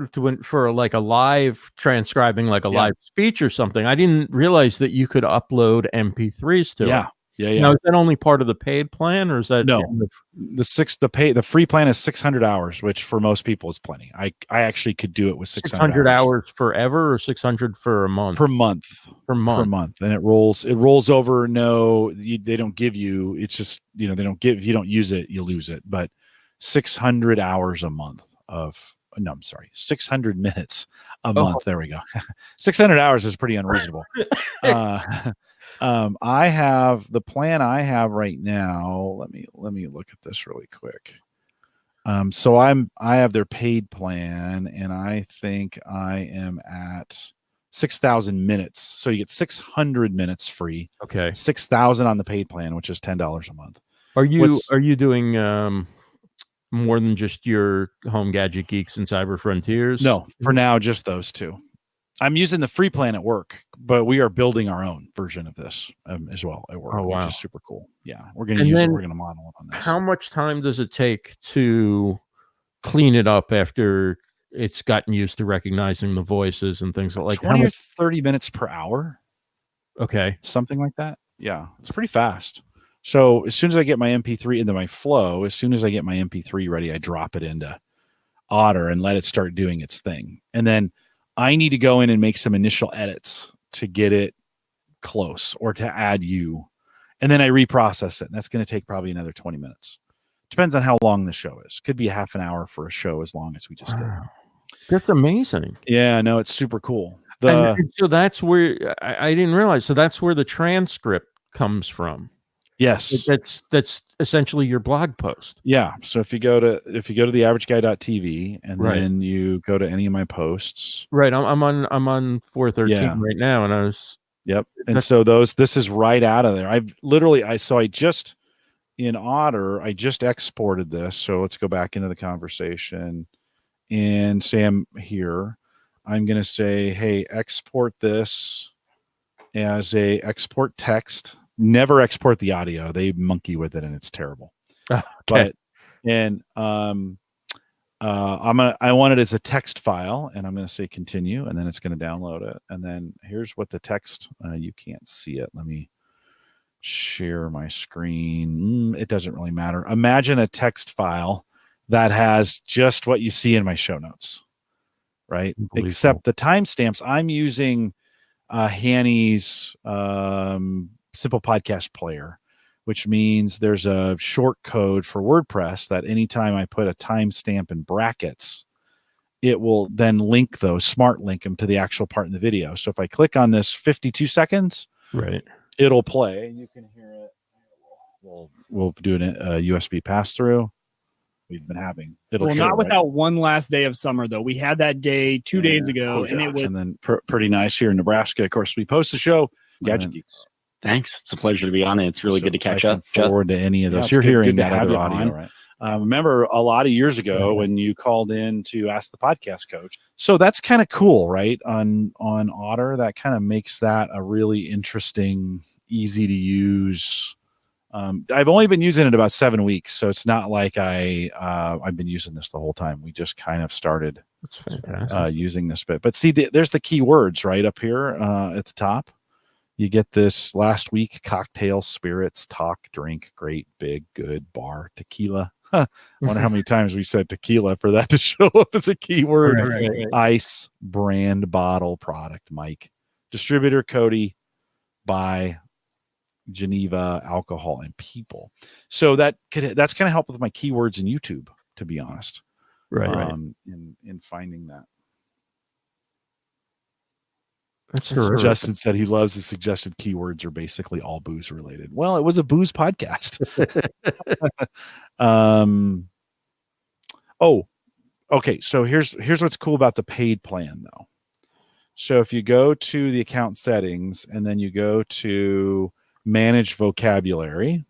for like a live transcribing, like a live speech or something. I didn't realize that you could upload MP3s to it. Yeah. Now, is that only part of the paid plan, or is that no? The free plan is 600 hours, which for most people is plenty. I actually could do it with 600 hours forever, or 600 for a month? Per month, and it rolls over. No, they don't give you. It's just they don't give. If you don't use it, you lose it. But 600 hours a month of. No, I'm sorry, 600 minutes a month. There we go. 600 hours is pretty unreasonable. I have the plan I have right now. Let me look at this really quick. So I have their paid plan, and I think I am at 6,000 minutes. So you get 600 minutes free. Okay. 6,000 on the paid plan, which is $10 a month. Are you doing more than just your Home Gadget Geeks and Cyber Frontiers? No, for now, just those two. I'm using the free plan at work, but we are building our own version of this as well at work, which is super cool. Yeah, we're going to use it. We're going to model it on this. How much time does it take to clean it up after it's gotten used to recognizing the voices and things like 20 or 30 minutes per hour? Okay. Something like that. Yeah, it's pretty fast. So as soon as I get my MP3 into my flow, as soon as I get my MP3 ready, I drop it into Otter and let it start doing its thing. And then I need to go in and make some initial edits to get it close or to add you. And then I reprocess it. And that's going to take probably another 20 minutes. Depends on how long the show is. Could be half an hour for a show as long as we just did. That's amazing. Yeah, no, it's super cool. And so that's where I didn't realize. So that's where the transcript comes from. Yes. That's essentially your blog post. Yeah. So if you go to theaverageguy.tv and then you go to any of my posts. Right. I'm on 413 right now, and I was. Yep. And so this is right out of there. I just in Otter, I just exported this. So let's go back into the conversation and say I'm here. I'm going to say, hey, export this as a export text. Never export the audio. They monkey with it and it's terrible. Okay. I want it as a text file, and I'm going to say continue, and then it's going to download it. And then here's what the text, you can't see it. Let me share my screen. It doesn't really matter. Imagine a text file that has just what you see in my show notes, right? Except the timestamps. I'm using Hanny's Simple Podcast Player, which means there's a short code for WordPress that anytime I put a timestamp in brackets, it will then smart link them to the actual part in the video. So if I click on this 52 seconds, it'll play. You can hear it. We'll do a USB pass-through. We've been having. Not without one last day of summer, though. We had that day 2 days ago, and it was and then pretty nice here in Nebraska. Of course, we post the show. Gadget Geeks. Thanks. It's a pleasure to be on it. It's really good to catch up. Forward to any of those. You're hearing that other audio, right? Remember a lot of years ago when you called in to ask the podcast coach. So that's kind of cool, right? On Otter, that kind of makes that a really interesting, easy to use. I've only been using it about 7 weeks, so it's not like I've been using this the whole time. We just kind of started using this bit. But see, there's the keywords right up here at the top. You get this last week: cocktail, spirits, talk, drink, great, big, good, bar, tequila. I wonder how many times we said tequila for that to show up as a keyword. Right. Ice, brand, bottle, product, Mike, distributor, Cody, buy, Geneva, alcohol, and people. So that's kind of helped with my keywords in YouTube, to be honest. Right. In finding that. Justin said he loves the suggested keywords are basically all booze related. Well, it was a booze podcast. Okay. So here's what's cool about the paid plan, though. So if you go to the account settings and then you go to manage vocabulary,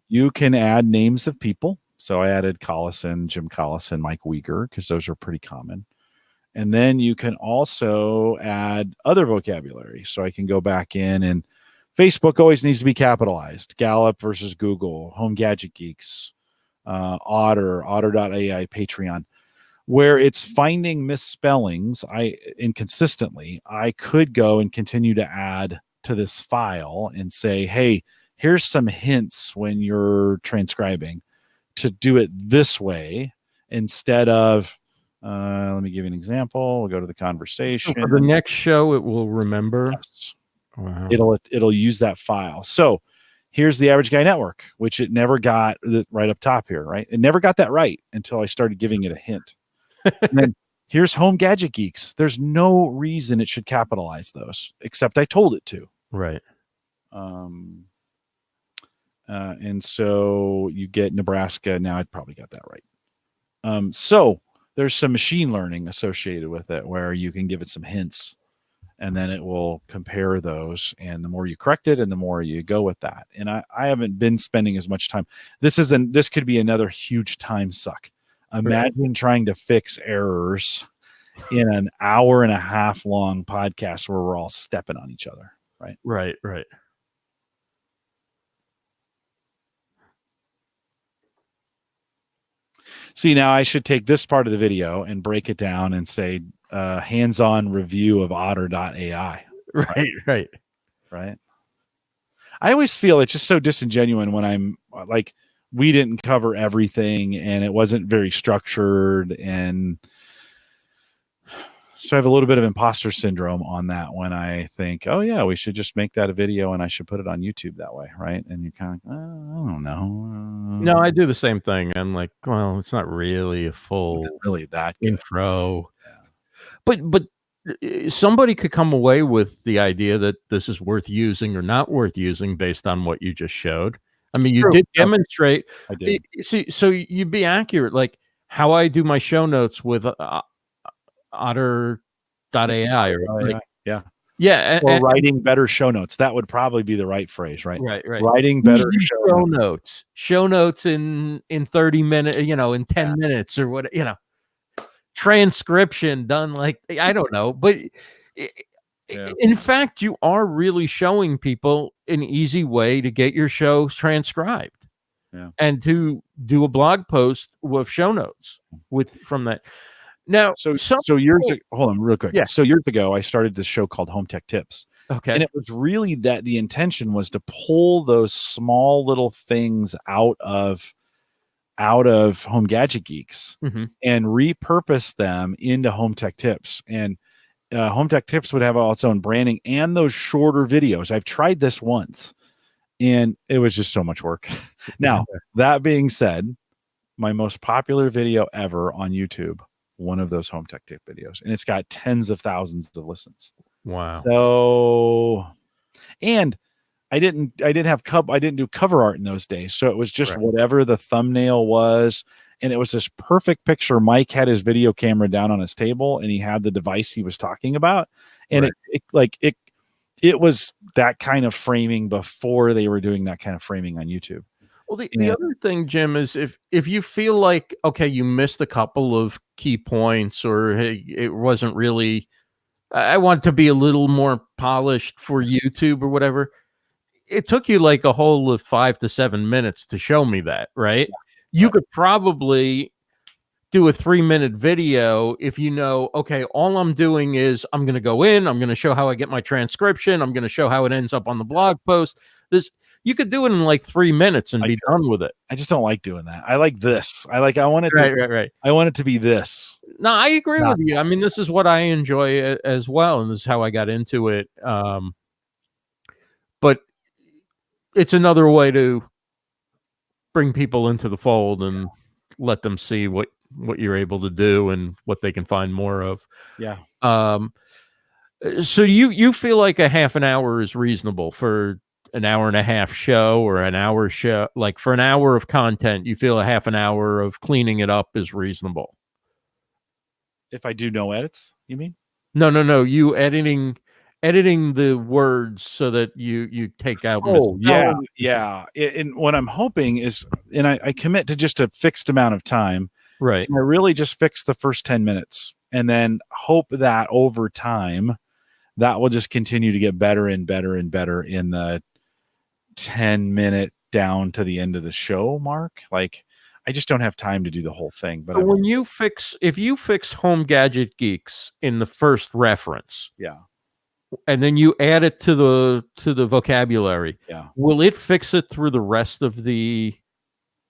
you can add names of people. So I added Collison, Jim Collison, Mike Uyghur, because those are pretty common. And then you can also add other vocabulary. So I can go back in and Facebook always needs to be capitalized. Gallup versus Google, Home Gadget Geeks, Otter.ai, Patreon. Where it's finding misspellings, inconsistently, I could go and continue to add to this file and say, hey, here's some hints when you're transcribing to do it this way instead of, let me give you an example. We'll go to the conversation. So for the next show, it will remember. Yes. Wow. It'll use that file. So here's the Average Guy Network, which it never got right up top here, right? It never got that right until I started giving it a hint. And then here's Home Gadget Geeks. There's no reason it should capitalize those, except I told it to. Right. And so you get Nebraska. Now I probably got that right. So there's some machine learning associated with it where you can give it some hints and then it will compare those. And the more you correct it and the more you go with that. And I haven't been spending as much time. This could be another huge time suck. Imagine trying to fix errors in an hour and a half long podcast where we're all stepping on each other. Right. Right. See, now I should take this part of the video and break it down and say hands-on review of Otter.ai. Right. I always feel it's just so disingenuous when I'm like, we didn't cover everything and it wasn't very structured. And so I have a little bit of imposter syndrome on that when I think, oh yeah, we should just make that a video and I should put it on YouTube that way. Right. And you're kind of like, I don't know. No, I do the same thing. I'm like, well, it's not really a full really that good. Intro. Yeah. But somebody could come away with the idea that this is worth using or not worth using based on what you just showed. I mean, you did demonstrate. I did. See, so you'd be accurate, like how I do my show notes with Otter.ai. Or yeah. Or writing better show notes. That would probably be the right phrase, right? Right. Writing better show notes. Show notes in 30 minutes, in 10 minutes or what, transcription done like, I don't know, but in fact, you are really showing people an easy way to get your shows transcribed and to do a blog post with show notes from that. Now, so years ago, hold on real quick. Yeah. So years ago, I started this show called Home Tech Tips. Okay. And it was really that the intention was to pull those small little things out of Home Gadget Geeks and repurpose them into Home Tech Tips. And Home Tech Tips would have all its own branding and those shorter videos. I've tried this once and it was just so much work. Now, that being said, my most popular video ever on YouTube, one of those Home Tech Tip videos, and it's got tens of thousands of listens. Wow. So, and I didn't do cover art in those days. So it was just whatever the thumbnail was. And it was this perfect picture. Mike had his video camera down on his table and he had the device he was talking about. And it was that kind of framing before they were doing that kind of framing on YouTube. Well, the other thing, Jim, is if you feel like, okay, you missed a couple of key points or hey, it wasn't really, I want to be a little more polished for YouTube or whatever. It took you like a whole of 5 to 7 minutes to show me that, right? You could probably do a 3-minute video if okay, all I'm doing is I'm going to go in, I'm going to show how I get my transcription, I'm going to show how it ends up on the blog post. You could do it in like 3 minutes and be done with it. I just don't like doing that. I like this. I want it to I want it to be this. No, I agree with you. I mean, this is what I enjoy as well, and this is how I got into it. But it's another way to bring people into the fold and let them see what you're able to do and what they can find more of. Yeah. So you feel like a half an hour is reasonable for an hour and a half show or an hour show? Like for an hour of content, you feel a half an hour of cleaning it up is reasonable? If I do no edits, you mean? No. You editing the words so that you take out. Yeah. And what I'm hoping is, and I commit to just a fixed amount of time. Right. I really just fix the first 10 minutes and then hope that over time that will just continue to get better and better and better in the 10-minute down to the end of the show mark. Like, I just don't have time to do the whole thing. But So if you fix Home Gadget Geeks in the first reference, yeah, and then you add it to the vocabulary, yeah, will it fix it through the rest of the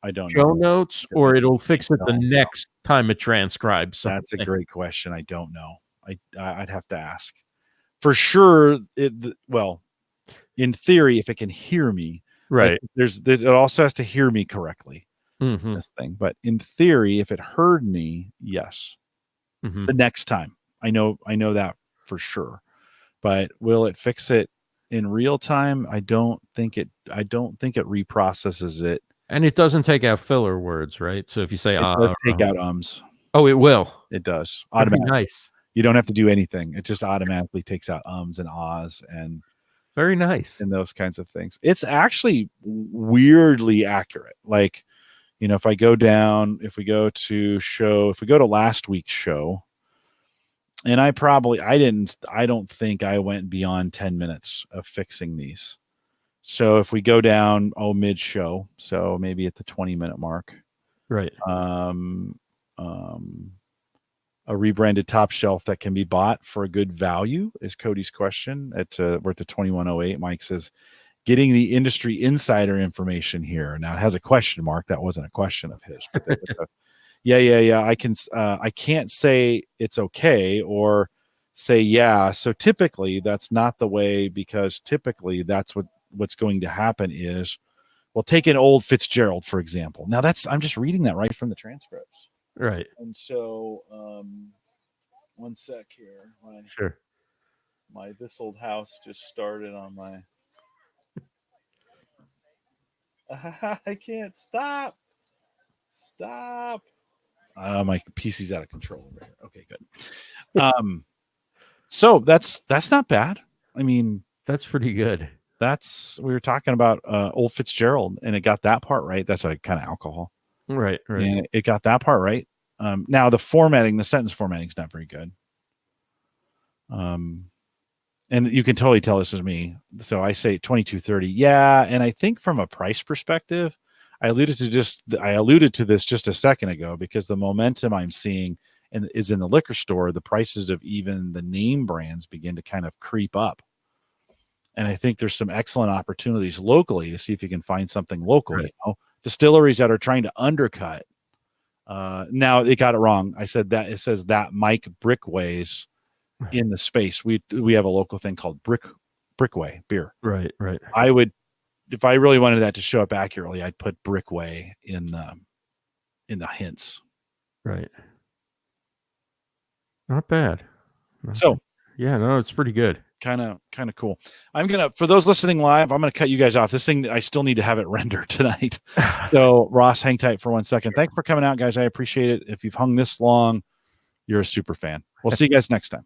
I don't show know. notes, or it'll fix it the don't know. next time it transcribes something? That's a great question. I don't know. I'd have to ask. For sure, well, in theory, if it can hear me, Right. Like, it also has to hear me correctly. Mm-hmm. This thing, but in theory, if it heard me, yes. Mm-hmm. The next time, I know that for sure. But will it fix it in real time? I don't think it reprocesses it. And it doesn't take out filler words, right? So if you say It does take out ums. Oh, it will. It does Very automatically. nice. You don't have to do anything. It just automatically takes out ums and ahs and very nice and those kinds of things. It's actually weirdly accurate. Like, you know, if we go to last week's show, and I don't think I went beyond 10 minutes of fixing these. So if we go down mid show, so maybe at the 20-minute mark, right? A rebranded top shelf that can be bought for a good value is Cody's question. We're at the 2108. Mike says, getting the industry insider information here. Now it has a question mark. That wasn't a question of his. But yeah. I can't say it's okay or say yeah. So typically that's not the way, because typically that's what's going to happen is, well, take an old Fitzgerald, for example. Now I'm just reading that right from the transcripts. Right. And so, one sec here. Sure. This old house just started on my. I can't stop. Stop. My PC's out of control over here. Okay, good. So that's not bad. I mean, that's pretty good. We were talking about old Fitzgerald, and it got that part right. That's a kind of alcohol. Right. And it got that part right. Now the sentence formatting is not very good. And you can totally tell this is me. So I say 2230. Yeah. And I think from a price perspective, I alluded to this just a second ago, because the momentum I'm seeing is in the liquor store. The prices of even the name brands begin to kind of creep up. And I think there's some excellent opportunities locally to see if you can find something local, right. Distilleries that are trying to undercut. Now they got it wrong. I said that it says that Mike Brickways in the space. We have a local thing called Brickway beer. Right. I would, if I really wanted that to show up accurately, I'd put Brickway in the hints. Right. Not bad. Yeah, no, it's pretty good. Kind of cool. For those listening live, I'm gonna cut you guys off. This thing, I still need to have it rendered tonight. So Ross, hang tight for 1 second. Thanks for coming out, guys. I appreciate it. If you've hung this long, you're a super fan. We'll see you guys next time.